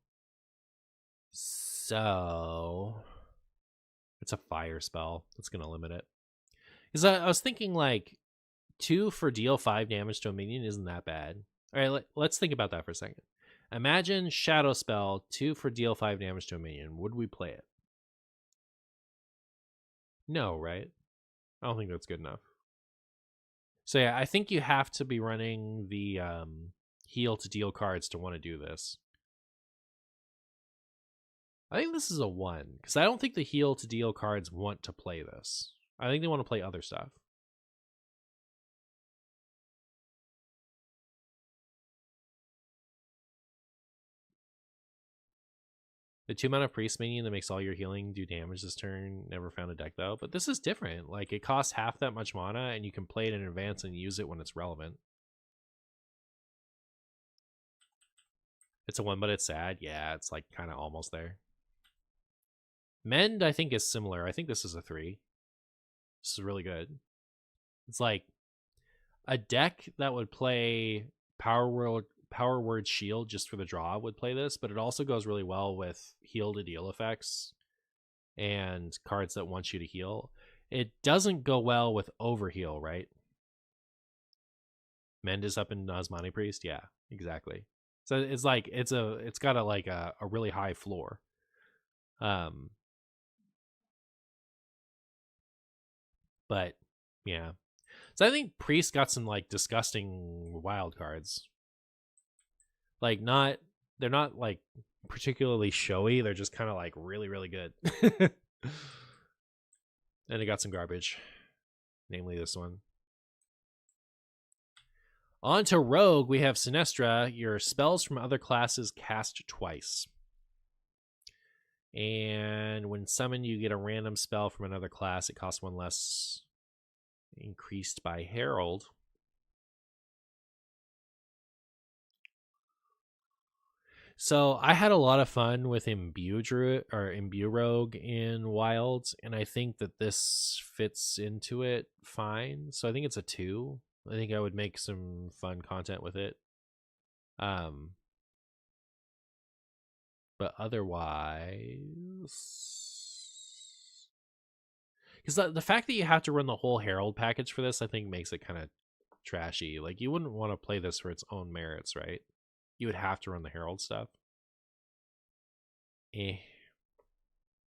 So it's a fire spell. That's gonna limit it. Because I was thinking like 2 for deal 5 damage to a minion isn't that bad. All right, let's think about that for a second. Imagine Shadow Spell, 2 for deal 5 damage to a minion. Would we play it? No, right? I don't think that's good enough. So yeah, I think you have to be running the heal to deal cards to want to do this. I think this is a 1, because I don't think the heal to deal cards want to play this. I think they want to play other stuff. The 2 mana priest minion that makes all your healing do damage this turn. Never found a deck though. But this is different. Like it costs half that much mana and you can play it in advance and use it when it's relevant. It's a 1, but it's sad. Yeah, it's like kind of almost there. Mend, I think, is similar. I think this is a 3. This is really good. It's like a deck that would play Power Word Shield just for the draw would play this, but it also goes really well with heal to deal effects and cards that want you to heal. It doesn't go well with overheal, right? Mend is up in Nazmani Priest. Yeah, exactly. So it's like it's got a really high floor. But yeah. So I think Priest got some like disgusting wild cards. Like they're not like particularly showy, they're just kind of like really, really good. And it got some garbage. Namely this one. On to Rogue, we have Sinestra. Your spells from other classes cast twice. And when summoned, you get a random spell from another class. It costs one less, increased by Herald. So I had a lot of fun with Imbue Druid or Imbue Rogue in Wilds, and I think that this fits into it fine. So I think it's a 2. I think I would make some fun content with it. But otherwise, because the fact that you have to run the whole Herald package for this, I think makes it kind of trashy. Like you wouldn't want to play this for its own merits, right? You would have to run the Herald stuff.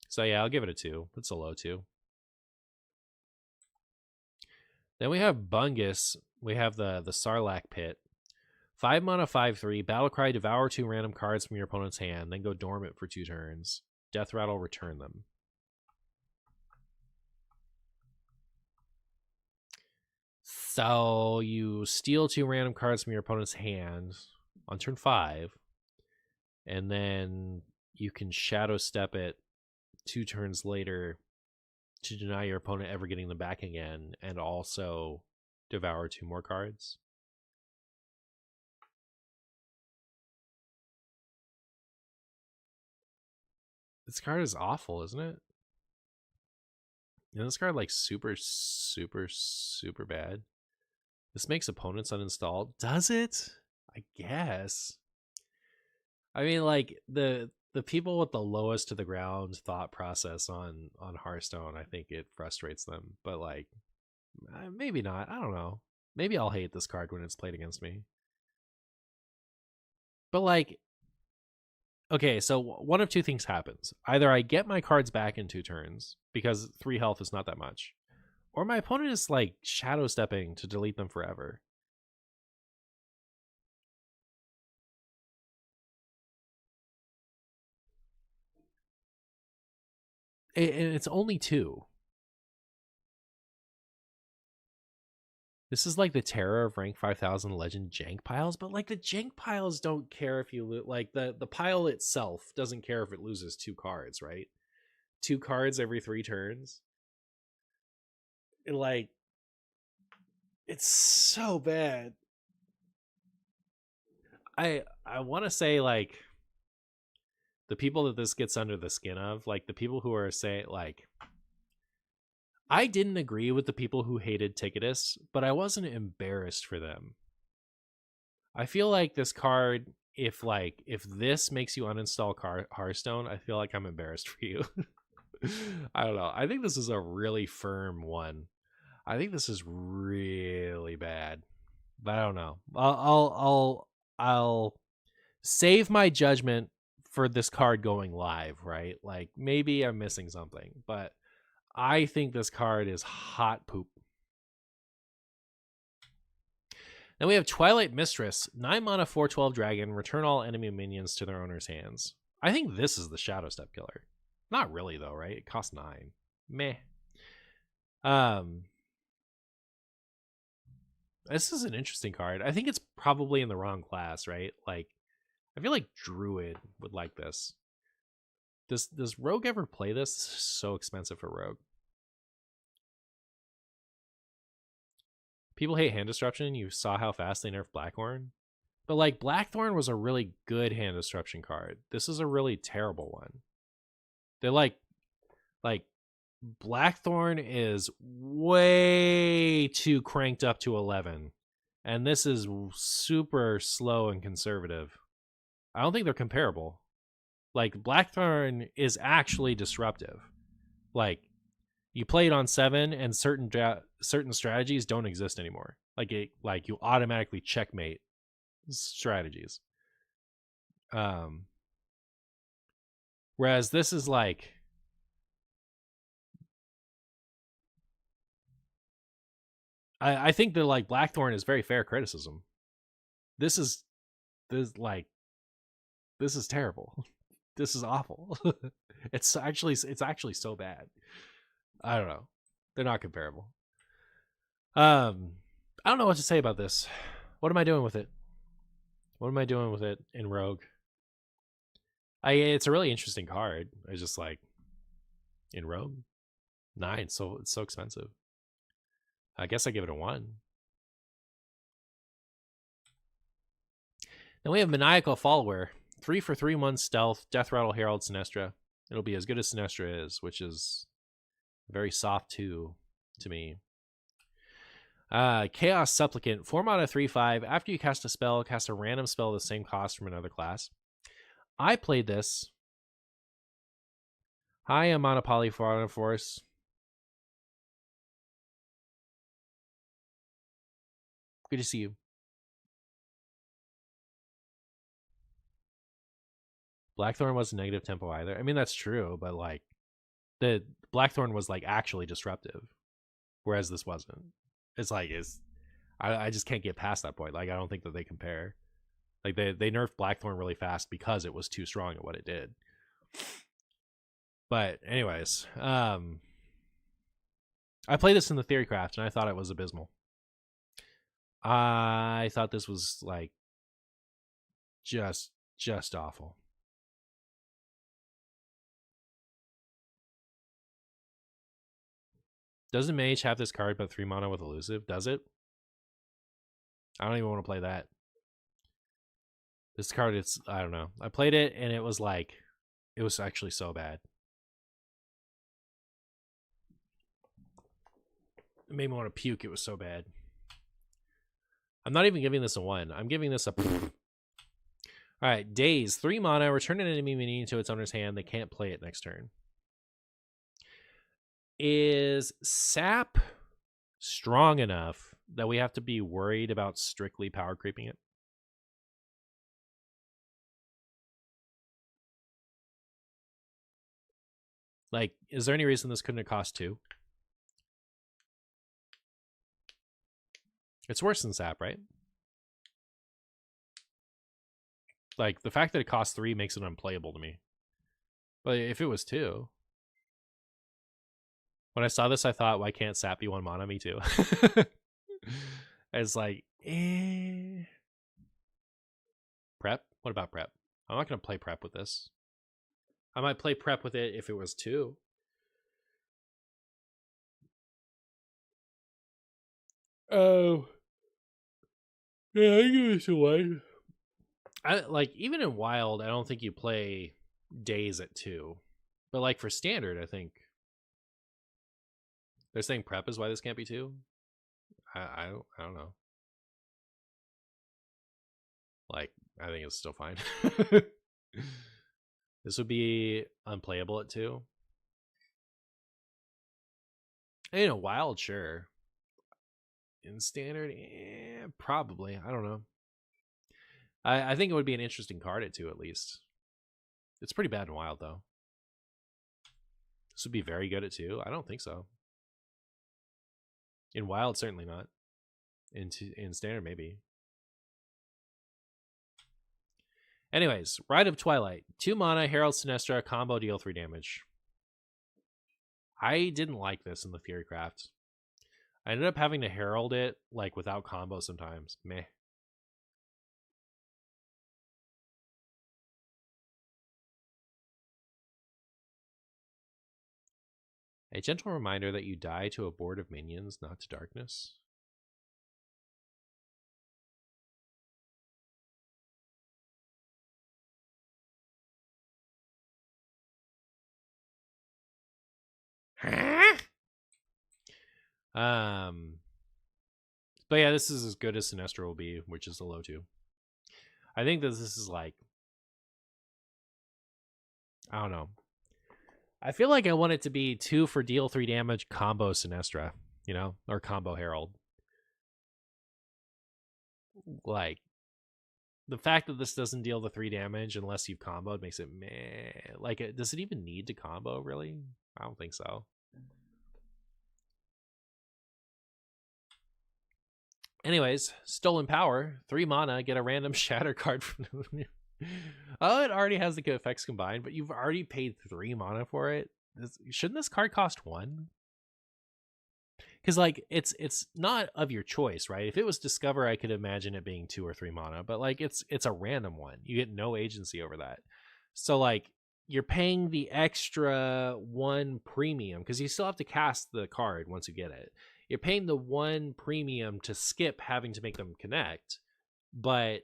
So yeah, I'll give it a 2. It's a low 2. Then we have Bungus. We have the Sarlacc Pit. 5 mana, 5/3. Battlecry, devour 2 random cards from your opponent's hand, then go dormant for 2 turns. Death Rattle, return them. So you steal 2 random cards from your opponent's hand on turn 5, and then you can Shadow Step it 2 turns later to deny your opponent ever getting them back again, and also devour 2 more cards. This card is awful, isn't it? And this card like super, super, super bad. This makes opponents uninstalled. Does it? I guess. I mean, like the people with the lowest to the ground thought process on Hearthstone, I think it frustrates them. But like, maybe not. I don't know. Maybe I'll hate this card when it's played against me. But like, okay, so one of 2 things happens. Either I get my cards back in 2 turns because 3 health is not that much, or my opponent is like shadow stepping to delete them forever. And it's only 2. This is like the terror of rank 5000 legend jank piles, but like the jank piles don't care if you lose. Like the pile itself doesn't care if it loses 2 cards, right? 2 cards every 3 turns. Like, it's so bad. I want to say like the people that this gets under the skin of, like the people who are saying like, I didn't agree with the people who hated Ticketus, but I wasn't embarrassed for them. I feel like this card, if this makes you uninstall Hearthstone, I feel like I'm embarrassed for you. I don't know. I think this is a really firm one. I think this is really bad, but I don't know. I'll save my judgment for this card going live, right? Like maybe I'm missing something, but I think this card is hot poop. Then we have Twilight Mistress, 9 mana, 4/12 dragon. Return all enemy minions to their owner's hands. I think this is the Shadow Step killer. Not really though, right? It costs 9. Meh. This is an interesting card. I think it's probably in the wrong class, right? Like, I feel like Druid would like this. Does Rogue ever play this? This is so expensive for Rogue. People hate hand disruption. You saw how fast they nerfed Blackthorn. But like Blackthorn was a really good hand disruption card. This is a really terrible one. They're like Blackthorn is way too cranked up to 11. And this is super slow and conservative. I don't think they're comparable. Like Blackthorn is actually disruptive. Like you play it on 7 and certain strategies don't exist anymore. Like you automatically checkmate strategies. Whereas this is like, I think that like Blackthorn is very fair criticism. This is terrible. This is awful. It's actually so bad. I don't know. They're not comparable. I don't know what to say about this. What am I doing with it? What am I doing with it in Rogue? It's a really interesting card. I just like in Rogue 9. So it's so expensive. I guess I give it a 1. Then we have Maniacal Follower. 3 for 3/1 stealth, Death Rattle Herald Sinestra. It'll be as good as Sinestra is, which is very soft 2 to me. Chaos Supplicant. 4 mana 3/5. After you cast a spell, cast a random spell of the same cost from another class. I played this. Hi, I'm on a Polyphora Force. Good to see you. Blackthorn wasn't negative tempo either. I mean, that's true, but like the Blackthorn was like actually disruptive, whereas this wasn't. It's like I just can't get past that point. Like I don't think that they compare. Like they nerfed Blackthorn really fast because it was too strong at what it did. But anyways, I played this in the Theorycraft and I thought it was abysmal. I thought this was like just awful. Doesn't Mage have this card but 3 mana with Elusive? Does it? I don't even want to play that. This card, I don't know. I played it and it was like, it was actually so bad. It made me want to puke. It was so bad. I'm not even giving this a 1. I'm giving this a... Alright, Daze. 3 mana. Return an enemy minion to its owner's hand. They can't play it next turn. Is Sap strong enough that we have to be worried about strictly power creeping it? Like, is there any reason this couldn't have cost 2? It's worse than Sap, right? Like, the fact that it costs 3 makes it unplayable to me. But if it was 2... When I saw this, I thought, why can't Sap be 1 mana? Me too. It's like, Prep? What about Prep? I'm not going to play Prep with this. I might play Prep with it if it was 2. Oh. Yeah, I give this a 1. Like, even in Wild, I don't think you play Daze at 2. But like for Standard, I think they're saying Prep is why this can't be 2. I don't know. Like, I think it's still fine. This would be unplayable at 2. You know, Wild, sure. In Standard, probably. I don't know. I think it would be an interesting card at 2 at least. It's pretty bad in Wild though. This would be very good at 2. I don't think so. In Wild, certainly not. In Standard, maybe. Anyways, Rite of Twilight. 2 mana, Herald Sinestra, combo, deal 3 damage. I didn't like this in the Theorycraft. I ended up having to Herald it, like, without combo sometimes. Meh. A gentle reminder that you die to a board of minions, not to darkness. But yeah, this is as good as Sinestra will be, which is a low 2. I think that this is like, I don't know. I feel like I want it to be 2 for deal 3 damage combo Sinestra, you know, or combo Herald. Like, the fact that this doesn't deal the 3 damage unless you've comboed makes it meh. Like, does it even need to combo, really? I don't think so. Anyways, Stolen Power, 3 mana, get a random Shatter card from oh, it already has the good effects combined, but you've already paid 3 mana for it. Shouldn't this card cost 1? Because like it's not of your choice, right? If it was Discover, I could imagine it being 2 or 3 mana, but like it's a random one. You get no agency over that. So like you're paying the extra 1 premium because you still have to cast the card once you get it. You're paying the 1 premium to skip having to make them connect, but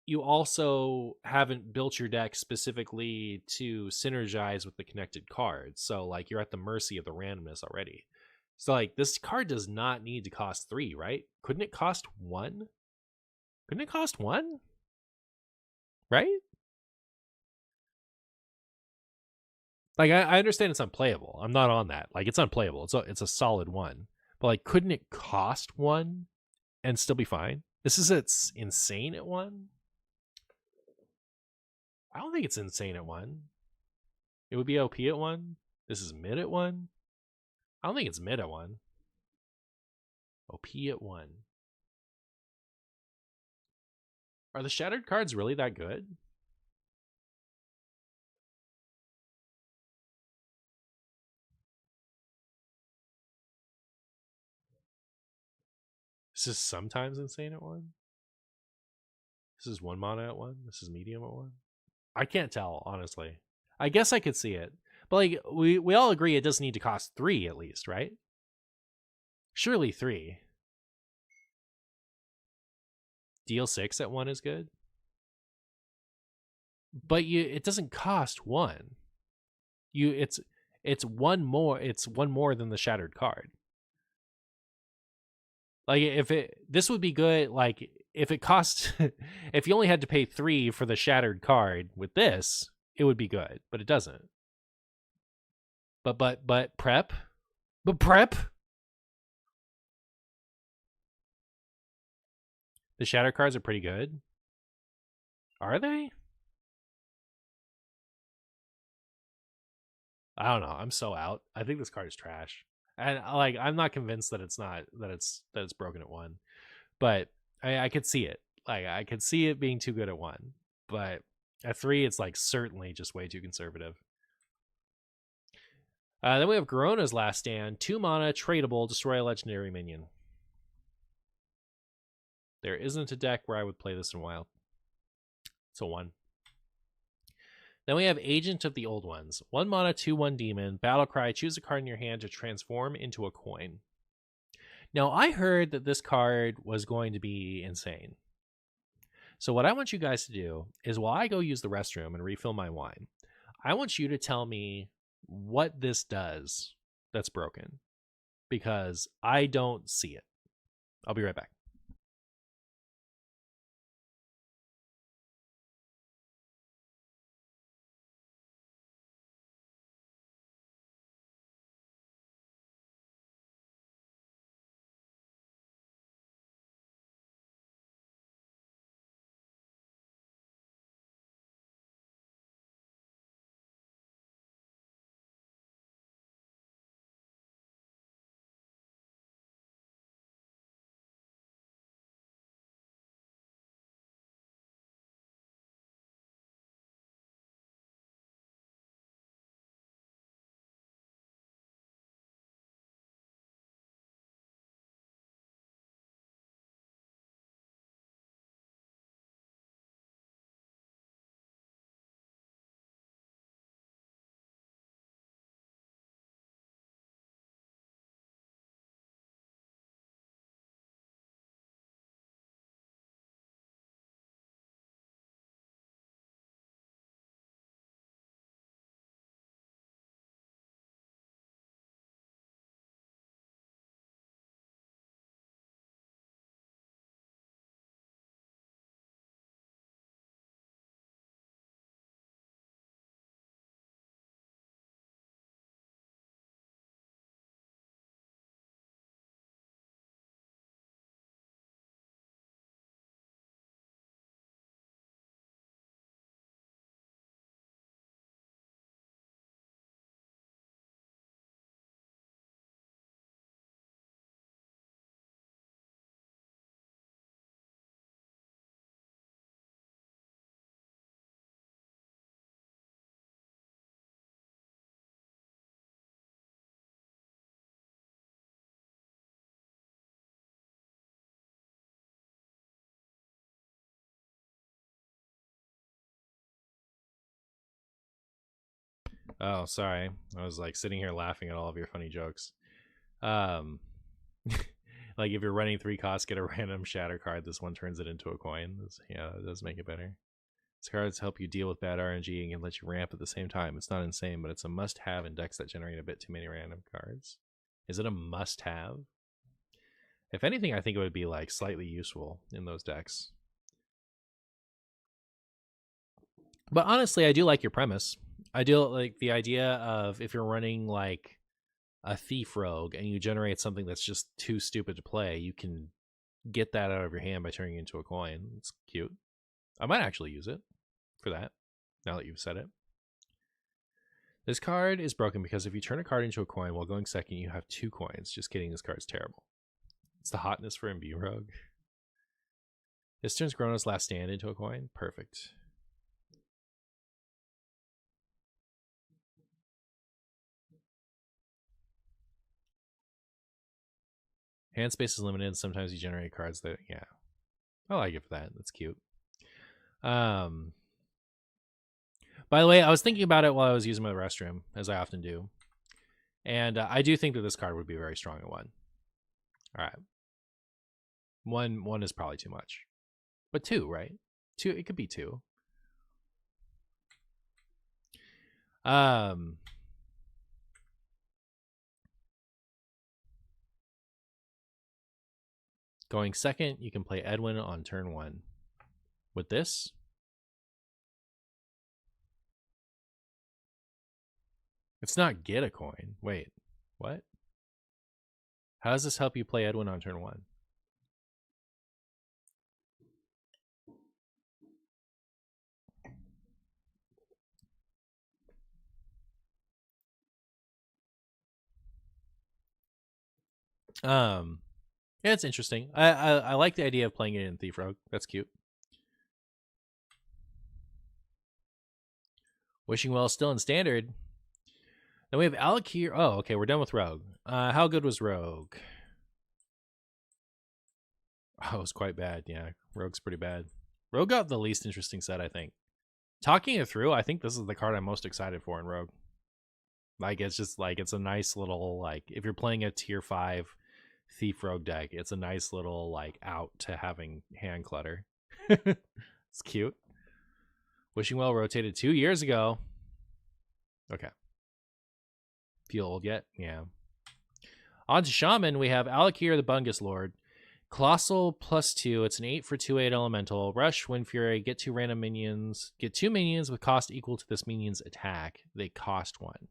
you also haven't built your deck specifically to synergize with the connected cards. So like you're at the mercy of the randomness already. So like this card does not need to cost 3, right? Couldn't it cost 1? Couldn't it cost 1? Right? Like I understand it's unplayable. I'm not on that. Like it's unplayable. It's a solid 1. But like couldn't it cost 1 and still be fine? It's insane at 1. I don't think it's insane at 1. It would be OP at 1. This is mid at 1. I don't think it's mid at 1. OP at 1. Are the Shattered cards really that good? This is sometimes insane at 1. This is 1 mana at 1. This is medium at 1. I can't tell, honestly. I guess I could see it. But like we all agree it doesn't need to cost 3 at least, right? Surely 3. Deal 6 at 1 is good. But it doesn't cost 1. It's 1 more. It's 1 more than the Shattered card. Like this would be good. Like if it cost, if you only had to pay 3 for the Shattered card with this, it would be good. But it doesn't. But prep, but prep. The Shatter cards are pretty good. Are they? I don't know. I'm so out. I think this card is trash. And like I'm not convinced that it's not that it's broken at 1. But I could see it. Like I could see it being too good at 1. But at 3 it's like certainly just way too conservative. Then we have Garona's Last Stand. 2 mana, tradable, destroy a legendary minion. There isn't a deck where I would play this in Wild. It's a 1. Then we have Agent of the Old Ones. 1 mana, 2/1 demon. Battle cry. Choose a card in your hand to transform into a coin. Now, I heard that this card was going to be insane. So what I want you guys to do is while I go use the restroom and refill my wine, I want you to tell me what this does that's broken. Because I don't see it. I'll be right back. Oh, sorry. I was like sitting here laughing at all of your funny jokes. Um, like if you're running 3 costs, get a random shatter card. This one turns it into a coin. Yeah, that does make it better. These cards help you deal with bad RNG and can let you ramp at the same time. It's not insane, but it's a must-have in decks that generate a bit too many random cards. Is it a must-have? If anything, I think it would be like slightly useful in those decks. But honestly, I do like your premise. I do like the idea of if you're running like a thief rogue and you generate something that's just too stupid to play, you can get that out of your hand by turning it into a coin. It's cute. I might actually use it for that, now that you've said it. This card is broken because if you turn a card into a coin while going second, you have 2 coins. Just kidding, this card's terrible. It's the hotness for Imbue Rogue. This turns Grono's Last Stand into a coin. Perfect. Hand space is limited. Sometimes you generate cards that, yeah. I like it for that. That's cute. By the way, I was thinking about it while I was using my restroom, as I often do. And I do think that this card would be very strong at 1. All right. One is probably too much. But 2, right? 2, it could be 2. Going second, you can play Edwin on turn 1. With this, it's not get a coin. Wait, what? How does this help you play Edwin on turn 1? Yeah, it's interesting. I like the idea of playing it in Thief Rogue. That's cute. Wishing Well is still in standard. Then we have Alec here. Oh, okay, we're done with Rogue. How good was Rogue? Oh, it was quite bad. Yeah, Rogue's pretty bad. Rogue got the least interesting set, I think. Talking it through, I think this is the card I'm most excited for in Rogue. Like, it's just like, it's a nice little, like, if you're playing a tier 5 Thief Rogue deck, it's a nice little, like, out to having hand clutter. It's cute. Wishing Well rotated 2 years ago. Okay. Feel old yet? Yeah. On to Shaman, we have Alakir the Bungus Lord. Colossal +2. It's an 8 for 2/8 elemental. Rush, Wind Fury. Get 2 random minions. Get 2 minions with cost equal to this minion's attack. They cost 1.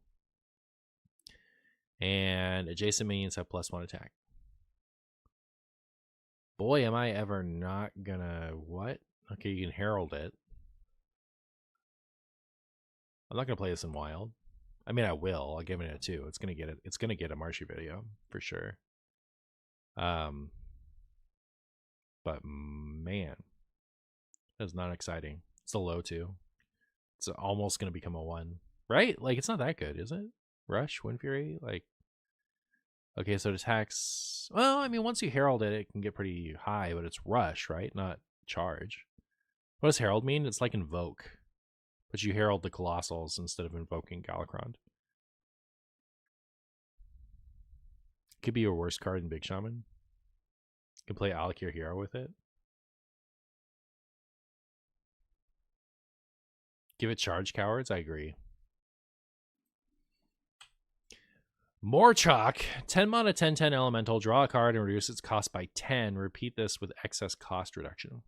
And adjacent minions have +1 attack. Boy, am I ever not gonna... What? Okay, you can herald it. I'm not gonna play this in wild. I mean, I will. I'll give it a 2. It's gonna get it. It's gonna get a Marshy video for sure. But man, that's not exciting. It's a low 2. It's almost gonna become a 1, right? Like, it's not that good, is it? Rush, Wind Fury, like. Okay, so it attacks. Well, I mean, once you herald it, it can get pretty high, but it's rush, right? Not charge. What does herald mean? It's like invoke, but you herald the colossals instead of invoking Galakron. Could be your worst card in Big Shaman. You can play Alakir Hero with it. Give it charge, cowards. I agree. More chalk. 10 mana, 10/10 elemental. Draw a card and reduce its cost by 10. Repeat this with excess cost reduction.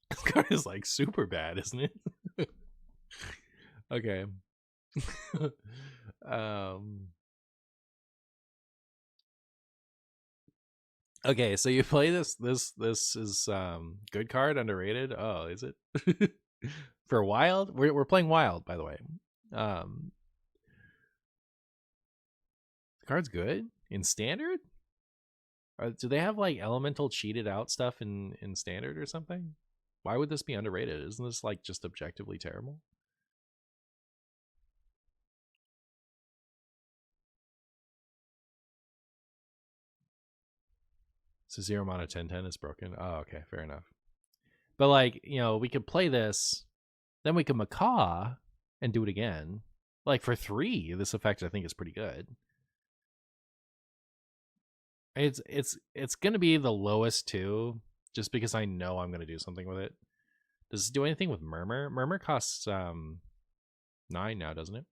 This card is like super bad, isn't it? Okay. Okay, so you play this is good card, underrated. Oh, is it? For wild? We're playing wild, by the way. The card's good in standard? Do they have like elemental cheated out stuff in standard or something? Why would this be underrated? Isn't this like just objectively terrible? So 0 mana 10/10 is broken. Oh, okay, fair enough. But like, you know, we could play this, then we could macaw and do it again. Like for 3, this effect I think is pretty good. It's gonna be the lowest too, just because I know I'm gonna do something with it. Does it do anything with Murmur? Murmur costs 9 now, doesn't it?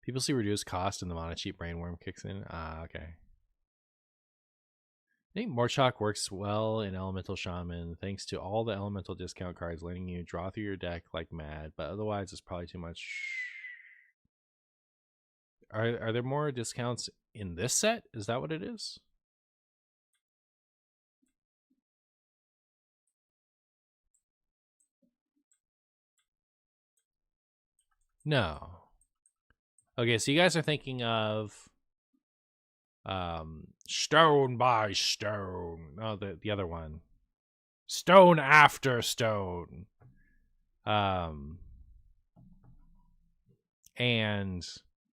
People see reduced cost and the mana cheap brainworm kicks in. Ah, okay. I think Morchok works well in Elemental Shaman thanks to all the elemental discount cards letting you draw through your deck like mad, but otherwise it's probably too much. Are there more discounts in this set? Is that what it is? No. Okay, so you guys are thinking of Stone by Stone. Oh, the other one. Stone After Stone. And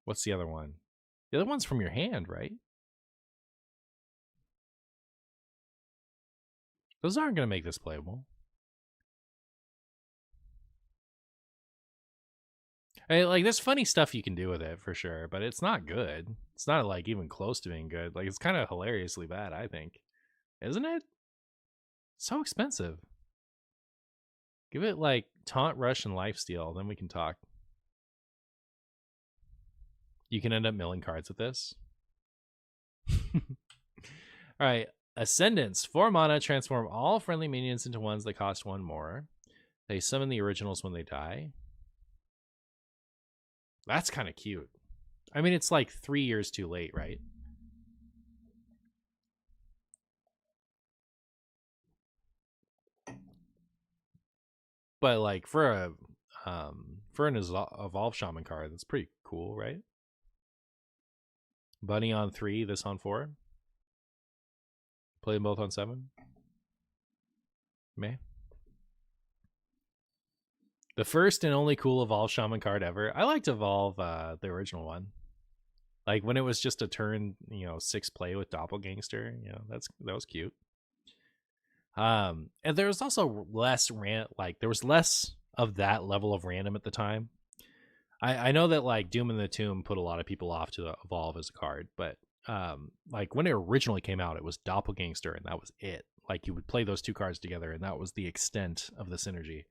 what's the other one? The other one's from your hand, right? Those aren't going to make this playable. Like, there's funny stuff you can do with it for sure, but it's not good. It's not like even close to being good. Like, it's kind of hilariously bad, I think. Isn't it? It's so expensive. Give it like Taunt, Rush, and Lifesteal, then we can talk. You can end up milling cards with this. All right. Ascendants. 4 mana, transform all friendly minions into ones that cost 1 more. They summon the originals when they die. That's kind of cute. I mean, it's like 3 years too late, right? But like for an Evolve Shaman card, that's pretty cool, right? Bunny on 3, this on 4. Play them both on 7. May. The first and only cool Evolve Shaman card ever. I liked Evolve, the original one. Like when it was just a turn, 6 play with Doppelgangster. That was cute. And there was also less there was less of that level of random at the time. I know that like Doom in the Tomb put a lot of people off to Evolve as a card, but like when it originally came out, it was Doppelgangster and that was it. Like you would play those 2 cards together and that was the extent of the synergy.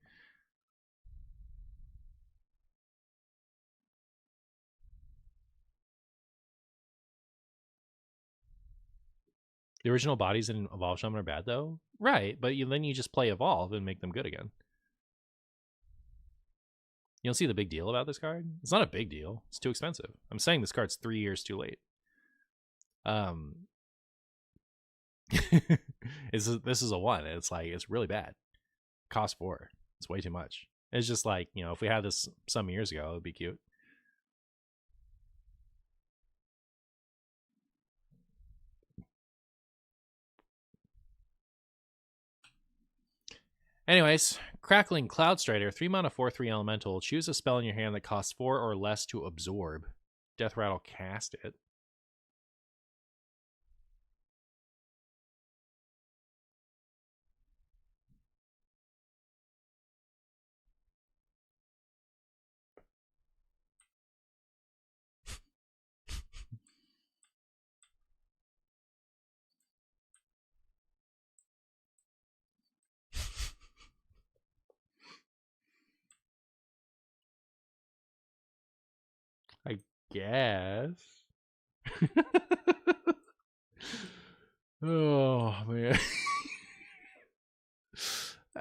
The original bodies in Evolve Shaman are bad though, right? But then you just play Evolve and make them good again. You don't see the big deal about this card? It's not a big deal. It's too expensive. I'm saying this card's 3 years too late. This is a 1. It's really bad. Cost 4. It's way too much. It's just like, if we had this some years ago, it would be cute. Anyways, Crackling Cloud Strider, 3 mana, 4/3 elemental. Choose a spell in your hand that costs 4 or less to absorb. Death Rattle, cast it. I guess. Oh, man.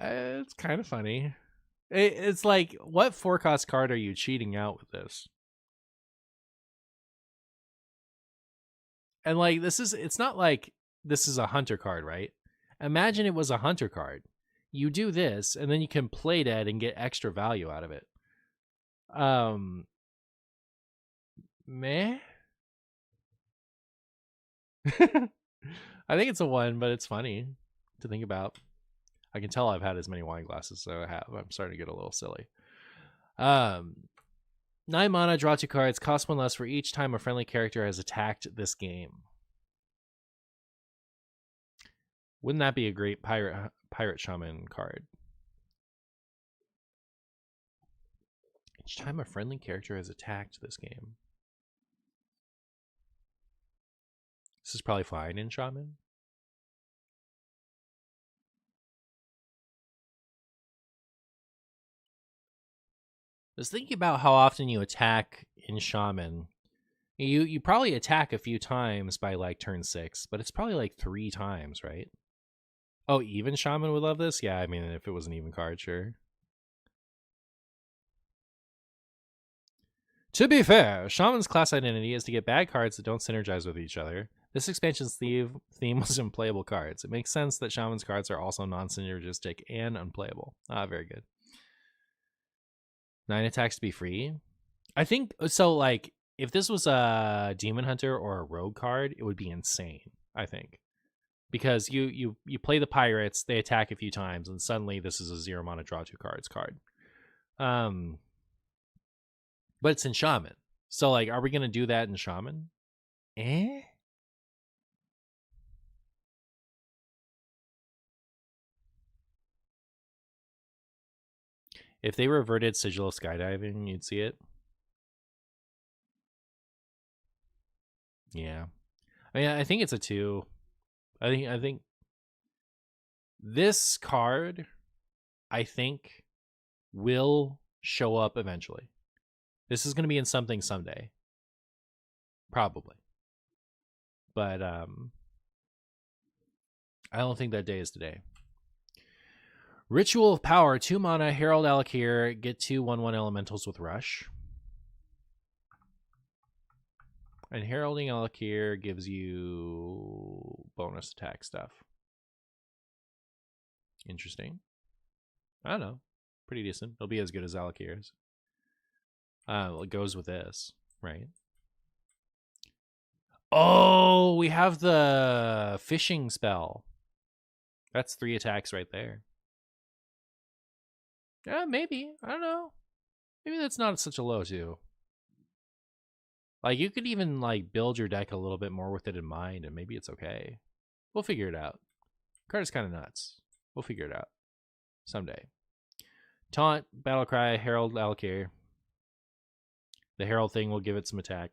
It's kind of funny. It's like, what 4-cost card are you cheating out with this? And like, it's not like this is a hunter card, right? Imagine it was a hunter card. You do this, and then you can play dead and get extra value out of it. Meh. I think it's a 1, but it's funny to think about. I can tell I've had as many wine glasses as I have. I'm starting to get a little silly. 9 mana, draw 2 cards, cost 1 less for each time a friendly character has attacked this game. Wouldn't that be a great pirate shaman card? Each time a friendly character has attacked this game. This is probably fine in shaman. Just thinking about how often you attack in shaman. You probably attack a few times by like turn 6, but it's probably like 3 times, right? Oh, even shaman would love this? Yeah, I mean, if it was an even card, sure. To be fair, shaman's class identity is to get bad cards that don't synergize with each other. This expansion's theme was unplayable cards. It makes sense that shaman's cards are also non-synergistic and unplayable. Ah, very good. 9 attacks to be free. I think so. Like, if this was a demon hunter or a rogue card, it would be insane. I think, because you play the pirates, they attack a few times, and suddenly this is a 0 mana draw 2 cards card. But it's in shaman, so like, are we gonna do that in shaman? If they reverted Sigil of Skydiving, you'd see it. Yeah. I mean, I think it's a 2. I think this card, I think, will show up eventually. This is going to be in something someday. Probably. But I don't think that day is today. Ritual of Power, 2 mana, Herald Alakir, get 2 1/1 elementals with Rush. And Heralding Alakir gives you bonus attack stuff. Interesting. I don't know. Pretty decent. It'll be as good as Alakir's. It goes with this, right? Oh, we have the fishing spell. That's 3 attacks right there. Yeah, maybe. I don't know. Maybe that's not such a low 2. Like, you could even like build your deck a little bit more with it in mind, and maybe it's okay. We'll figure it out. Card is kind of nuts. We'll figure it out someday. Taunt, Battlecry, Herald Alakir. The Herald thing will give it some attack.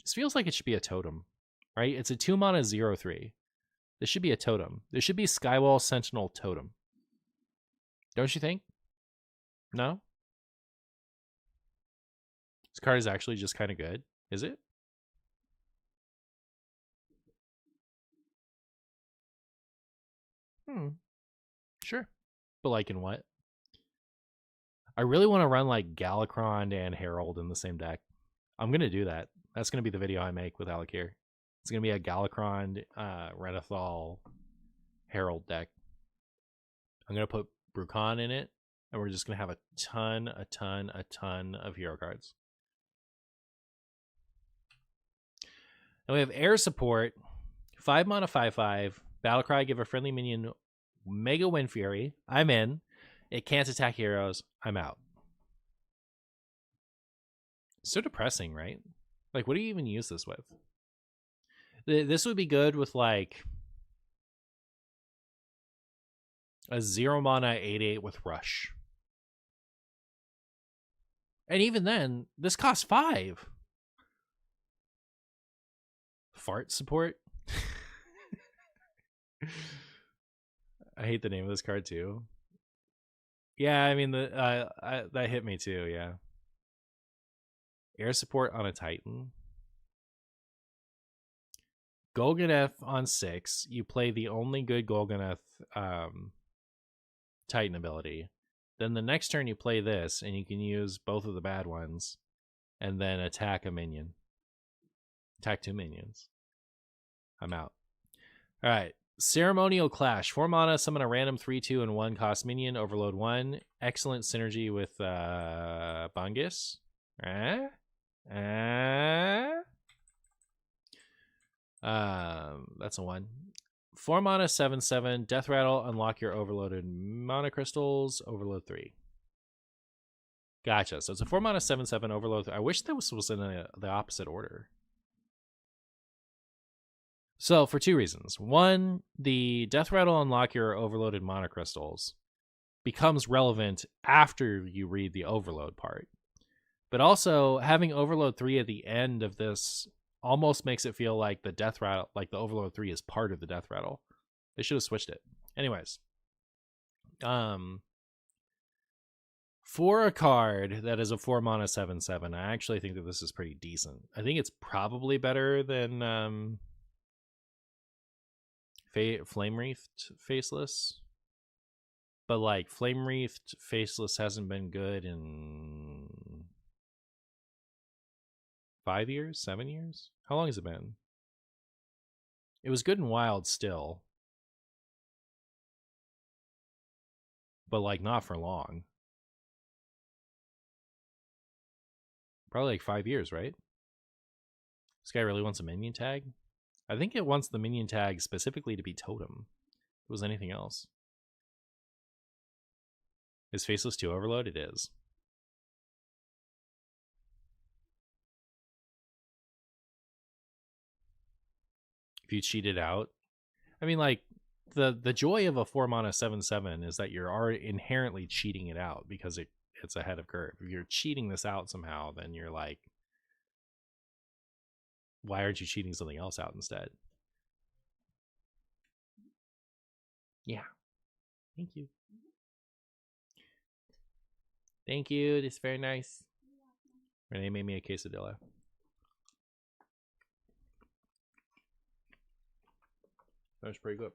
This feels like it should be a totem, right? It's a 2 mana 0/3. This should be a totem. There should be Skywall Sentinel Totem. Don't you think? No? This card is actually just kind of good. Is it? Sure. But like in what? I really want to run like Galakron and Herald in the same deck. I'm going to do that. That's going to be the video I make with Alakir. It's going to be a Galakron, Renethal, Herald deck. I'm going to put Brucon in it, and we're just going to have a ton of hero cards. And we have Air Support, 5 mana 5/5. Battlecry, give a friendly minion Mega Wind Fury. I'm in. It can't attack heroes. I'm out. So depressing, right? Like, what do you even use this with? This would be good with like a 0 mana 8/8 with Rush. And even then, this costs 5. Fart Support. I hate the name of this card too. Yeah, I mean, that hit me too, yeah. Air Support on a Titan. Golganeth on 6. You play the only good Golganeth Titan ability. Then the next turn you play this, and you can use both of the bad ones, and then attack a minion. Attack 2 minions. I'm out. All right. Ceremonial Clash. 4 mana, summon a random 3/2 and 1 cost minion, overload 1. Excellent synergy with Bungis. That's a 1. 4 mana, 7/7. Death Rattle, unlock your overloaded mana crystals, overload 3. Gotcha. So it's a 4 mana 7/7 Overload. I wish this was in the opposite order. So for two reasons. One, the Death Rattle unlock your overloaded mana crystals becomes relevant after you read the overload part. But also having Overload 3 at the end of this almost makes it feel like the Death Rattle, like the Overload 3 is part of the Death Rattle. They should have switched it. Anyways. For a card that is a 4 mana 7/7, I actually think that this is pretty decent. I think it's probably better than Flame Wreathed Faceless. But like Flame Wreathed Faceless hasn't been good in 5 years, 7 years. How long has it been? It was good in Wild still, but like not for long. Probably like 5 years, right? This guy really wants a minion tag. I think it wants the minion tag specifically to be totem. If it was anything else. Is Faceless 2 Overload? It is. If you cheat it out, I mean, like the joy of a 4 mana 7/7 is that you're already inherently cheating it out because it's ahead of curve. If you're cheating this out somehow, then you're like, why aren't you cheating something else out instead? Yeah. Thank you. Thank you. This is very nice. Renee made me a quesadilla. That was pretty good.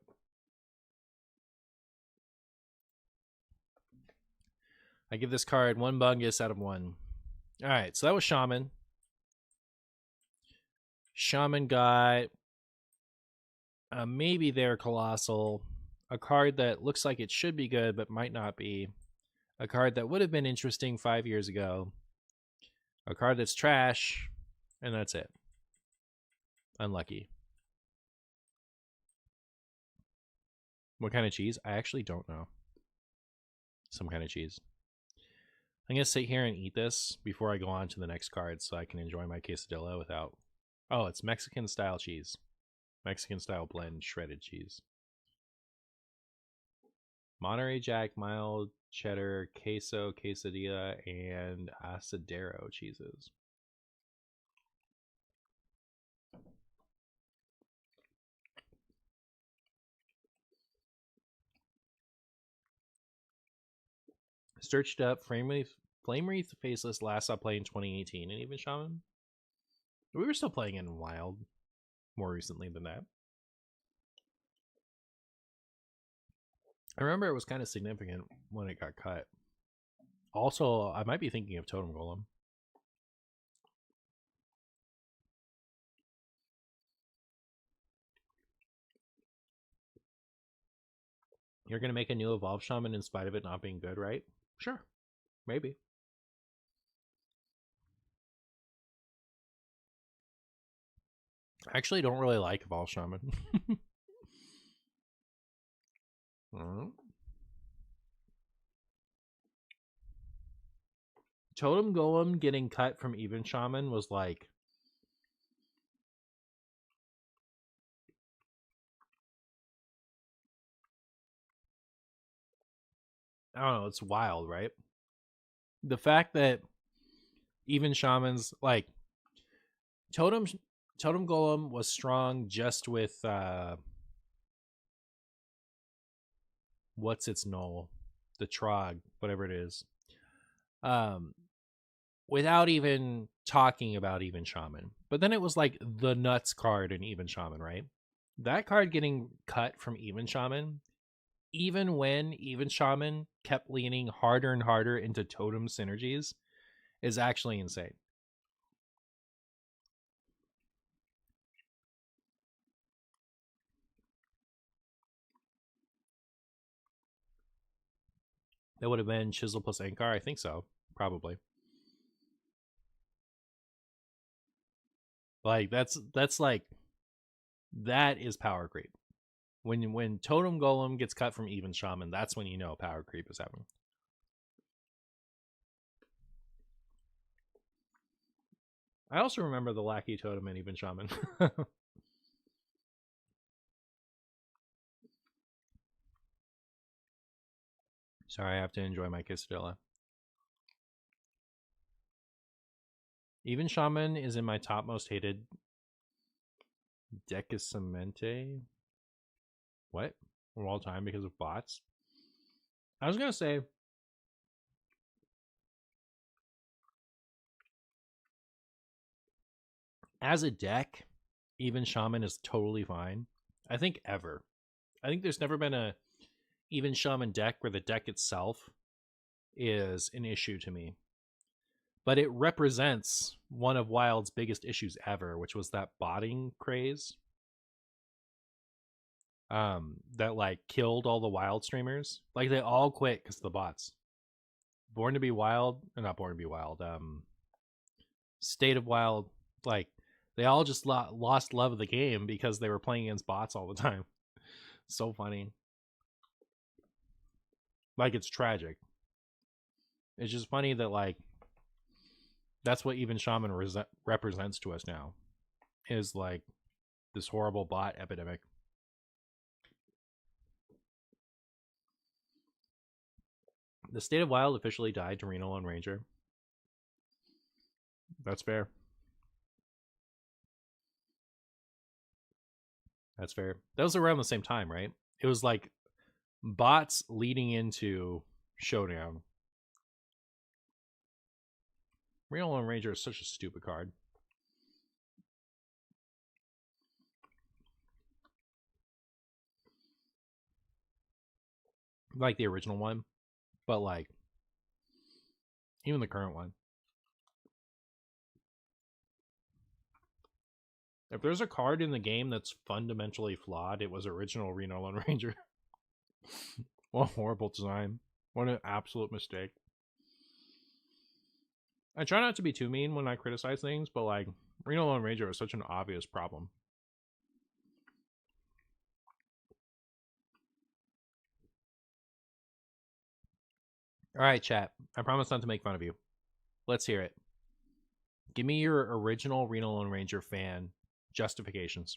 I give this card 1 Bungus out of 1. All right, so that was Shaman. Shaman got maybe their Colossal, a card that looks like it should be good but might not be, a card that would have been interesting 5 years ago, a card that's trash, and that's it. Unlucky. What kind of cheese? I actually don't know. Some kind of cheese. I'm going to sit here and eat this before I go on to the next card so I can enjoy my quesadilla without... Oh, it's Mexican style cheese. Mexican style blend shredded cheese. Monterey Jack, mild cheddar, queso, quesadilla, and asadero cheeses. Searched up Flame Wreath Faceless last I played in 2018, and even Shaman. We were still playing in Wild more recently than that. I remember it was kind of significant when it got cut. Also, I might be thinking of Totem Golem. You're going to make a new Evolved Shaman in spite of it not being good, right? Sure. Maybe. I actually don't really like Evolved Shaman. Totem Golem getting cut from Even Shaman was like... I don't know, it's wild, right? The fact that Even Shamans, like... Totem Golem was strong just with... what's its null? The Trog, whatever it is. Without even talking about Even Shaman. But then it was like the nuts card in Even Shaman, right? That card getting cut from Even Shaman, even when Even Shaman kept leaning harder and harder into totem synergies, is actually insane. That would have been Chisel plus Ankar? I think so. Probably. Like, that's like... That is power creep. When Totem Golem gets cut from Even Shaman, that's when you know power creep is happening. I also remember the Lackey Totem and even Shaman. Sorry, I have to enjoy my quesadilla. Even Shaman is in my top most hated Decasamente. What? Of all time because of bots? I was going to say, as a deck, even Shaman is totally fine. I think ever. I think there's never been a even Shaman deck where the deck itself is an issue to me. But it represents one of Wild's biggest issues ever, which was that botting craze. That like killed all the Wild streamers. Like they all quit because of the bots. Born to be Wild, or not Born to be Wild. State of Wild, like they all just lost love of the game because they were playing against bots all the time. So funny. Like it's tragic. It's just funny that like that's what even Shaman represents to us now, is like this horrible bot epidemic. The State of Wild officially died to Reno Lone Ranger. That's fair. That's fair. That was around the same time, right? It was like bots leading into Showdown. Reno Lone Ranger is such a stupid card. Like the original one, but like even the current one. If there's a card in the game that's fundamentally flawed, it was original Reno Lone Ranger. What a horrible design. What an absolute mistake. I try not to be too mean when I criticize things, but like Reno Lone Ranger is such an obvious problem. All right, chat. I promise not to make fun of you. Let's hear it. Give me your original Reno Lone Ranger fan justifications.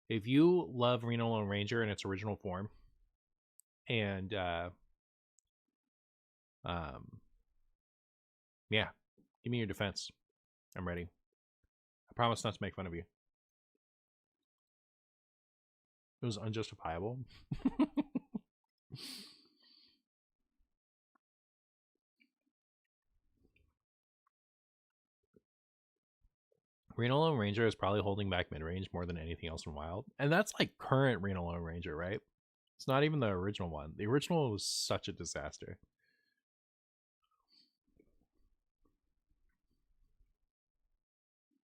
If you love Reno Lone Ranger in its original form, and yeah, give me your defense. I'm ready. I promise not to make fun of you. It was unjustifiable. Reno Lone Ranger is probably holding back mid-range more than anything else in Wild. And that's like current Reno Lone Ranger, right? It's not even the original one. The original was such a disaster.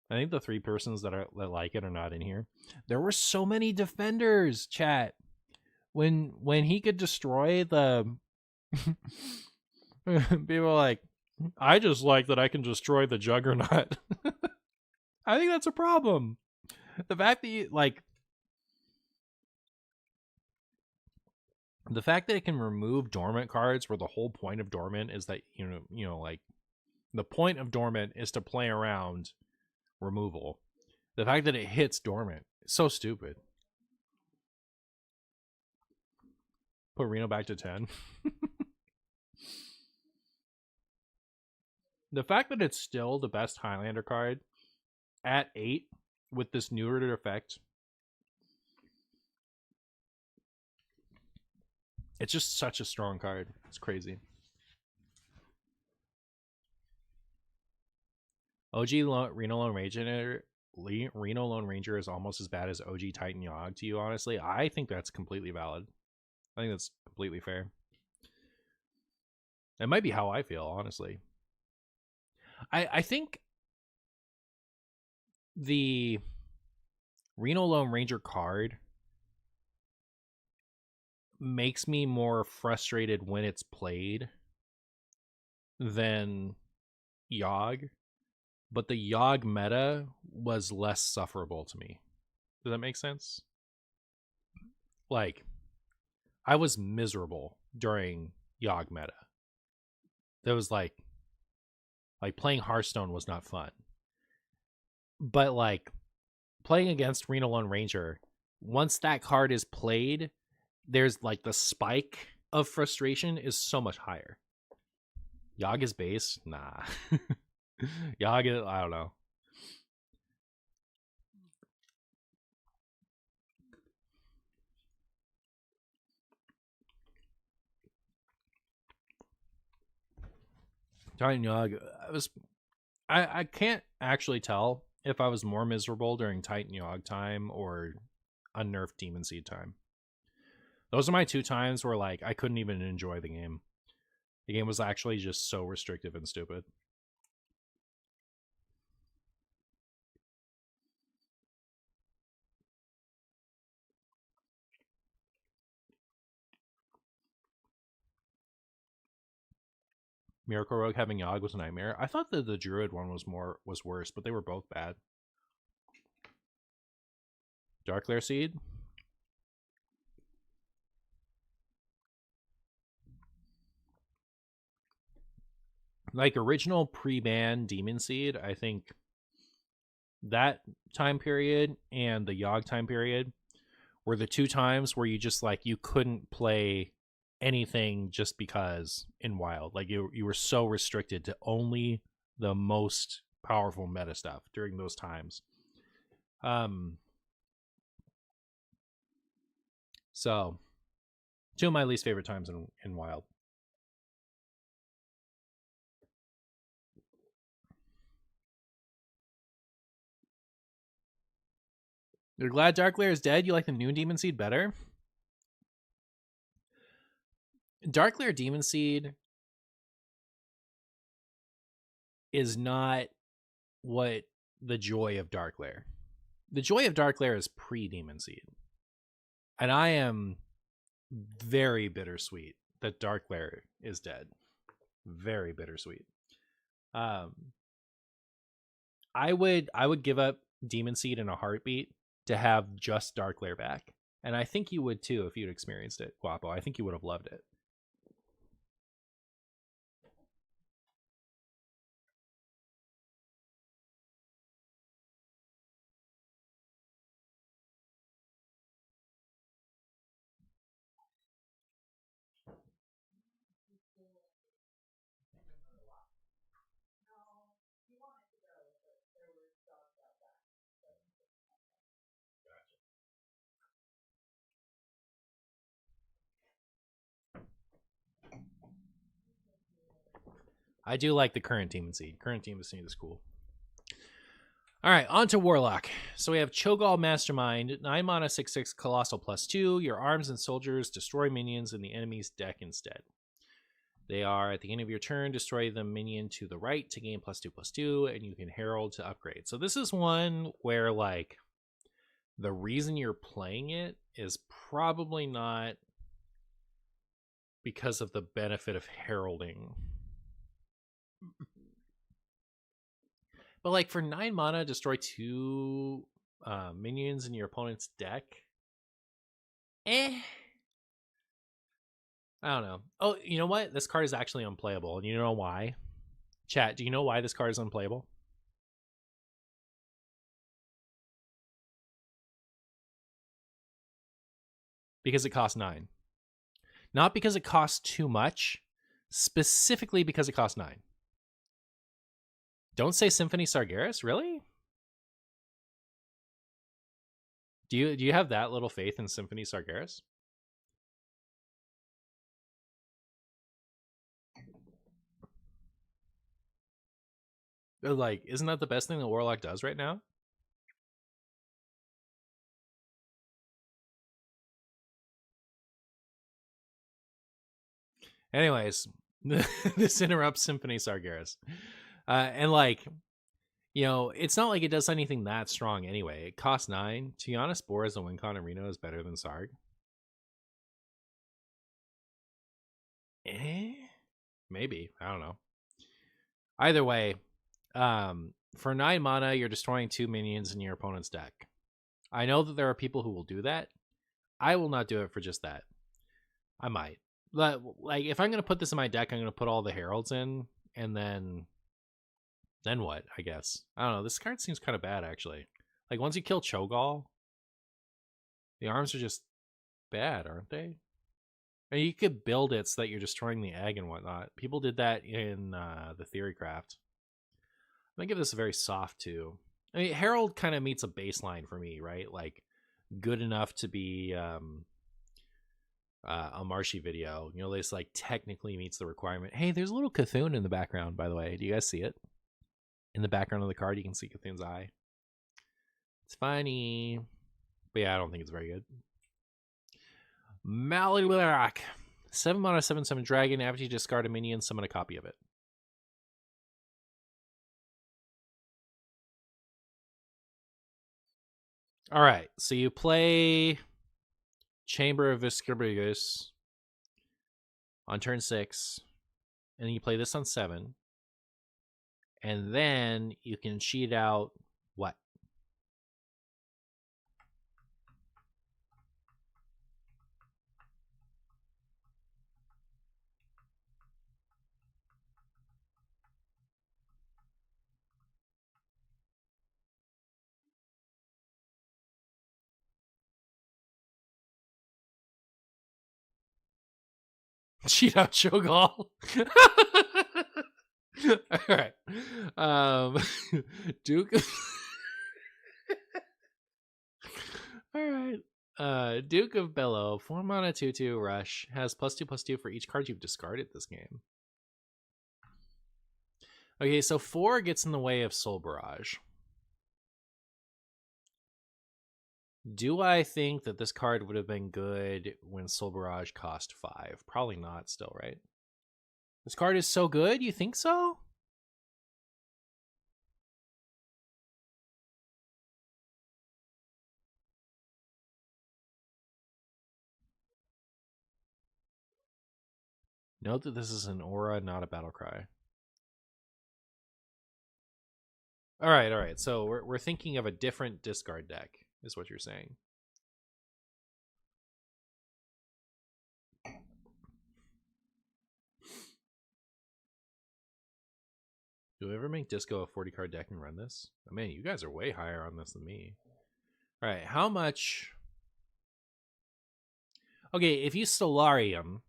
I think the three persons that like it are not in here. There were so many defenders, chat. When he could destroy the people like, I just like that I can destroy the Juggernaut. I think that's a problem. The fact that the fact that it can remove dormant cards, where the whole point of dormant is that you know like the point of dormant is to play around removal. The fact that it hits dormant is so stupid. Put Reno back to 10. The fact that it's still the best Highlander card at 8 with this newer effect, it's just such a strong card. It's crazy. OG Reno Lone Ranger is almost as bad as OG Titan Yogg to you, honestly. I think that's completely valid. I think that's completely fair. It might be how I feel, honestly. I think the Reno Lone Ranger card makes me more frustrated when it's played than Yogg, but the Yogg meta was less sufferable to me. Does that make sense? Like, I was miserable during Yogg meta. That was like, Like, playing Hearthstone was not fun. But, like, playing against Reno Lone Ranger, once that card is played, there's, like, the spike of frustration is so much higher. Yaga's base? Nah. Yaga, I don't know. Titan Yog, I can't actually tell if I was more miserable during Titan Yog time or unnerfed Demon Seed time. Those are my two times where, like, I couldn't even enjoy the game. The game was actually just so restrictive and stupid. Miracle Rogue having Yogg was a nightmare. I thought that the Druid one was worse, but they were both bad. Darklear Seed. Like, original pre-ban Demon Seed, I think that time period and the Yogg time period were the two times where you just, like, you couldn't play anything just because in Wild. Like, you were so restricted to only the most powerful meta stuff during those times. So two of my least favorite times in Wild. You're glad Darklear is dead? You like the new Demon Seed better? Darklear Demon Seed is not what the joy of Darklear. The joy of Darklear is pre-Demon Seed. And I am very bittersweet that Darklear is dead. Very bittersweet. I would give up Demon Seed in a heartbeat to have just Darklear back. And I think you would too if you'd experienced it, Guapo. I think you would have loved it. I do like the current Demon Seed. Current Demon Seed is cool. All right, on to Warlock. So we have Cho'Gall Mastermind, 9 mana, 6/6, Colossal +2. Your arms and soldiers destroy minions in the enemy's deck instead. They are, at the end of your turn, destroy the minion to the right to gain +2/+2, and you can Herald to upgrade. So this is one where, like, the reason you're playing it is probably not because of the benefit of heralding. But, like, for 9 mana, destroy 2 minions in your opponent's deck. I don't know. Oh, you know what? This card is actually unplayable. And you know why? Chat, do you know why this card is unplayable? Because it costs 9. Not because it costs too much. Specifically because it costs 9. Don't say Symphony Sargeras? Really? Do you have that little faith in Symphony Sargeras? Like, isn't that the best thing that Warlock does right now? Anyways, this interrupts Symphony Sargeras. And, like, you know, it's not like it does anything that strong anyway. It costs 9. To be honest, Boris and Wincon and Reno is better than Sarg. Maybe. I don't know. Either way, for 9 mana, you're destroying 2 minions in your opponent's deck. I know that there are people who will do that. I will not do it for just that. I might. But, like, if I'm going to put this in my deck, I'm going to put all the heralds in, and then Then what, I guess? I don't know. This card seems kind of bad, actually. Like, once you kill Cho'Gall, the arms are just bad, aren't they? I mean, you could build it so that you're destroying the egg and whatnot. People did that in the Theorycraft. I'm going to give this a very soft 2. I mean, Herald kind of meets a baseline for me, right? Like, good enough to be a Marshy video. You know, this, like, technically meets the requirement. Hey, there's a little Cthulhu in the background, by the way. Do you guys see it? In the background of the card, you can see Cthulhu's eye. It's funny. But yeah, I don't think it's very good. Malilak. 7 mana, 7/7 dragon. After you discard a minion, summon a copy of it. All right, so you play Chamber of Viscerbrigus on turn 6, and then you play this on 7, and then you can cheat out what? Cheat out Cho'Gall. All right. Duke. All right. Duke of Bellow, 4 mana, 2/2 rush, has +2/+2 for each card you've discarded this game. Okay, so 4 gets in the way of Soul Barrage. Do I think that this card would have been good when Soul Barrage cost 5? Probably not still, right? This card is so good, you think so? Note that this is an aura, not a battle cry. All right. So we're thinking of a different discard deck, is what you're saying. Do we ever make Disco a 40-card deck and run this? I mean, you guys are way higher on this than me. All right, how much? Okay, if you Solarium,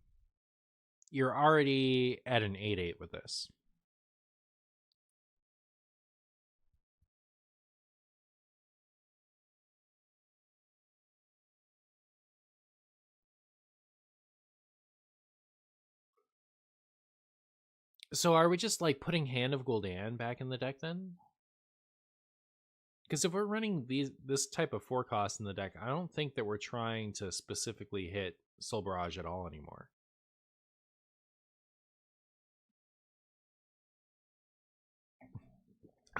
you're already at an 8/8 with this. So are we just like putting Hand of Gul'dan back in the deck then? Because if we're running this type of 4 cost in the deck, I don't think that we're trying to specifically hit Soul Barrage at all anymore.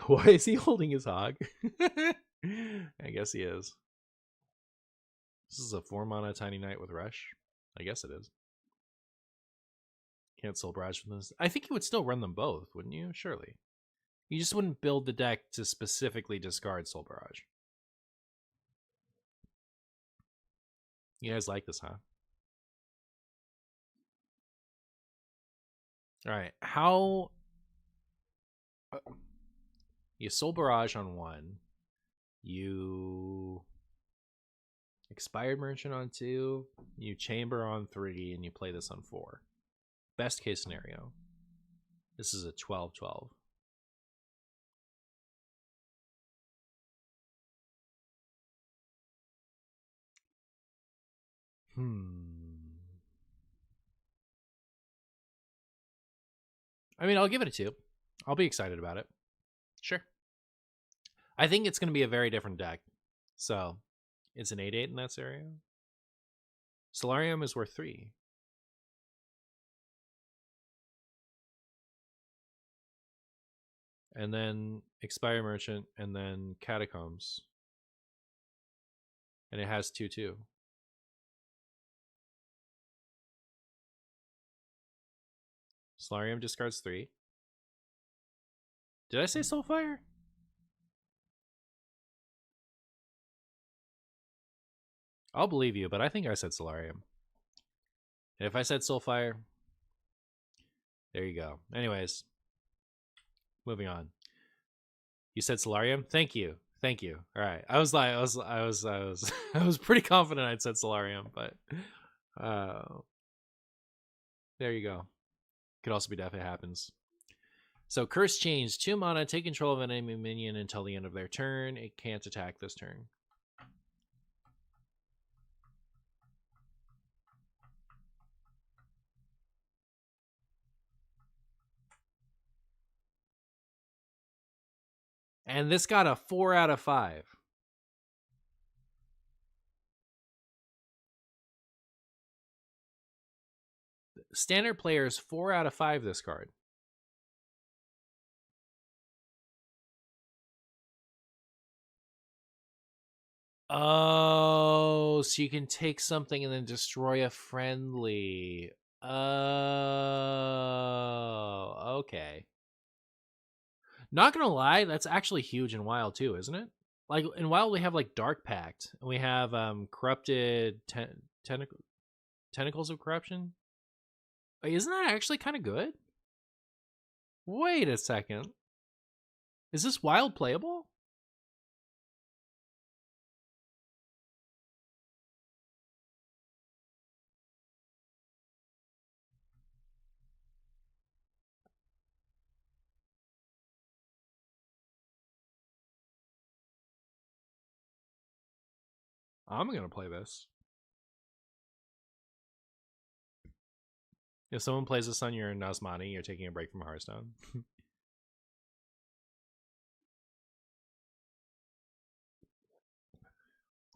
Why is he holding his hog? I guess he is. This is a 4 mana Tiny Knight with Rush. I guess it is. Can't Soul Barrage from this. I think you would still run them both, wouldn't you? Surely. You just wouldn't build the deck to specifically discard Soul Barrage. You guys like this, huh? Alright, how... you Soul Barrage on 1. You... Expired Merchant on 2. You Chamber on 3, and you play this on 4. Best case scenario. This is a 12/12. I mean, I'll give it a 2. I'll be excited about it. Sure. I think it's going to be a very different deck. So, it's an 8/8 in that scenario. Solarium is worth 3. And then Expire Merchant, and then Catacombs. And it has 2/2. Solarium discards 3. Did I say Soulfire? I'll believe you, but I think I said Solarium. And if I said Soulfire, there you go. Anyways, moving on. You said Solarium? Thank you. Thank you. All right. I was I was pretty confident I'd said Solarium, but there you go. Could also be Death It Happens. So Curse Change, 2 mana, take control of an enemy minion until the end of their turn. It can't attack this turn. And this got a 4 out of 5. Standard players 4 out of 5 this card. Oh, so you can take something and then destroy a friendly. Oh, okay. Not gonna lie, that's actually huge in WoW too, isn't it? Like in WoW, we have like Dark Pact, and we have corrupted tentacles of corruption. Wait, isn't that actually kind of good? Wait a second. Is this wild playable? I'm gonna play this. If someone plays this on your Nazmani, you're taking a break from Hearthstone.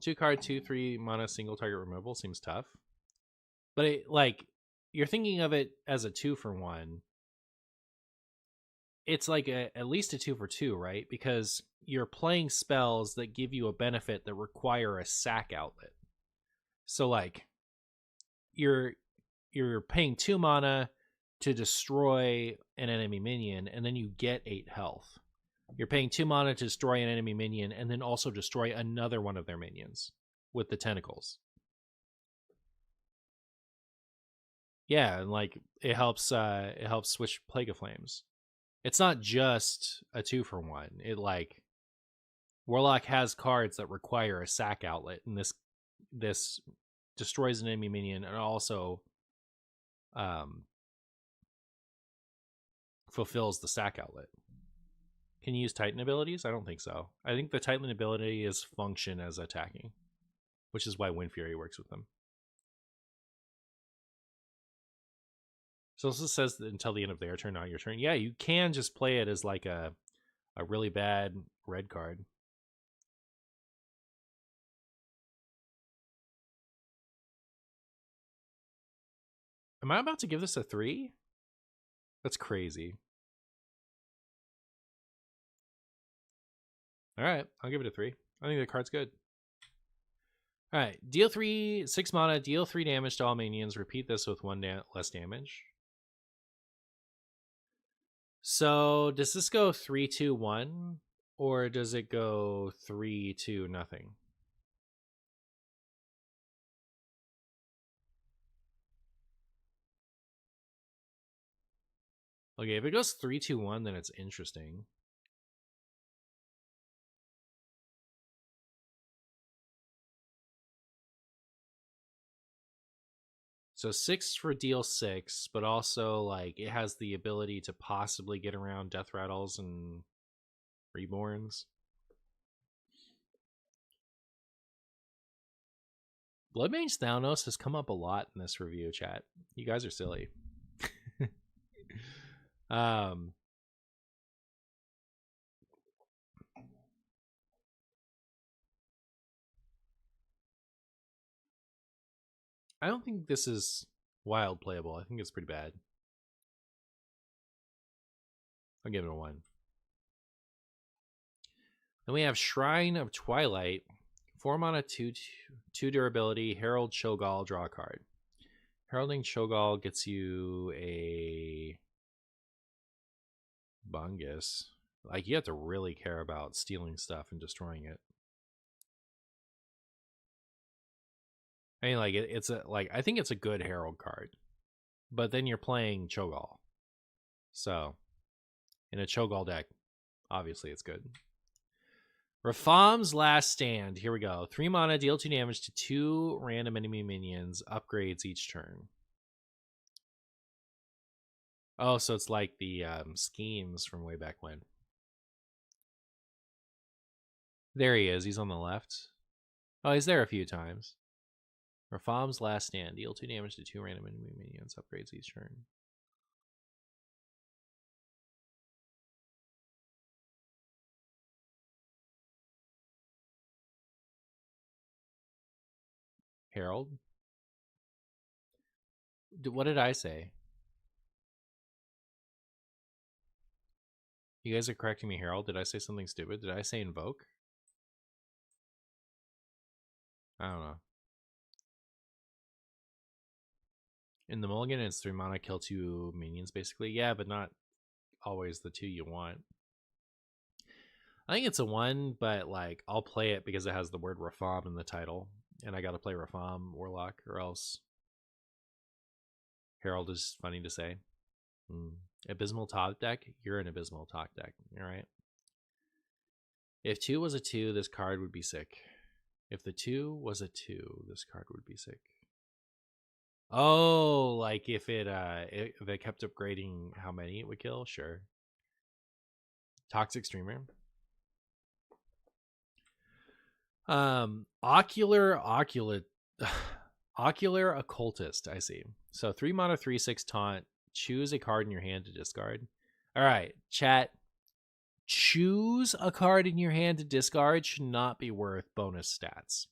2-card, 2/3 mana, single target removal seems tough. But it, like, you're thinking of it as a 2-for-1. It's like at least a 2-for-2, right? Because you're playing spells that give you a benefit that require a sack outlet. So like, you're paying 2 mana to destroy an enemy minion, and then you get 8 health. You're paying 2 mana to destroy an enemy minion, and then also destroy another one of their minions with the tentacles. Yeah, and like it helps switch Plague of Flames. It's not just a 2-for-1. It like Warlock has cards that require a sack outlet, and this destroys an enemy minion and also fulfills the sack outlet. Can you use Titan abilities? I don't think so. I think the Titan ability is function as attacking, which is why Wind Fury works with them. So this says that until the end of their turn, not your turn. Yeah, you can just play it as like a really bad red card. Am I about to give this a 3? That's crazy. All right, I'll give it a 3. I think the card's good. All right, deal 6 mana, deal 3 damage to all minions. Repeat this with 1 less damage. So does this go 3-2-1, or does it go 3-2-0? Okay, if it goes 3-2-1, then it's interesting. So 6 for deal 6, but also like it has the ability to possibly get around Death Rattles and Reborns. Bloodmage Thanos has come up a lot in this review, chat. You guys are silly. I don't think this is wild playable. I think it's pretty bad. I'll give it a 1. Then we have Shrine of Twilight. 4 mana, 2 durability. Herald Cho'Gall, draw a card. Heralding Cho'Gall gets you a Bungus. Like, you have to really care about stealing stuff and destroying it. I mean, like, it's a like I think it's a good Herald card, but then you're playing Cho'Gall, so in a Cho'Gall deck, obviously it's good. Rafam's Last Stand. Here we go. 3 mana, deal 2 damage to 2 random enemy minions. Upgrades each turn. Oh, so it's like the schemes from way back when. There he is. He's on the left. Oh, he's there a few times. Rafam's Last Stand. Deal 2 damage to 2 random enemy minions. Upgrades each turn. Herald. What did I say? You guys are correcting me, Herald. Did I say something stupid? Did I say invoke? I don't know. In the mulligan, it's 3 mana, kill 2 minions, basically. Yeah, but not always the 2 you want. I think it's a 1, but like I'll play it because it has the word Rafam in the title, and I gotta play Rafam Warlock, or else Herald is funny to say. Abysmal top deck? You're an abysmal top deck, alright? If 2 was a 2, this card would be sick. If the 2 was a 2, this card would be sick. Oh, like if it kept upgrading how many it would kill? Sure. Toxic Streamer. Ocular Occultist, I see. So 3 mana, 3/6 taunt. Choose a card in your hand to discard. All right, chat. Choose a card in your hand to discard should not be worth bonus stats.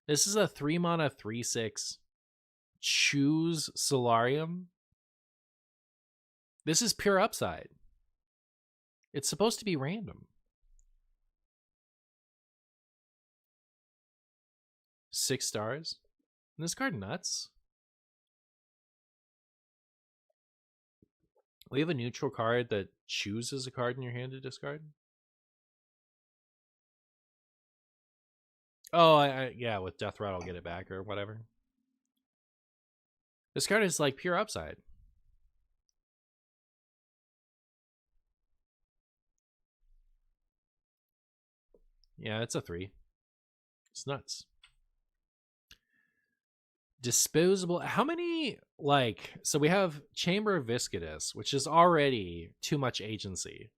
This is a 3 mana, 3/6. Choose Solarium. This is pure upside. It's supposed to be random. 6 stars. And this card nuts. We have a neutral card that chooses a card in your hand to discard. Oh, yeah, with Death Rod I'll get it back or whatever. This card is like pure upside. Yeah, it's a 3. It's nuts. Disposable. How many, like, so we have Chamber of Viscidus, which is already too much agency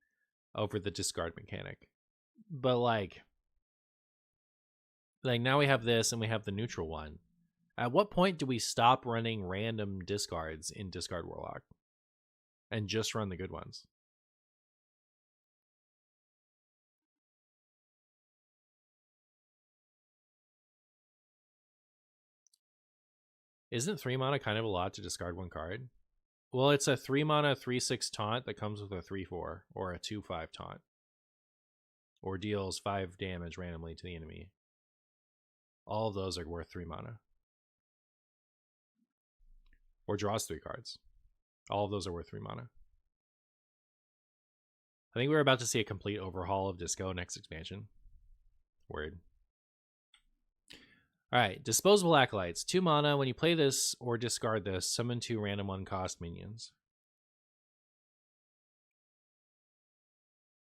over the discard mechanic. But like now we have this and we have the neutral one. At what point do we stop running random discards in Discard Warlock and just run the good ones? Isn't 3 mana kind of a lot to discard 1 card? Well, it's a 3 mana, 3/6 taunt that comes with a 3/4 or a 2/5 taunt. Or deals 5 damage randomly to the enemy. All of those are worth 3 mana. Or draws 3 cards. All of those are worth 3 mana. I think we're about to see a complete overhaul of Disco next expansion. Word. Alright, Disposable Acolytes. 2 mana. When you play this or discard this, summon 2 random 1-cost minions.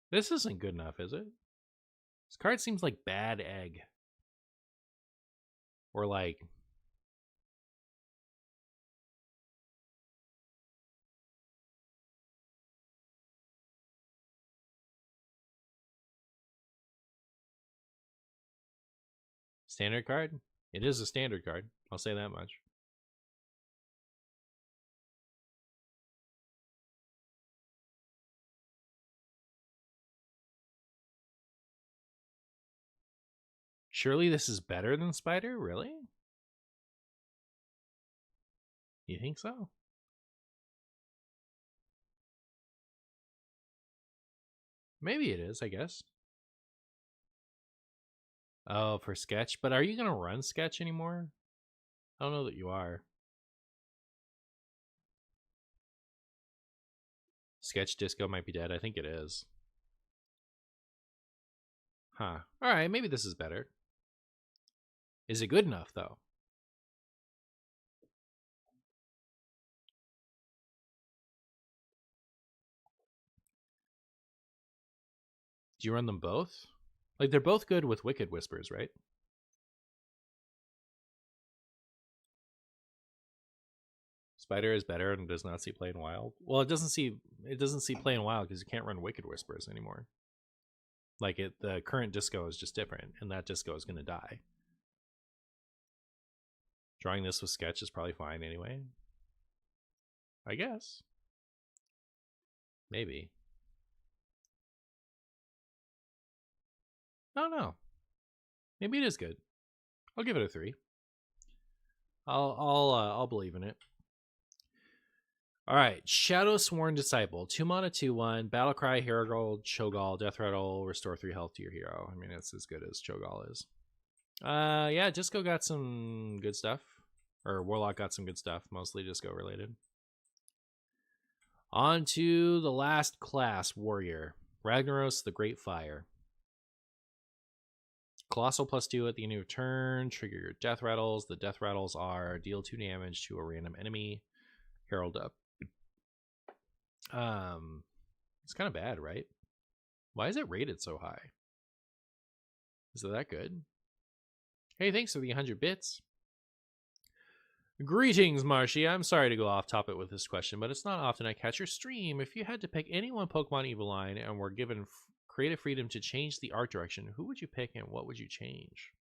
This isn't good enough, is it? This card seems like bad egg. Or like... Standard card? It is a standard card. I'll say that much. Surely this is better than Spider? Really? You think so? Maybe it is, I guess. Oh, for Sketch? But are you going to run Sketch anymore? I don't know that you are. Sketch Disco might be dead. I think it is. Huh. Alright, maybe this is better. Is it good enough, though? Do you run them both? Like, they're both good with Wicked Whispers, right? Spider is better and does not see play in wild. Well, it doesn't see play in wild because you can't run Wicked Whispers anymore. Like, the current disco is just different, and that disco is going to die. Drawing this with sketch is probably fine anyway. I guess. Maybe. I don't know. Maybe it is good. I'll give it a 3. I'll believe in it. All right, Shadow Sworn Disciple, 2 mana, 2/1, Battlecry, Herald, Cho'Gall, Death Rattle, restore 3 health to your hero. I mean, it's as good as Cho'Gall is. Yeah, Disco got some good stuff, or Warlock got some good stuff, mostly Disco related. On to the last class, Warrior, Ragnaros, the Great Fire. Colossal +2 at the end of your turn. Trigger your Death Rattles. The Death Rattles are deal 2 damage to a random enemy. Herald up. It's kind of bad, right? Why is it rated so high? Is it that good? Hey, thanks for the 100 bits. Greetings, Marshy. I'm sorry to go off topic with this question, but it's not often I catch your stream. If you had to pick any one Pokemon Evoline and were given creative freedom to change the art direction, who would you pick and what would you change?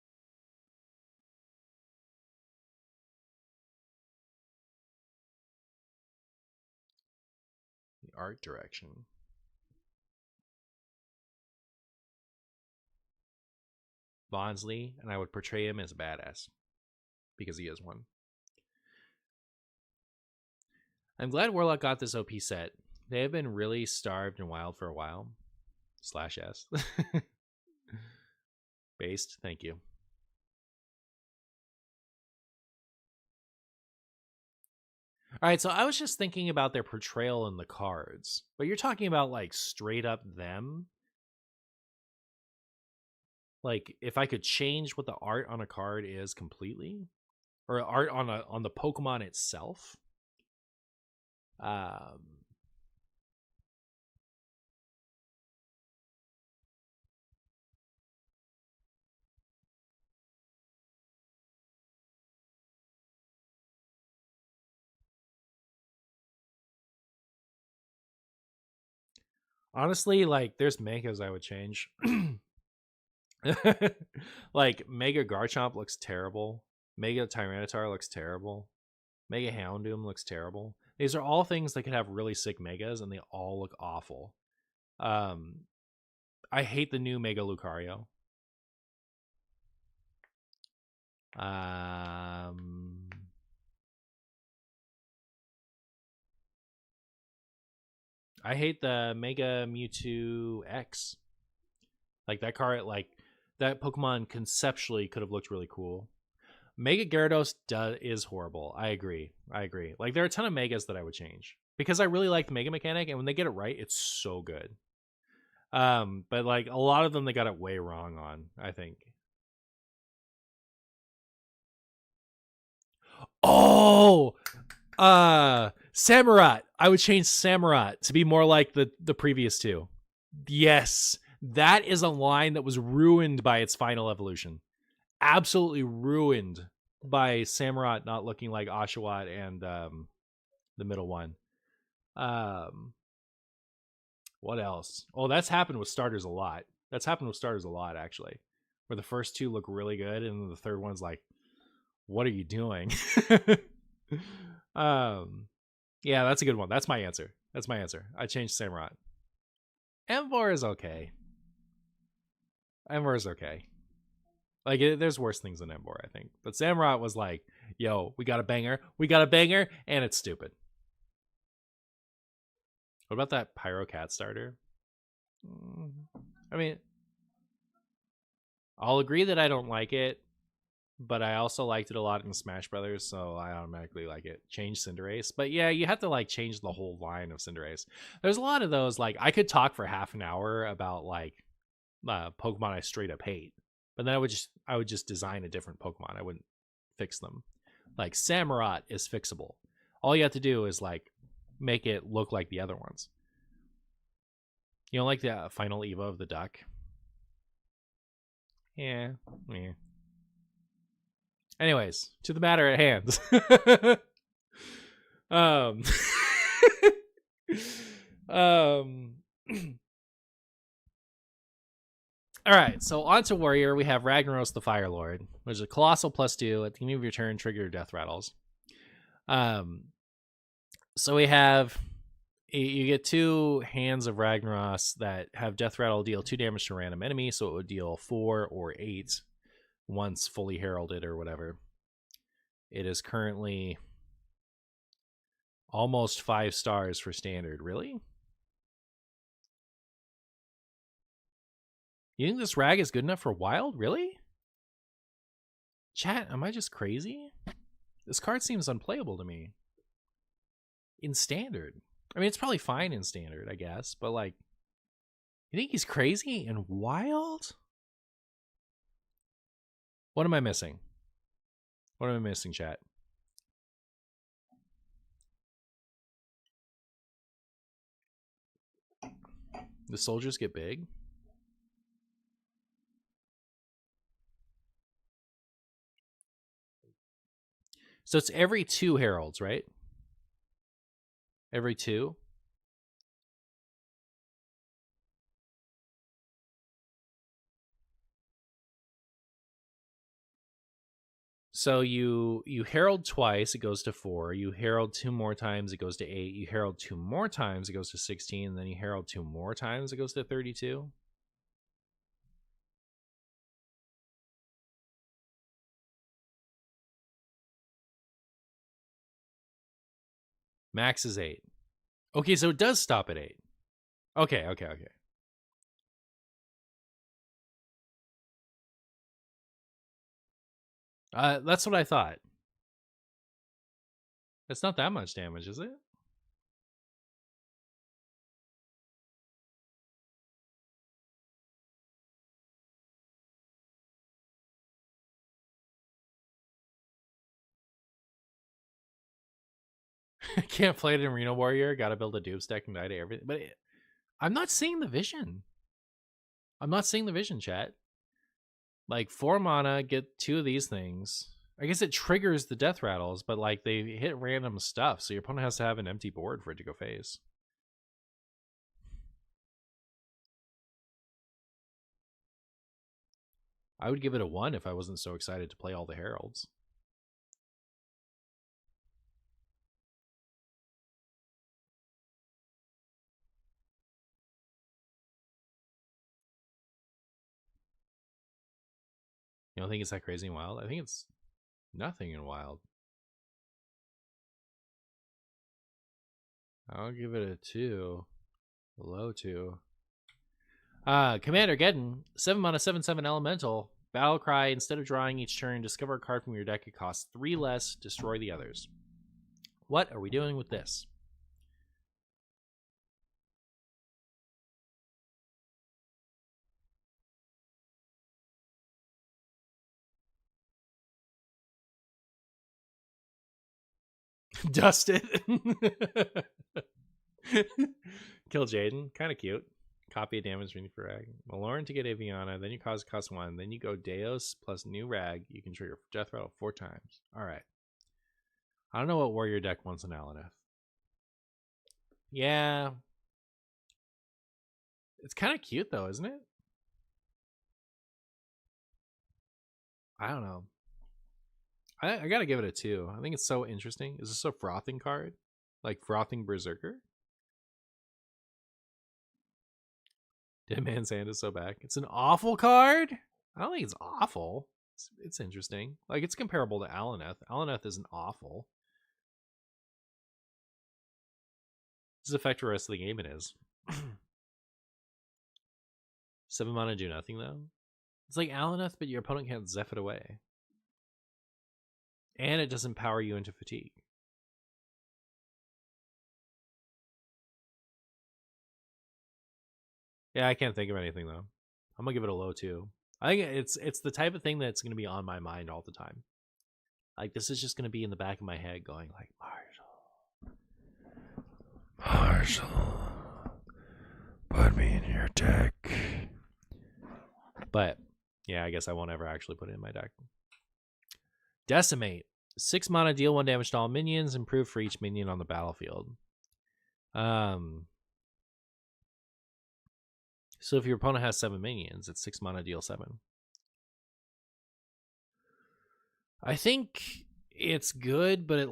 The art direction. Bonsly, and I would portray him as a badass because he is one. I'm glad Warlock got this OP set. They have been really starved and wild for a while. /S. Based, thank you. All right, so I was just thinking about their portrayal in the cards, but you're talking about like straight up them. Like, if I could change what the art on a card is completely, or art on the Pokemon itself. Honestly, like, there's megas I would change. Like, Mega Garchomp looks terrible. Mega Tyranitar looks terrible. Mega Houndoom looks terrible. These are all things that could have really sick megas, and they all look awful. I hate the new Mega Lucario. I hate the Mega Mewtwo X. Like, that card, like, that Pokemon conceptually could have looked really cool. Mega Gyarados is horrible. I agree. Like, there are a ton of Megas that I would change because I really like the Mega mechanic, and when they get it right, it's so good. But like, a lot of them, they got it way wrong on, I think. Oh, Samurott. I would change Samurott to be more like the previous two. Yes, that is a line that was ruined by its final evolution. Absolutely ruined by Samurott not looking like Oshawott and the middle one. What else? Oh, that's happened with starters a lot. Actually, where the first two look really good and the third one's like, what are you doing? Yeah, that's a good one. That's my answer. I changed Samurott. Emvor is okay. Like, there's worse things than Emvor, I think. But Samurott was like, yo, we got a banger, and it's stupid. What about that Pyro Cat starter? I mean, I'll agree that I don't like it, but I also liked it a lot in Smash Brothers, so I automatically like it. Change Cinderace. But yeah, you have to like change the whole line of Cinderace. There's a lot of those. Like, I could talk for half an hour about like Pokemon I straight up hate, but then I would just design a different Pokemon. I wouldn't fix them. Like, Samurott is fixable. All you have to do is like make it look like the other ones. You know, like the final Evo of the duck. Yeah. Anyways, to the matter at hand. um, um, all right, so on to Warrior, we have Ragnaros the Fire Lord, which is a colossal +2 at the beginning of your turn, trigger your death rattles. So we have, you get 2 Hands of Ragnaros that have death rattle deal 2 damage to a random enemy, so it would deal 4 or 8 once fully heralded or whatever. It is currently almost 5 stars for standard. Really? You think this rag is good enough for wild? Really? Chat, am I just crazy? This card seems unplayable to me. In standard. I mean, it's probably fine in standard, I guess, but like, you think he's crazy in wild? What am I missing? What am I missing, chat? The soldiers get big? So it's every 2 heralds, right? Every 2? So you herald twice, it goes to 4. You herald 2 more times, it goes to 8. You herald 2 more times, it goes to 16. And then you herald 2 more times, it goes to 32. Max is 8. Okay, so it does stop at 8. Okay. That's what I thought. It's not that much damage, is it? Can't play it in Reno Warrior. Gotta build a dupes deck and die to everything. But I'm not seeing the vision. I'm not seeing the vision, chat. Like 4 mana, get 2 of these things. I guess it triggers the death rattles, but like they hit random stuff, so your opponent has to have an empty board for it to go face. I would give it a 1 if I wasn't so excited to play all the heralds. You don't think it's that crazy in wild? I think it's nothing in wild. I'll give it a 2. A low 2. Commander Geddon, 7 mana, 7/7 elemental. Battle cry, instead of drawing each turn, discover a card from your deck. It costs 3 less, destroy the others. What are we doing with this? Dust it. Kill Jaden. Kind of cute. Copy a damage ring for rag. Malorn to get Aviana. Then you cost 1. Then you go Deos plus new rag. You can trigger death rattle 4 times. Alright. I don't know what warrior deck wants an Alaneth. Yeah. It's kind of cute though, isn't it? I don't know. I gotta give it a 2. I think it's so interesting. Is this a frothing card? Like Frothing Berserker? Dead Man's Hand is so back. It's an awful card? I don't think it's awful. It's interesting. Like, it's comparable to Alaneth. Alaneth isn't awful. Does it affect the rest of the game? It is. 7 mana do nothing, though. It's like Alaneth, but your opponent can't Zeph it away. And it doesn't power you into fatigue. Yeah, I can't think of anything, though. I'm going to give it a low 2. I think it's the type of thing that's going to be on my mind all the time. Like, this is just going to be in the back of my head going like, Marshall, put me in your deck. But Yeah, I guess I won't ever actually put it in my deck. Decimate. 6 mana, deal 1 damage to all minions, improve for each minion on the battlefield. So if your opponent has 7 minions, it's 6 mana, deal 7. I think it's good, but it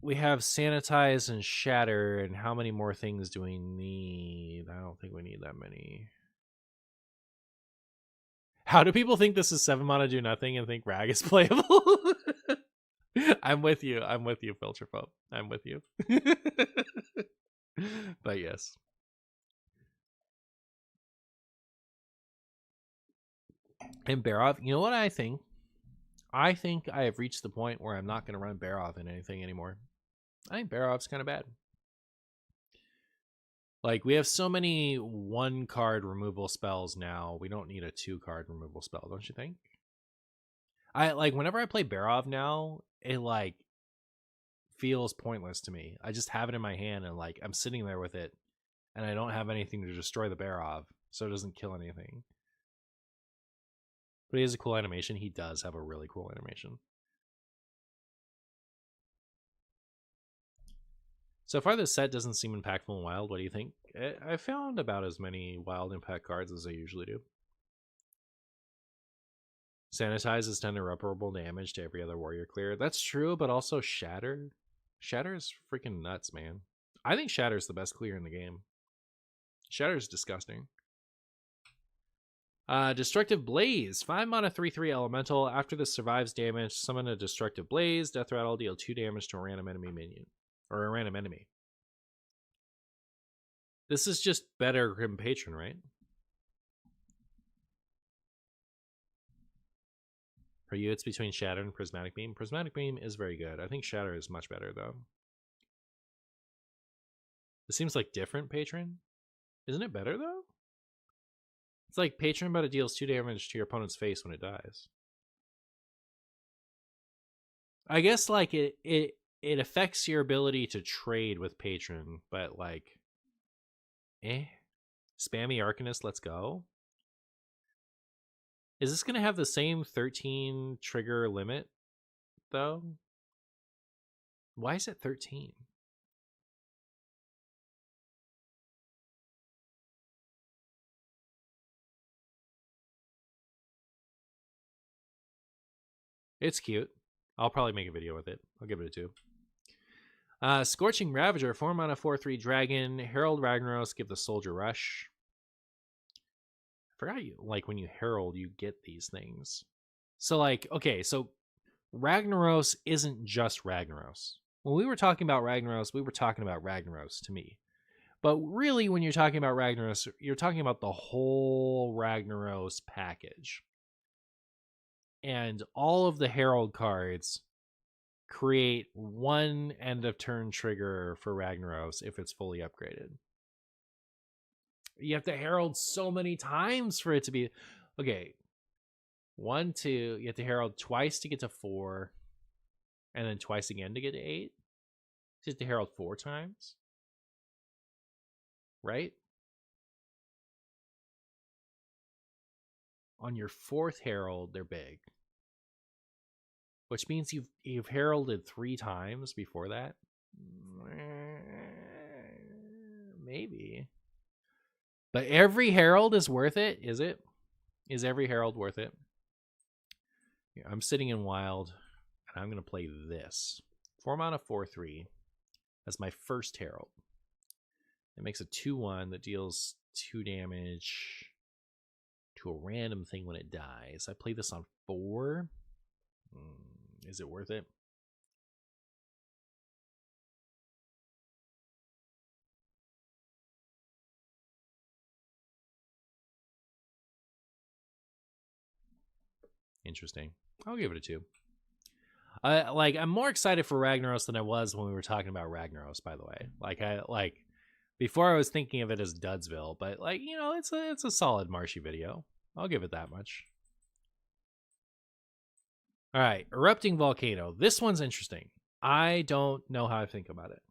we have sanitize and shatter, and how many more things do we need? I don't think we need that many. How do people think this is 7 mana do nothing and think Rag is playable? I'm with you. I'm with you, Filter Pope. I'm with you. But yes. And Barov, you know what I think? I think I have reached the point where I'm not going to run Barov in anything anymore. I think Barov's kind of bad. Like, we have so many 1-card removal spells now. We don't need a 2-card removal spell, don't you think? Whenever I play Barov now, it feels pointless to me. I just have it in my hand and I'm sitting there with it, and I don't have anything to destroy the Barov, so it doesn't kill anything. But he has a cool animation. He does have a really cool animation. So far, this set doesn't seem impactful in Wild. What do you think? I found about as many Wild impact cards as I usually do. Sanitize is 10 irreparable damage to every other warrior clear. That's true, but also Shatter. Shatter is freaking nuts, man. I think Shatter is the best clear in the game. Shatter is disgusting. Destructive Blaze. 5 mana, 3/3 elemental. After this survives damage, summon a Destructive Blaze. Death Rattle, deal 2 damage to a random enemy minion. Or a random enemy. This is just better Grim Patron, right? For you, it's between Shatter and Prismatic Beam. Prismatic Beam is very good. I think Shatter is much better, though. This seems like different Patron. Isn't it better, though? It's like Patron, but it deals 2 damage to your opponent's face when it dies. I guess it affects your ability to trade with Patron, but Spammy Arcanist, let's go. Is this going to have the same 13 trigger limit, though? Why is it 13? It's cute. I'll probably make a video with it. I'll give it a 2. Scorching Ravager, 4 mana, 4/3 dragon. Herald Ragnaros, give the soldier rush. I forgot when you herald, you get these things. So okay, so Ragnaros isn't just Ragnaros. When we were talking about Ragnaros, we were talking about Ragnaros to me. But really, when you're talking about Ragnaros, you're talking about the whole Ragnaros package. And all of the Herald cards create 1 end of turn trigger for Ragnaros if it's fully upgraded. You have to Herald so many times for it to be... Okay. 1, 2. You have to Herald twice to get to 4. And then twice again to get to 8. You have to Herald 4 times. Right? On your 4th Herald, they're big. Which means you've heralded 3 times before that? Maybe. But every herald is worth it, is it? Is every herald worth it? Here, I'm sitting in Wild, and I'm going to play this. 4 mana, 4/3. That's my first herald. It makes a 2/1 that deals 2 damage to a random thing when it dies. I play this on 4. Is it worth it? Interesting. I'll give it a 2. I'm more excited for Ragnaros than I was when we were talking about Ragnaros, by the way. Before I was thinking of it as Dudsville, but it's a solid Marshy video. I'll give it that much. All right, Erupting Volcano. This one's interesting. I don't know how I think about it.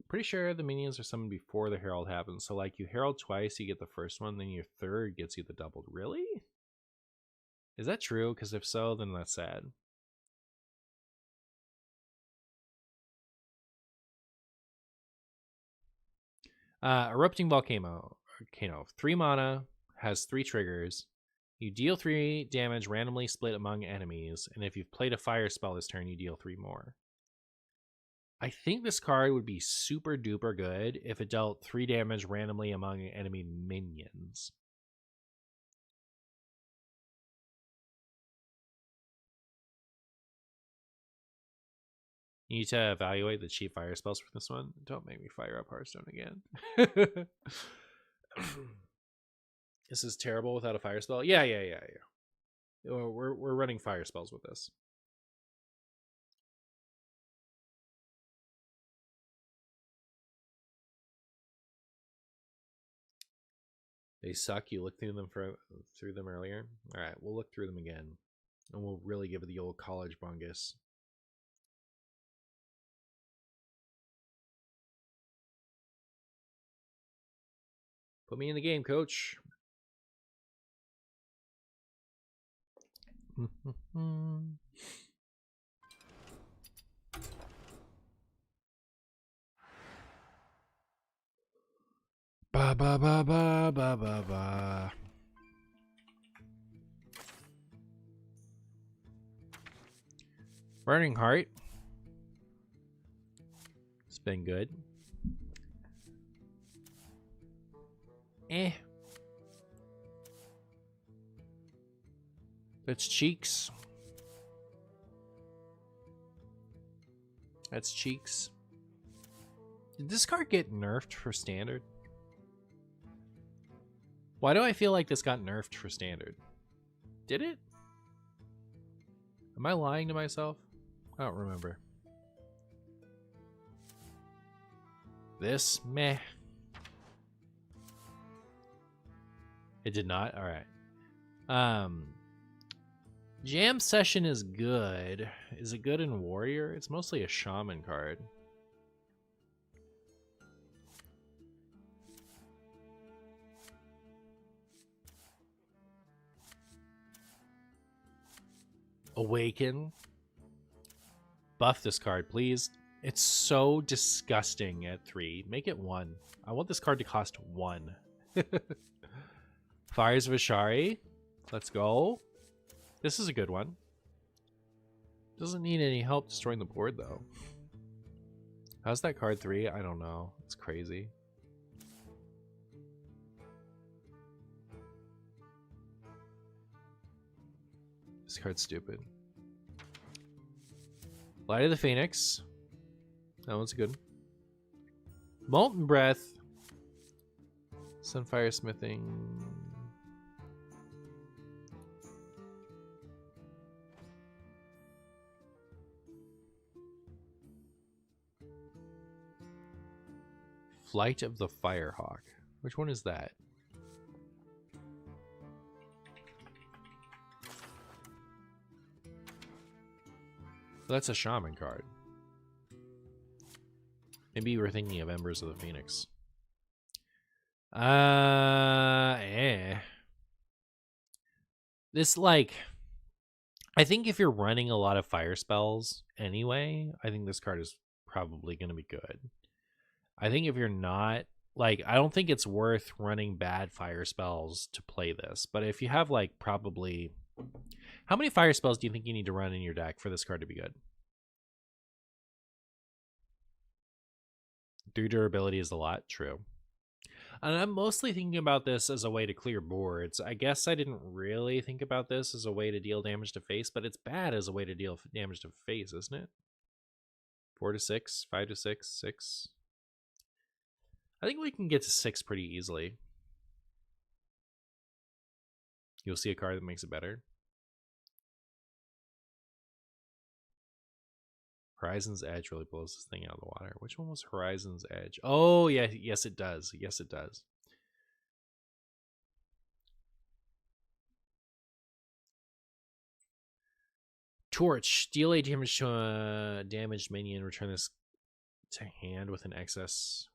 Pretty sure the minions are summoned before the Herald happens. So you Herald twice, you get the first one, then your third gets you the doubled. Really? Is that true? Because if so, then that's sad. Erupting Volcano. 3 mana, has 3 triggers. You deal 3 damage randomly split among enemies, and if you've played a fire spell this turn, you deal 3 more. I think this card would be super duper good if it dealt 3 damage randomly among enemy minions. You need to evaluate the cheap fire spells for this one. Don't make me fire up Hearthstone again. This is terrible without a fire spell. Yeah. We're running fire spells with this. They suck. You looked through them earlier. All right, we'll look through them again, and we'll really give it the old college bungus. Put me in the game, coach. Ba ba ba ba ba ba ba. Burning Heart. It's been good. That's Cheeks. That's Cheeks. Did this card get nerfed for standard? Why do I feel like this got nerfed for standard? Did it? Am I lying to myself? I don't remember. This? Meh. It did not? Alright. Jam Session is good. Is it good in Warrior? It's mostly a Shaman card. Awaken. Buff this card, please. It's so disgusting at 3. Make it 1. I want this card to cost 1. Fires of Ashari. Let's go. This is a good one. Doesn't need any help destroying the board, though. How's that card 3? I don't know. It's crazy. This card's stupid. Light of the Phoenix. That one's good. Molten Breath. Sunfire Smithing. Flight of the Firehawk. Which one is that? That's a Shaman card. Maybe you were thinking of Embers of the Phoenix. This, like... I think if you're running a lot of fire spells anyway, I think this card is probably going to be good. I think if you're not... Like, I don't think it's worth running bad fire spells to play this. But if you have, like, probably... How many fire spells do you think you need to run in your deck for this card to be good? 3 durability is a lot. True. And I'm mostly thinking about this as a way to clear boards. I guess I didn't really think about this as a way to deal damage to face, but it's bad as a way to deal damage to face, isn't it? 4 to 6, 5 to 6, 6. I think we can get to 6 pretty easily. You'll see a card that makes it better. Horizon's Edge really blows this thing out of the water. Which one was Horizon's Edge? Oh, yeah. Yes, it does. Yes, it does. Torch. Deal a damage to a damaged minion. Return this to hand with any excess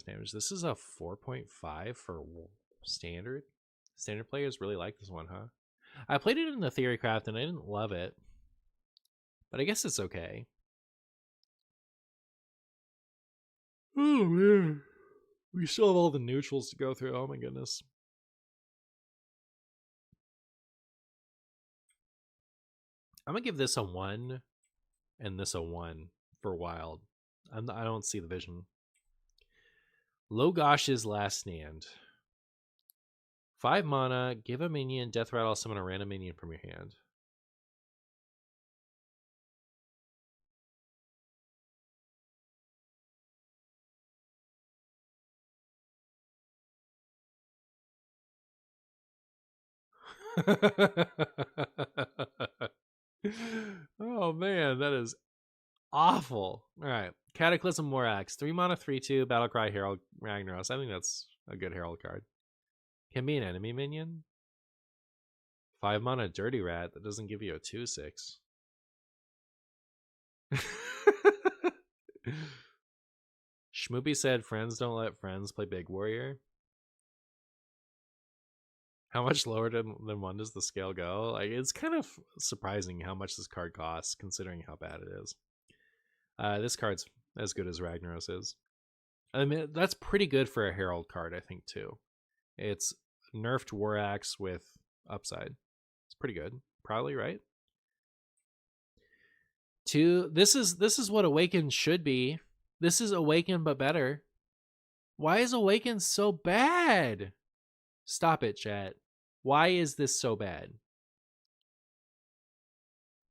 damage. This is a 4.5 for standard. Standard players really like this one, huh? I played it in the Theorycraft and I didn't love it, but I guess it's okay. Oh man, we still have all the neutrals to go through. Oh my goodness. I'm gonna give this a 1 and this a 1 for wild. I don't see the vision. Logosh's Last Stand. 5 mana, give a minion, death rattle, summon a random minion from your hand. Oh man, that is awful. All right, Cataclysm Morax, 3 mana, 3/2, Battlecry Herald Ragnaros. I think that's a good Herald card. Can be an enemy minion. 5 mana, Dirty Rat. That doesn't give you a 2/6. Schmoopy said, "Friends don't let friends play Big Warrior." How much lower than 1 does the scale go? Like, it's kind of surprising how much this card costs, considering how bad it is. This card's as good as Ragnaros is. I mean, that's pretty good for a Herald card, I think, too. It's nerfed War Axe with upside. It's pretty good, probably, right? This is what Awaken should be. This is Awaken but better. Why is Awaken so bad? Stop it, chat. Why is this so bad?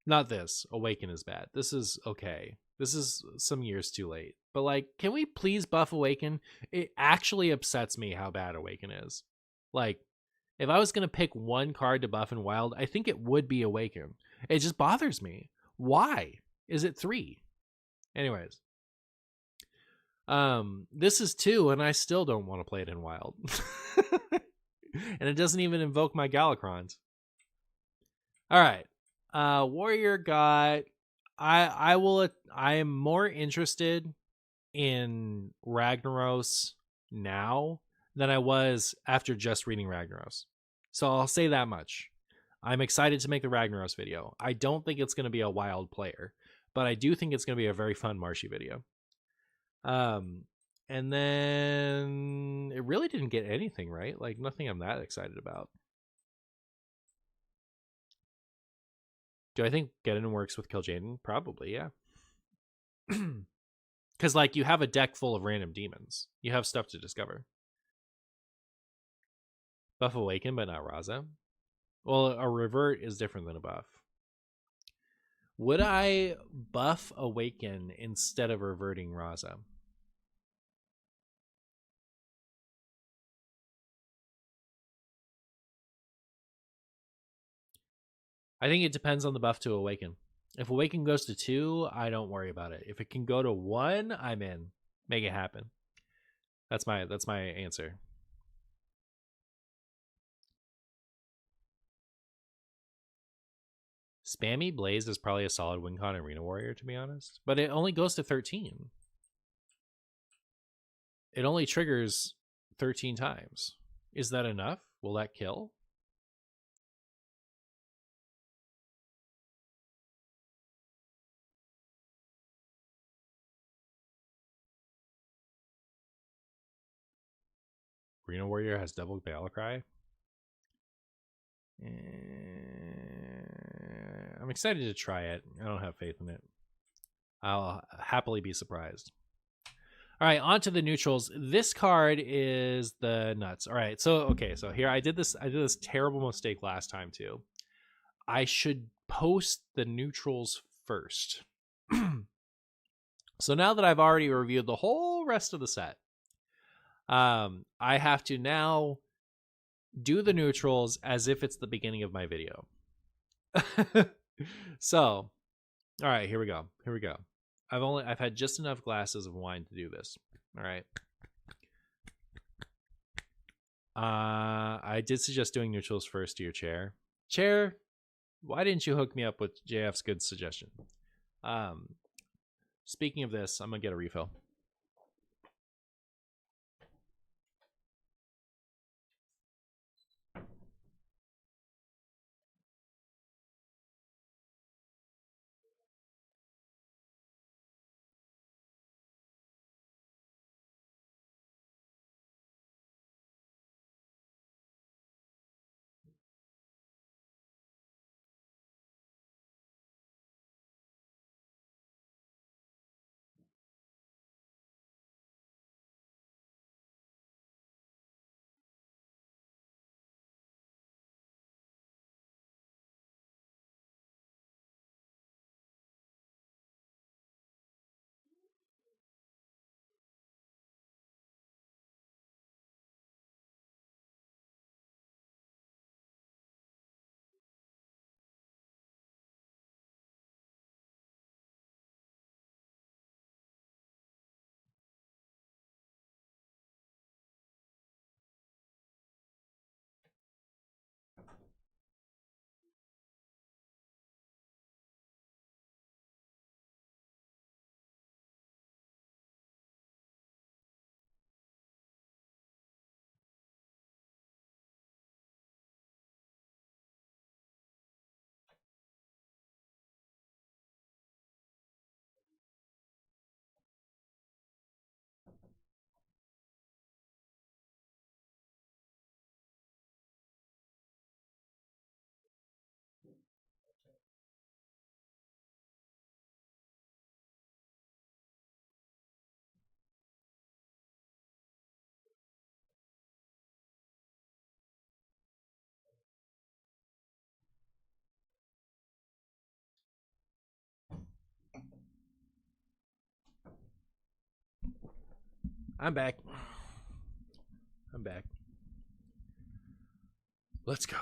Not this. Awaken is bad. This is okay. This is some years too late. But, like, can we please buff Awaken? It actually upsets me how bad Awaken is. Like, if I was going to pick one card to buff in Wild, I think it would be Awaken. It just bothers me. Why is it 3? Anyways. This is 2, and I still don't want to play it in Wild. And it doesn't even invoke my Galacrons. All right. Warrior got... I am more interested in Ragnaros now than I was after just reading Ragnaros. So I'll say that much. I'm excited to make the Ragnaros video. I don't think it's going to be a wild player, but I do think it's going to be a very fun Marshy video. And then it really didn't get anything, right? Like, nothing I'm that excited about. Do I think Geddon works with Kil'jaeden? Probably, yeah. Because, like, you have a deck full of random demons. You have stuff to discover. Buff Awaken, but not Raza. Well, a revert is different than a buff. Would I buff Awaken instead of reverting Raza? I think it depends on the buff to Awaken. If Awaken goes to 2, I don't worry about it. If it can go to 1, I'm in. Make it happen. That's my answer. Spammy Blaze is probably a solid WinCon Arena Warrior, to be honest. But it only goes to 13. It only triggers 13 times. Is that enough? Will that kill? Arena Warrior has double Battlecry. I'm excited to try it. I don't have faith in it. I'll happily be surprised. All right, on to the neutrals. This card is the nuts. All right, so here I did this terrible mistake last time too. I should post the neutrals first. So now that I've already reviewed the whole rest of the set, I have to now do the neutrals as if it's the beginning of my video. So, all right, here we go. I've had just enough glasses of wine to do this. All right. I did suggest doing neutrals first to your chair. Chair, why didn't you hook me up with JF's good suggestion? Speaking of this, I'm gonna get a refill. I'm back. I'm back. Let's go.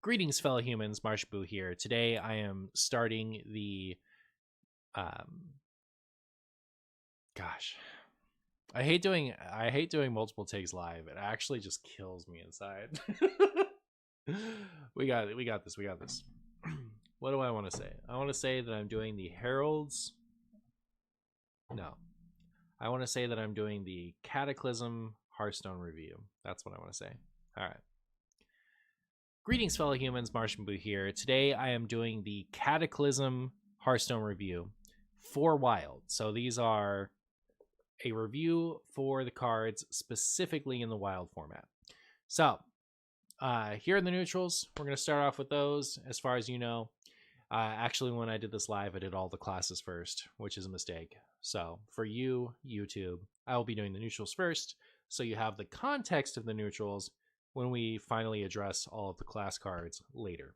Greetings, fellow humans. Marshboo here. Today I am starting the gosh. I hate doing multiple takes live. It actually just kills me inside. We got it. We got this. What do I want to say? I want to say that I'm doing the Heralds. No. I want to say that I'm doing the Cataclysm Hearthstone review. That's what I want to say. All right. Greetings, fellow humans. Martian Boo here. Today I am doing the Cataclysm Hearthstone review for Wild. So these are a review for the cards specifically in the Wild format. So here in the neutrals, we're going to start off with those. As far as you know, actually, when I did this live, I did all the classes first, which is a mistake. So for you, YouTube, I will be doing the neutrals first, so you have the context of the neutrals when we finally address all of the class cards later.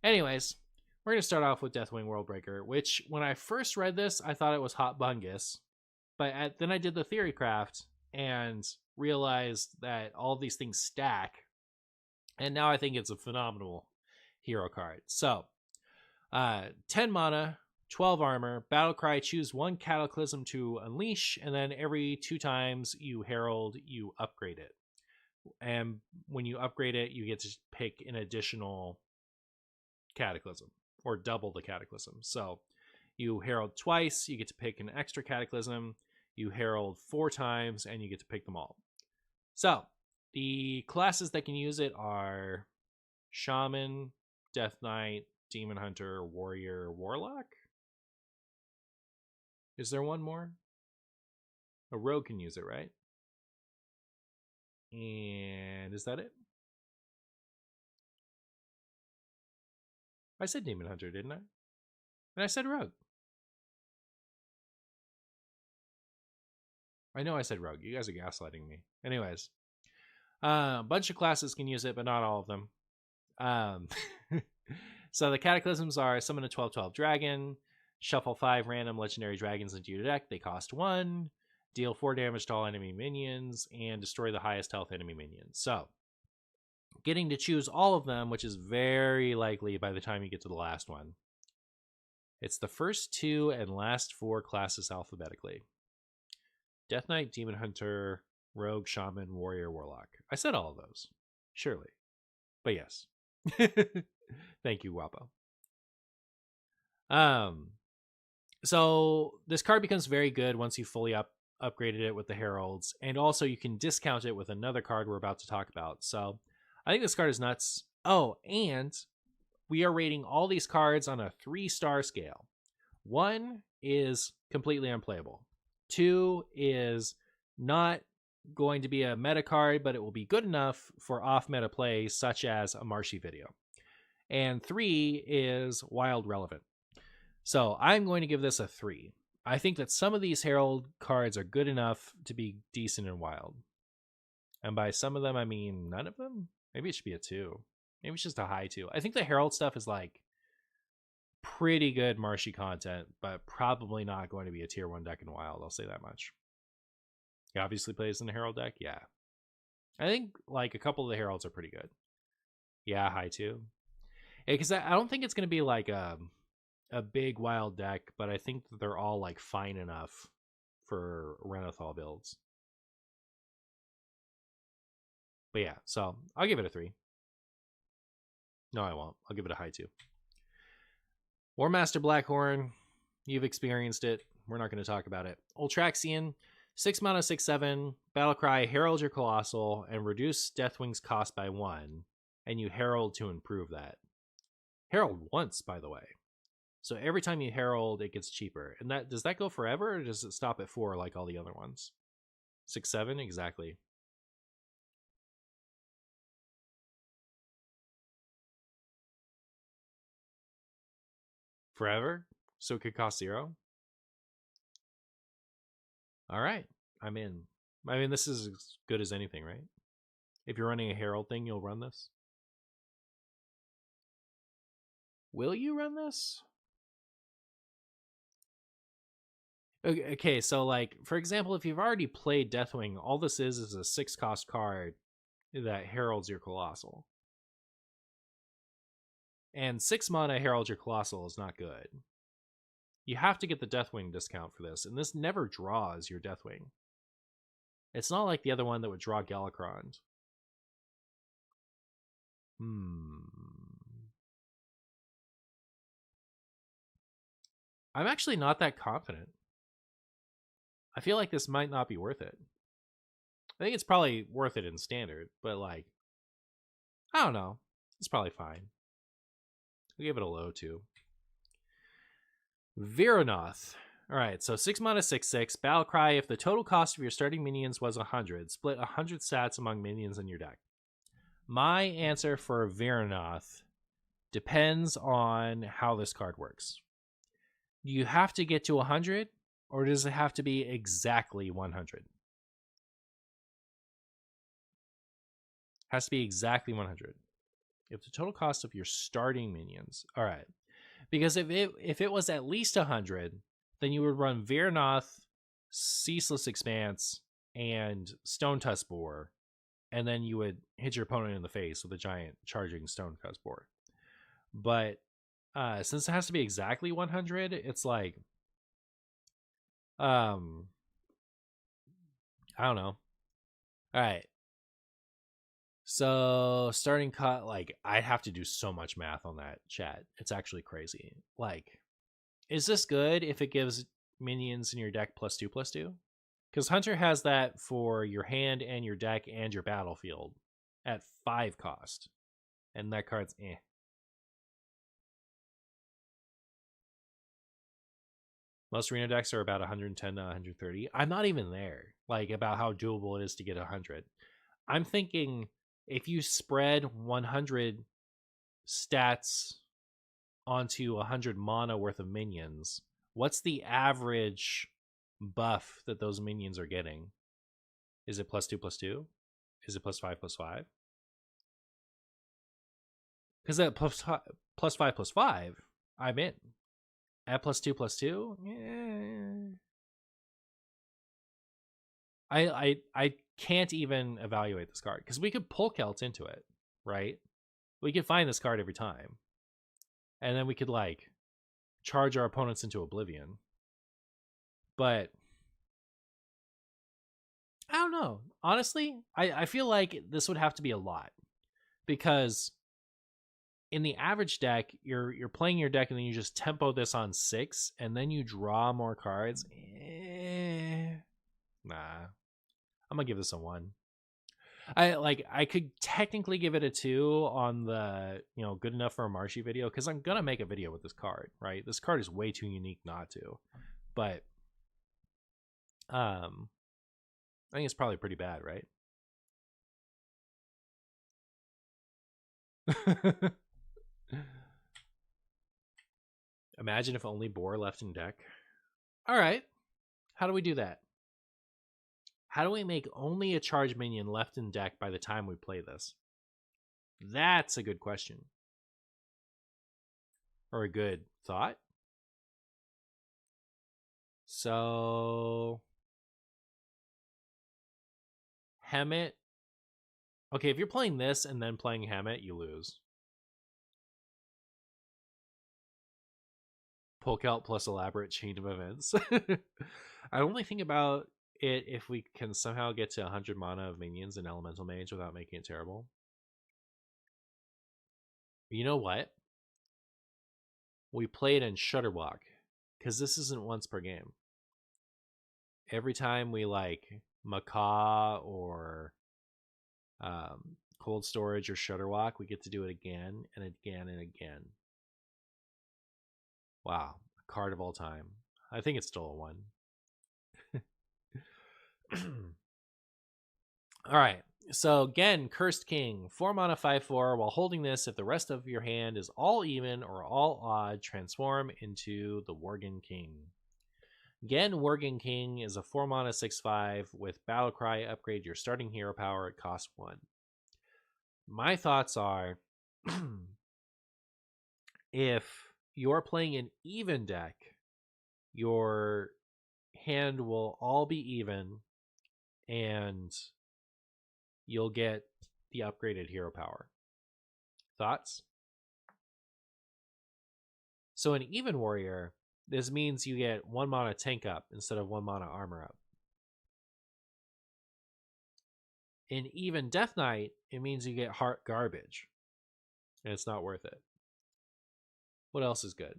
Anyways, we're going to start off with Deathwing Worldbreaker, which when I first read this, I thought it was hot bungus. But then I did the theory craft and realized that all these things stack. And now I think it's a phenomenal hero card. So, 10 mana, 12 armor, Battlecry, choose one Cataclysm to unleash, and then every 2 times you herald, you upgrade it. And when you upgrade it, you get to pick an additional Cataclysm, or double the Cataclysm. So, you herald twice, you get to pick an extra Cataclysm. You herald 4 times, and you get to pick them all. So, the classes that can use it are Shaman, Death Knight, Demon Hunter, Warrior, Warlock. Is there one more? A Rogue can use it, right? And is that it? I said Demon Hunter, didn't I? And I said Rogue. I know I said Rogue. You guys are gaslighting me. Anyways. A bunch of classes can use it, but not all of them. So the Cataclysms are summon a 12/12 dragon, shuffle 5 random legendary dragons into your deck. They cost 1, deal 4 damage to all enemy minions, and destroy the highest health enemy minions. So, getting to choose all of them, which is very likely by the time you get to the last one. It's the first 2 and last 4 classes alphabetically. Death Knight, Demon Hunter, Rogue, Shaman, Warrior, Warlock. I said all of those. Surely. But yes. Thank you, Wapo. So this card becomes very good once you fully upgraded it with the Heralds. And also you can discount it with another card we're about to talk about. So I think this card is nuts. Oh, and we are rating all these cards on a 3-star scale. 1 is completely unplayable. 2 is not going to be a meta card, but it will be good enough for off-meta play, such as a Marshy video. And 3 is wild relevant. So I'm going to give this a 3. I think that some of these Herald cards are good enough to be decent in wild. And by some of them, I mean none of them? Maybe it should be a 2. Maybe it's just a high 2. I think the Herald stuff is like pretty good Marshy content, but probably not going to be a tier 1 deck in wild. I'll say that much. He obviously plays in the Herald deck. Yeah. I think like a couple of the Heralds are pretty good. Yeah, high 2. Because I don't think it's going to be like a big wild deck, but I think that they're all like fine enough for Renathal builds. But yeah, so I'll give it a 3. No, I won't. I'll give it a high 2. Warmaster Blackhorn, you've experienced it. We're not going to talk about it. Ultraxian, 6 mana, 6/7, Battlecry, herald your Colossal, and reduce Deathwing's cost by 1, and you herald to improve that. Herald once, by the way. So every time you herald, it gets cheaper. And that does that go forever, or does it stop at 4 like all the other ones? 6/7, exactly. Forever? So it could cost 0? All right, I'm in. I mean, this is as good as anything, right? If you're running a herald thing, you'll run this. Will you run this? Okay, so like for example, if you've already played Deathwing, all this is a 6-cost card that heralds your Colossal. And 6 mana heralds your Colossal is not good. You have to get the Deathwing discount for this, and this never draws your Deathwing. It's not like the other one that would draw Galakron. I'm actually not that confident. I feel like this might not be worth it. I think it's probably worth it in Standard, but like, I don't know. It's probably fine. We'll give it a low too. Vironoth. Alright, so 6 mana 6/6. Battlecry. If the total cost of your starting minions was 100, split 100 stats among minions in your deck. My answer for Vironoth depends on how this card works. Do you have to get to 100, or does it have to be exactly 100? Has to be exactly 100. If the total cost of your starting minions, all right, because if it was at least 100, then you would run Vironoth, Ceaseless Expanse, and Stone Tusk Boar, and then you would hit your opponent in the face with a giant charging Stone Tusk Boar. But since it has to be exactly 100, it's like, I don't know. All right. So starting cut, like I'd have to do so much math on that, chat. It's actually crazy. Like, is this good if it gives minions in your deck +2/+2? Because Hunter has that for your hand and your deck and your battlefield at 5 cost. And that card's eh. Most arena decks are about 110 to 130. I'm not even there, like, about how doable it is to get 100. I'm thinking if you spread 100 stats onto 100 mana worth of minions, what's the average buff that those minions are getting? Is it +2/+2? Is it +5/+5? Because at +5/+5, I'm in. At +2/+2, yeah. I can't even evaluate this card because we could pull Celt into it, right? We could find this card every time, and then we could like charge our opponents into oblivion. But I don't know. Honestly, I feel like this would have to be a lot because in the average deck, you're playing your deck and then you just tempo this on 6 and then you draw more cards. Nah. I'm gonna give this a 1. I could technically give it a 2 on the, good enough for a Marshy video because I'm gonna make a video with this card, right? This card is way too unique not to. But I think it's probably pretty bad, right? Imagine if only Boar left in deck. All right. How do we do that? How do we make only a charge minion left in deck by the time we play this? That's a good question. Or a good thought. So Hemet. Okay, if you're playing this and then playing Hemet, you lose. Poke out plus elaborate chain of events. I only think about it if we can somehow get to 100 mana of minions in Elemental Mage without making it terrible. You know what? We play it in Shutterwalk because this isn't once per game. Every time we like Macaw or Cold Storage or Shutterwalk, we get to do it again and again and again. Wow, a card of all time. I think it's still a 1. All right. So again, Cursed King, 4 mana 5/4. While holding this, if the rest of your hand is all even or all odd, transform into the Worgen King. Again, Worgen King is a 4 mana 6/5 with Battlecry. Upgrade your starting hero power at cost 1. My thoughts are if you're playing an even deck, your hand will all be even, and you'll get the upgraded hero power. Thoughts? So an even warrior, this means you get 1 mana tank up instead of 1 mana armor up. In even Death Knight, it means you get heart garbage, and it's not worth it. What else is good?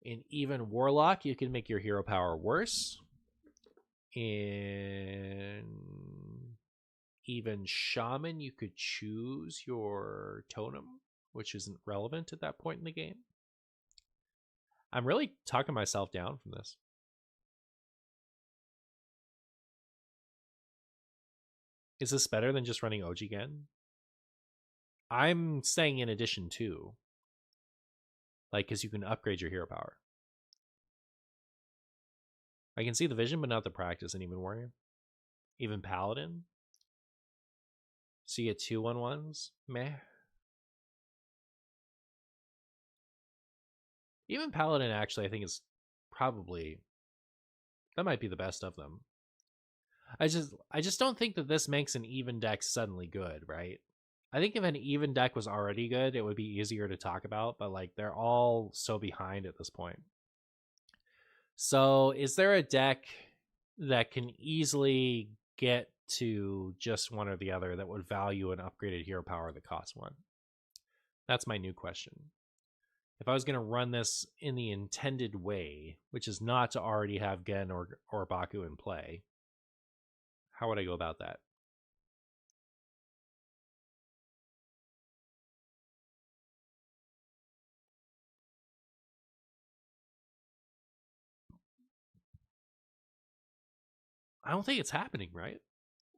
In even Warlock, you can make your hero power worse. In even Shaman, you could choose your totem, which isn't relevant at that point in the game. I'm really talking myself down from this. Is this better than just running OG again? I'm saying in addition to. Like, because you can upgrade your hero power. I can see the vision, but not the practice in even Warrior. Even Paladin. So you get 2/1/1s. Meh. Even Paladin, actually, I think is probably... that might be the best of them. I just don't think that this makes an even deck suddenly good, right? I think if an even deck was already good, it would be easier to talk about, but like they're all so behind at this point. So is there a deck that can easily get to just one or the other that would value an upgraded hero power that costs 1? That's my new question. If I was going to run this in the intended way, which is not to already have Gen or Baku in play, how would I go about that? I don't think it's happening, right?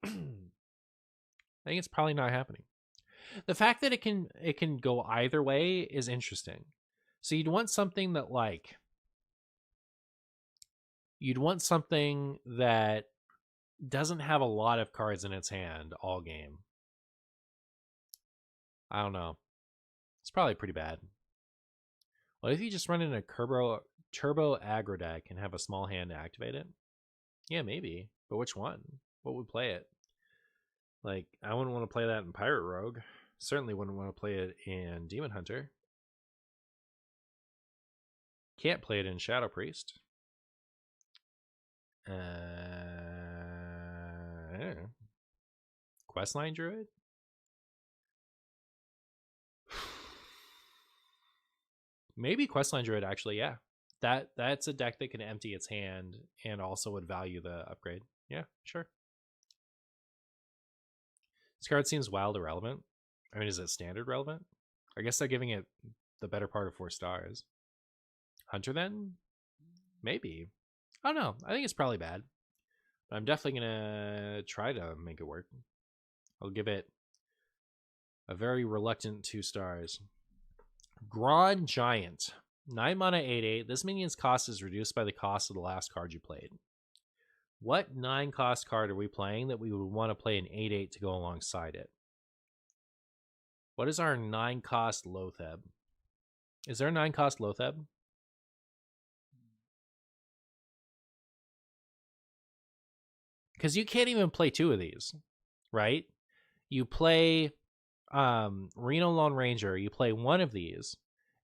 I think it's probably not happening. The fact that it can go either way is interesting. So you'd want something that doesn't have a lot of cards in its hand all game. I don't know. It's probably pretty bad. What if you just run in a turbo aggro deck and have a small hand to activate it? Yeah, maybe. But which one? What would play it? Like, I wouldn't want to play that in Pirate Rogue. Certainly wouldn't want to play it in Demon Hunter. Can't play it in Shadow Priest. I don't know. Questline Druid? Maybe Questline Druid, actually, yeah. That's a deck that can empty its hand and also would value the upgrade. Yeah, sure. This card seems wild irrelevant. I mean, is it standard relevant? I guess they're giving it the better part of 4 stars. Hunter, then? Maybe. I don't know. I think it's probably bad. But I'm definitely going to try to make it work. I'll give it a very reluctant 2 stars. Grand Giant. 9 mana 8/8. This minion's cost is reduced by the cost of the last card you played. What 9 cost card are we playing that we would want to play an 8/8 to go alongside it? What is our 9 cost Lotheb? Is there a 9 cost Lotheb? Because you can't even play 2 of these, right? You play Reno Lone Ranger, you play 1 of these,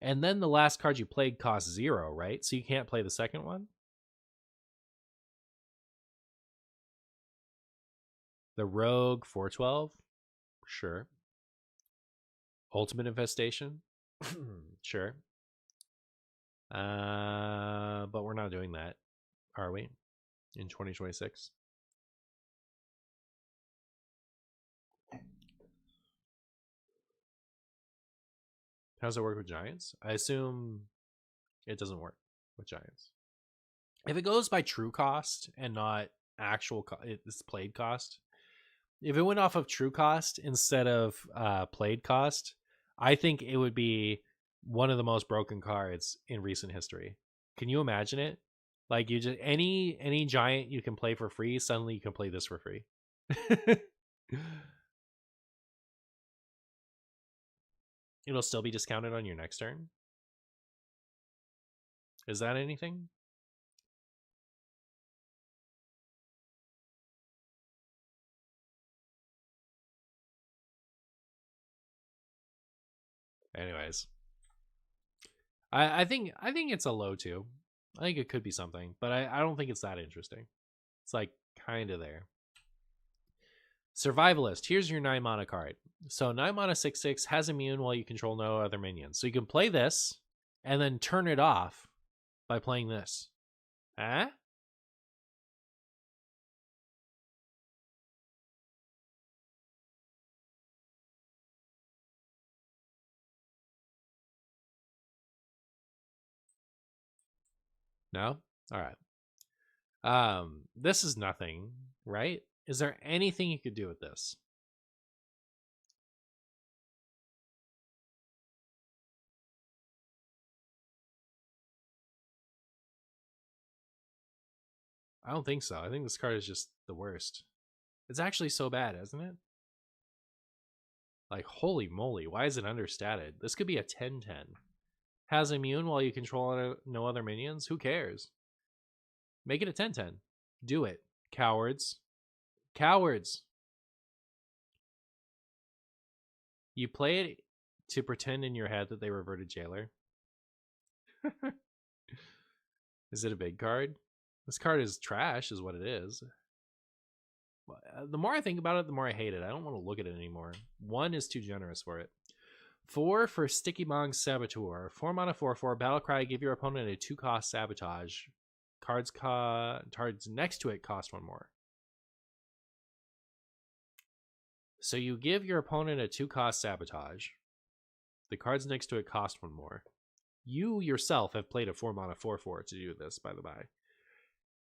and then the last card you played costs 0, right? So you can't play the second one? The Rogue 4/12? Sure. Ultimate Infestation? Sure. But we're not doing that, are we? In 2026? How does it work with Giants? I assume it doesn't work with Giants. If it goes by true cost and not actual it's played cost, if it went off of true cost instead of played cost, I think it would be one of the most broken cards in recent history. Can you imagine it? Like, you just any giant you can play for free, suddenly you can play this for free. It'll still be discounted on your next turn. Is that anything? Anyways, I think it's a low 2. I think it could be something, but I don't think it's that interesting. It's like kind of there. Survivalist. Here's your 9 mana card. So 9 mana 6/6 has immune while you control no other minions. So you can play this and then turn it off by playing this. Huh? No? All right. This is nothing, right? Is there anything you could do with this? I don't think so. I think this card is just the worst. It's actually so bad, isn't it? Like, holy moly, why is it understated? This could be a 10/10. Has immune while you control no other minions? Who cares? Make it a 10/10. Do it. Cowards. Cowards. You play it to pretend in your head that they reverted Jailer. Is it a big card? This card is trash, is what it is. The more I think about it, the more I hate it. I don't want to look at it anymore. 1 is too generous for it. 4 for Sticky Mong's Saboteur. 4 mana 4/4. Battlecry. Give your opponent a 2-cost Sabotage. Cards next to it cost 1 more. So you give your opponent a 2-cost Sabotage. The cards next to it cost 1 more. You yourself have played a 4 mana 4/4 to do this, by the by.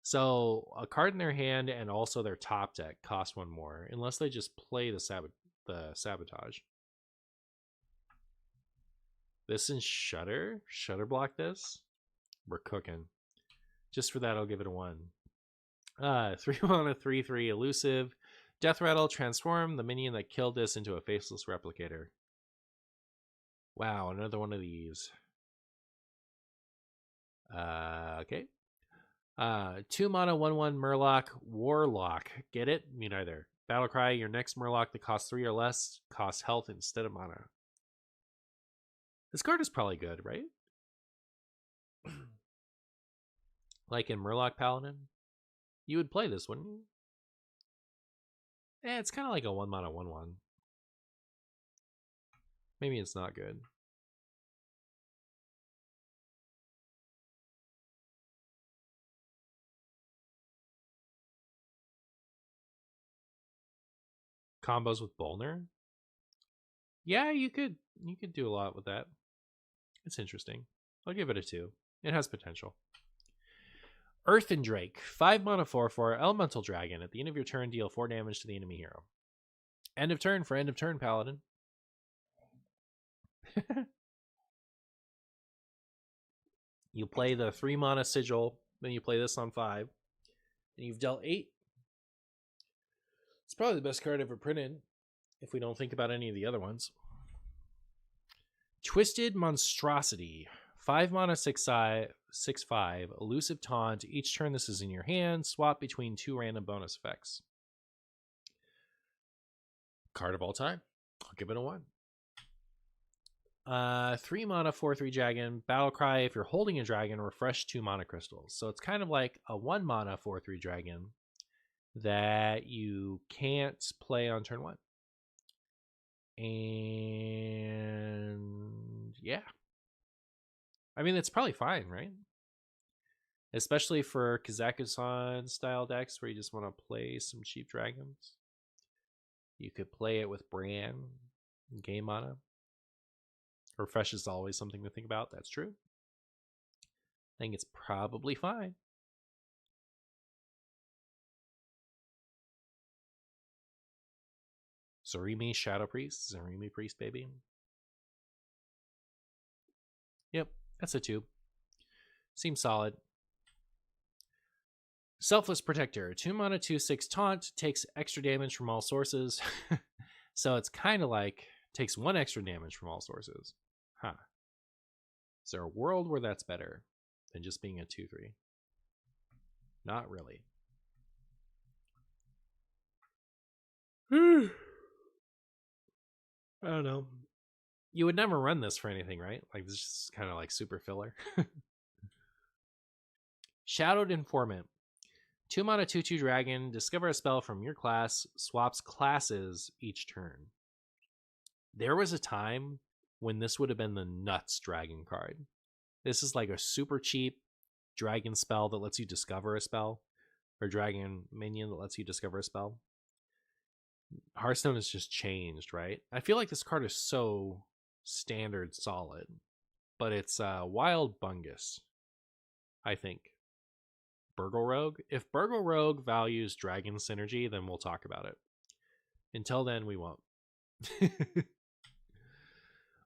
So a card in their hand and also their top deck cost 1 more, unless they just play the Sabotage. This in Shutter block this. We're cooking. Just for that, I'll give it a 1. 3 mana 3/3 elusive. Death Rattle. Transform the minion that killed this into a faceless replicator. Wow, another one of these. Okay. 2 mana 1/1 Murloc Warlock. Get it? Me neither. Battlecry. Your next Murloc that costs 3 or less costs health instead of mana. This card is probably good, right? Like in Murloc Paladin, you would play this, wouldn't you? It's kind of like a 1 mana 1/1. Maybe it's not good. Combos with Bolner? Yeah, you could do a lot with that. It's interesting. I'll give it a 2. It has potential. Earthen Drake. 5 mana 4/4 Elemental Dragon. At the end of your turn, deal 4 damage to the enemy hero. End of turn for end of turn Paladin. You play the 3 mana Sigil, then you play this on 5, and you've dealt 8. It's probably the best card ever printed, if we don't think about any of the other ones. Twisted Monstrosity. 5 mana 6/5 elusive taunt. Each turn this is in your hand. Swap between 2 random bonus effects. Card of all time. I'll give it a 1. 3 mana 4/3 dragon. Battlecry. If you're holding a dragon, refresh 2 mana crystals. So it's kind of like a 1 mana 4/3 dragon that you can't play on turn 1. And yeah, I mean, it's probably fine, right? Especially for Kazakhstan style decks where you just want to play some cheap dragons. You could play it with Bran, game mana. Refresh is always something to think about. That's true. I think it's probably fine. Zarimi Shadow Priest. Zarimi Priest, baby. Yep, that's a 2. Seems solid. Selfless Protector. 2 mana 2/6 taunt. Takes extra damage from all sources. So it's kind of like takes 1 extra damage from all sources. Huh. Is there a world where that's better than just being a 2/3? Not really. I don't know. You would never run this for anything, right? Like, this is kind of like super filler. Shadowed Informant. 2 mana 2/2 dragon. Discover a spell from your class. Swaps classes each turn. There was a time when this would have been the nuts dragon card. This is like a super cheap dragon spell that lets you discover a spell, or dragon minion that lets you discover a spell. Hearthstone has just changed, right? I feel like this card is so standard solid, but it's Wild Bungus, I think. Burgle Rogue. If Burgle Rogue values dragon synergy, then we'll talk about it. Until then, we won't.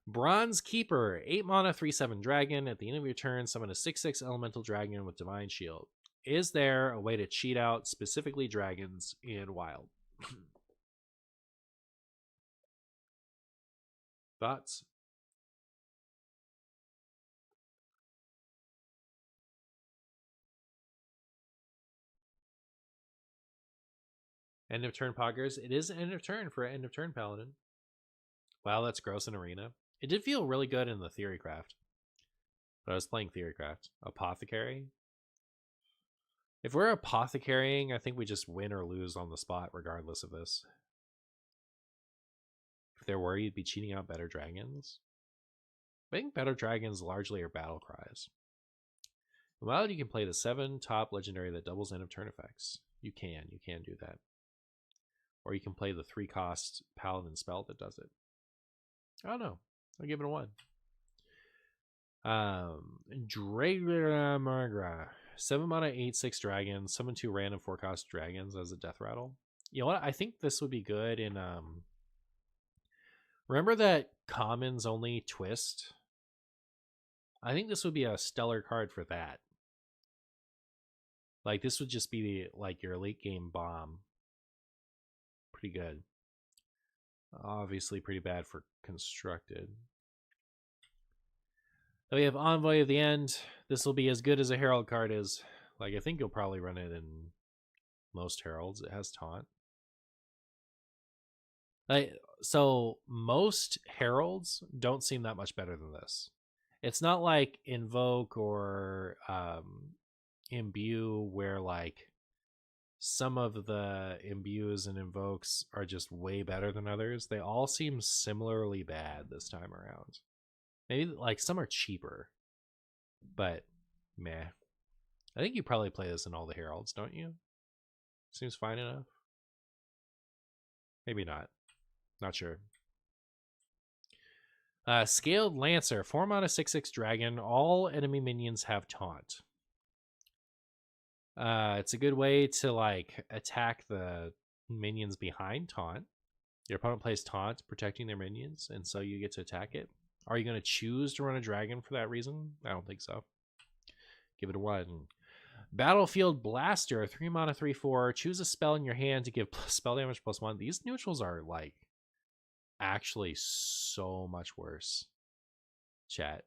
Bronze Keeper. 8 mana 3/7 dragon. At the end of your turn, summon a 6/6 elemental dragon with Divine Shield. Is there a way to cheat out specifically dragons in Wild? Thoughts? End of turn poggers. It is end of turn for an end of turn paladin. Wow, that's gross in Arena. It did feel really good in the Theorycraft. But I was playing Theorycraft. Apothecary. If we're apothecarying, I think we just win or lose on the spot regardless of this. If there were, you'd be cheating out better dragons. I think better dragons largely are battle cries. In Wild, you can play the 7 top legendary that doubles end of turn effects. You can do that. Or you can play the 3-cost paladin spell that does it. I don't know. I'll give it a 1. Dragra. 7 mana 8/6 dragons. Summon 2 random 4-cost dragons as a death rattle. You know what? I think this would be good in remember that commons only twist? I think this would be a stellar card for that. Like, this would just be like your late game bomb. Pretty good. Obviously pretty bad for constructed. Then we have Envoy of the End. This will be as good as a Herald card is. Like, I think you'll probably run it in most Heralds. It has taunt. So most Heralds don't seem that much better than this. It's not like Invoke or Imbue, where like some of the Imbues and Invokes are just way better than others. They all seem similarly bad this time around. Maybe like some are cheaper, but meh. I think you probably play this in all the Heralds, don't you? Seems fine enough. Maybe not. Not sure. Scaled Lancer. 4 mana 6/6 dragon. All enemy minions have taunt. It's a good way to like attack the minions behind taunt. Your opponent plays taunt, protecting their minions, and so you get to attack it. Are you going to choose to run a dragon for that reason? I don't think so. Give it a 1. Battlefield Blaster. 3 mana 3/4. Choose a spell in your hand to give spell damage +1. These neutrals are like actually so much worse. Chat.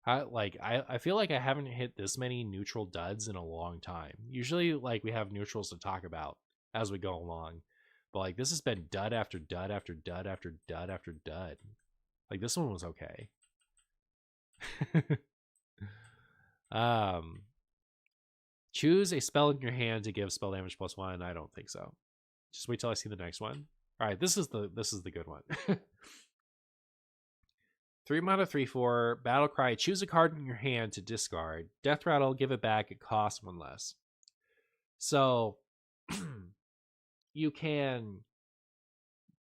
I feel like I haven't hit this many neutral duds in a long time. Usually like we have neutrals to talk about as we go along, but like this has been dud after dud after dud after dud after dud. Like this one was okay. Choose a spell in your hand to give spell damage +1. I don't think so. Just wait till I see the next one. All right, this is the good one. 3 mana 3/4. Battle Cry. Choose a card in your hand to discard. Death Rattle. Give it back. It costs 1 less. So you can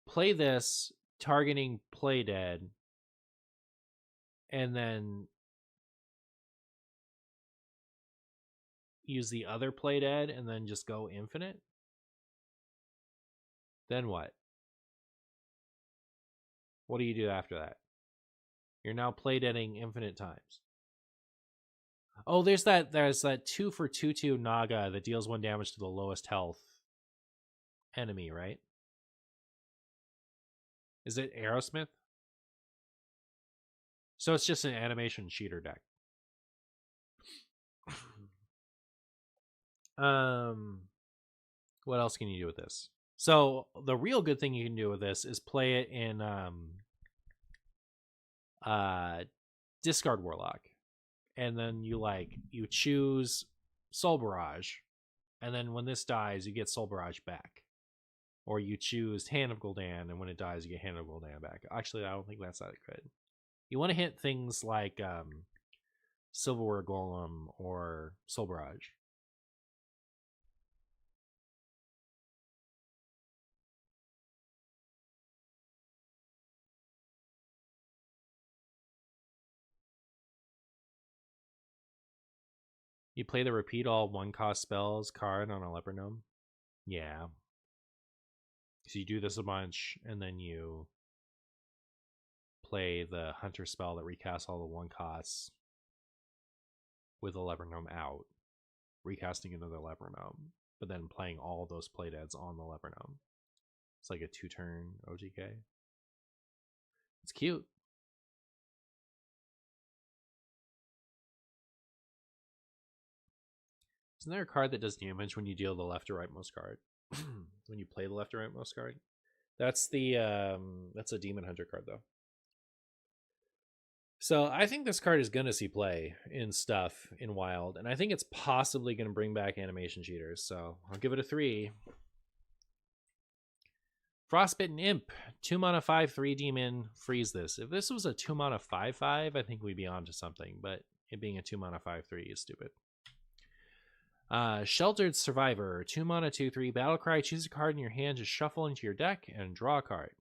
play this targeting Play Dead, and then use the other Play Dead, and then just go infinite. Then what? What do you do after that? You're now Play Deading infinite times. Oh, there's that 2 for 2/2 Naga that deals 1 damage to the lowest health enemy, right? Is it Aerosmith? So it's just an animation cheater deck. What else can you do with this? So the real good thing you can do with this is play it in discard Warlock, and then you choose Soul Barrage, and then when this dies, you get Soul Barrage back. Or you choose Hand of Gul'dan, and when it dies, you get Hand of Gul'dan back. Actually, I don't think that's that good. You want to hit things like Silverware Golem or Soul Barrage. You play the repeat all 1-cost spells card on a Leopard Gnome? Yeah. So you do this a bunch, and then you play the Hunter spell that recasts all the 1-costs with a Leopard Gnome out, recasting another Leopard Gnome, but then playing all those playdeads on the Leopard Gnome. It's like a 2-turn OTK. It's cute. Isn't there a card that does damage when you deal the left or rightmost card? When you play the left or rightmost card? That's the that's a Demon Hunter card though. So I think this card is gonna see play in stuff in Wild, and I think it's possibly gonna bring back animation cheaters. So I'll give it a 3. Frostbitten Imp, 2 mana 5/3 demon, freeze this. If this was a 2 mana 5/5, I think we'd be onto something, but it being a 2 mana 5/3 is stupid. Sheltered Survivor, 2 mana 2/3, Battlecry, choose a card in your hand to shuffle into your deck and draw a card.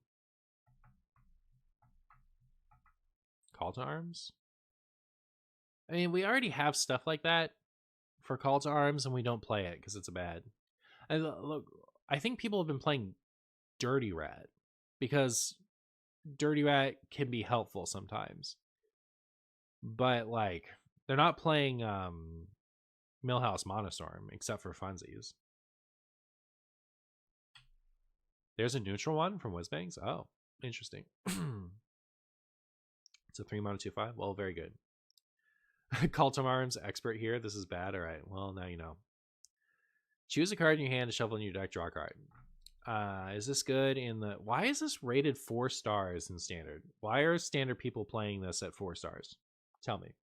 Call to Arms? I mean, we already have stuff like that for Call to Arms, and we don't play it because it's bad. And look, I think people have been playing Dirty Rat because Dirty Rat can be helpful sometimes. But, like, they're not playing Millhouse Monostorm except for funsies. There's a neutral one from Whizbangs? Oh, interesting. It's a 3 mana 2/5. Well, very good. Call to Arms, expert here. This is bad. All right. Well, now you know. Choose a card in your hand to shuffle in your deck, draw a card. Is this good in the... Why is this rated 4 stars in Standard? Why are Standard people playing this at 4 stars? Tell me.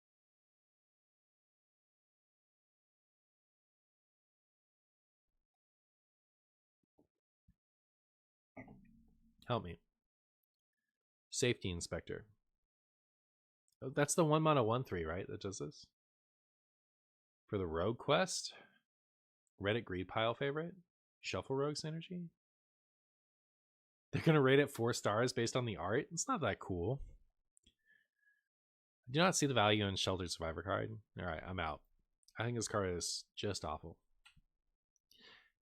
Help me. Safety Inspector. Oh, that's the 1 mana 1/3, right? That does this? For the Rogue quest? Reddit Greed Pile favorite? Shuffle Rogue Synergy? They're going to rate it 4 stars based on the art? It's not that cool. I do not see the value in Sheltered Survivor card. Alright, I'm out. I think this card is just awful.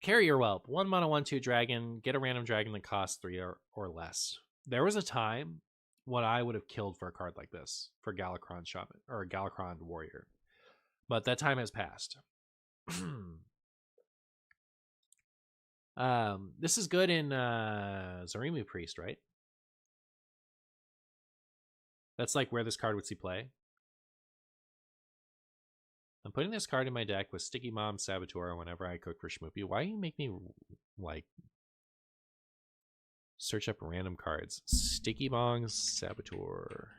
Carrier Whelp, 1 mana 1/2 dragon. Get a random dragon that costs 3 or less. There was a time when I would have killed for a card like this for Galakron Shaman or Galakron Warrior, but that time has passed. This is good in Zarimu Priest, right? That's like where this card would see play. I'm putting this card in my deck with Sticky Bomb Saboteur whenever I cook for Schmoopy. Why do you make me, like, search up random cards? Sticky Bomb Saboteur.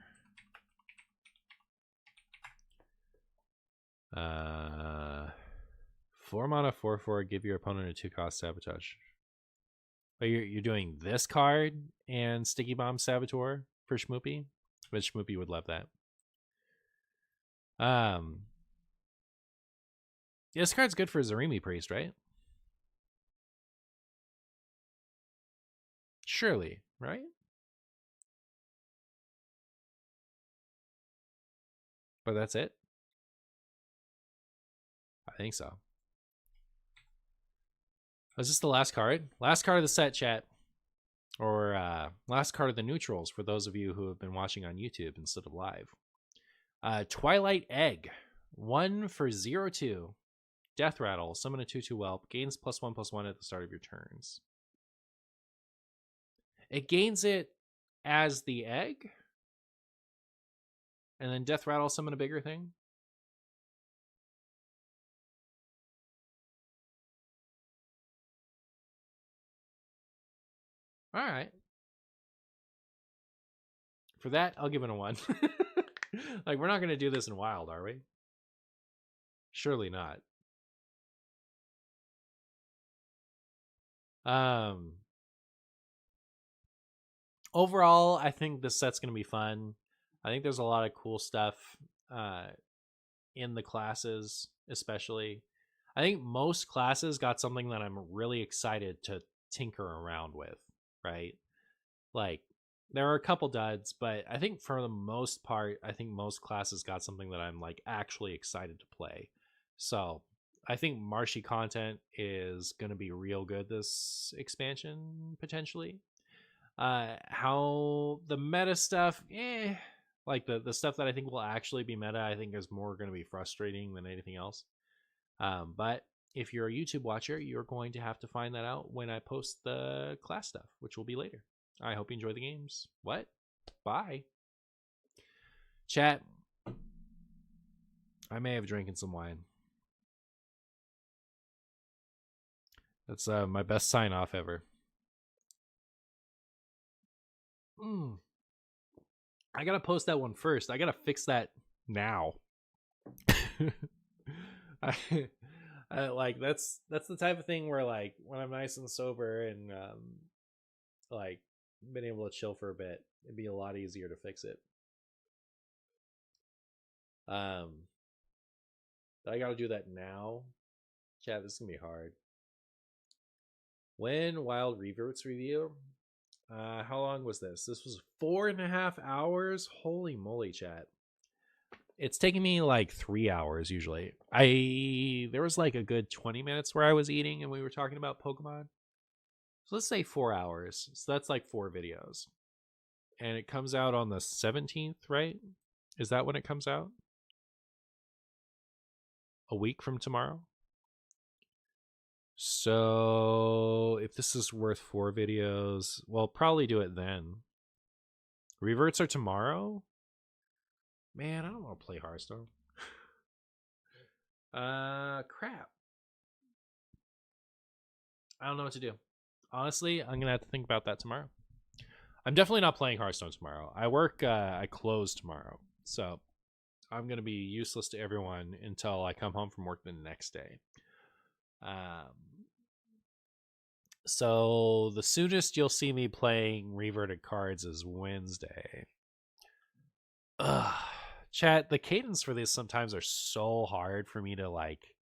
4 mana 4/4, give your opponent a 2-cost Sabotage. But you're doing this card and Sticky Bomb Saboteur for Schmoopy? But Schmoopy would love that. Yeah, this card's good for Zarimu Priest, right? Surely, right? But that's it? I think so. Is this the last card? Last card of the set, chat. Or last card of the neutrals for those of you who have been watching on YouTube instead of live. Twilight Egg. 1 for 0/2. Death Rattle. Summon a 2/2 Whelp. Gains +1/+1 at the start of your turns. It gains it as the egg? And then Death Rattle, summon a bigger thing? Alright. For that, I'll give it a 1. Like, we're not going to do this in Wild, are we? Surely not. Overall, I think this set's going to be fun. I think there's a lot of cool stuff in the classes, especially. I think most classes got something that I'm really excited to tinker around with, right? Like, there are a couple duds, but I think for the most part, I think most classes got something that I'm like actually excited to play. So I think marshy content is going to be real good this expansion, potentially. How the meta stuff, like the stuff that I think will actually be meta, I think is more going to be frustrating than anything else. But if you're a YouTube watcher, you're going to have to find that out when I post the class stuff, which will be later. I hope you enjoy the games. What? Bye. Chat. I may have drinking some wine. That's my best sign off ever. I gotta post that one first. I gotta fix that now. I like that's the type of thing where like when I'm nice and sober and like been able to chill for a bit, it'd be a lot easier to fix it. But I gotta do that now. Chat, this is gonna be hard. When Wild Reverts review? How long was this? This was 4.5 hours. Holy moly, chat! It's taking me like 3 hours usually. There was like a good 20 minutes where I was eating and we were talking about Pokemon. So let's say 4 hours. So that's like 4 videos. And it comes out on the 17th, right? Is that when it comes out? A week from tomorrow? So if this is worth 4 videos, well, probably do it then. Reverts are tomorrow? Man, I don't want to play Hearthstone. Crap. I don't know what to do. Honestly, I'm gonna have to think about that tomorrow. I'm definitely not playing Hearthstone tomorrow. I close tomorrow, so I'm gonna be useless to everyone until I come home from work the next day. So the soonest you'll see me playing reverted cards is Wednesday. Ugh. Chat, the cadence for this sometimes are so hard for me to like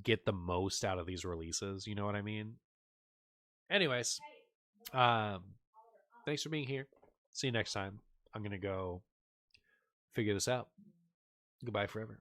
get the most out of these releases, you know what I mean? Anyways, thanks for being here. See you next time. I'm gonna go figure this out. Goodbye forever.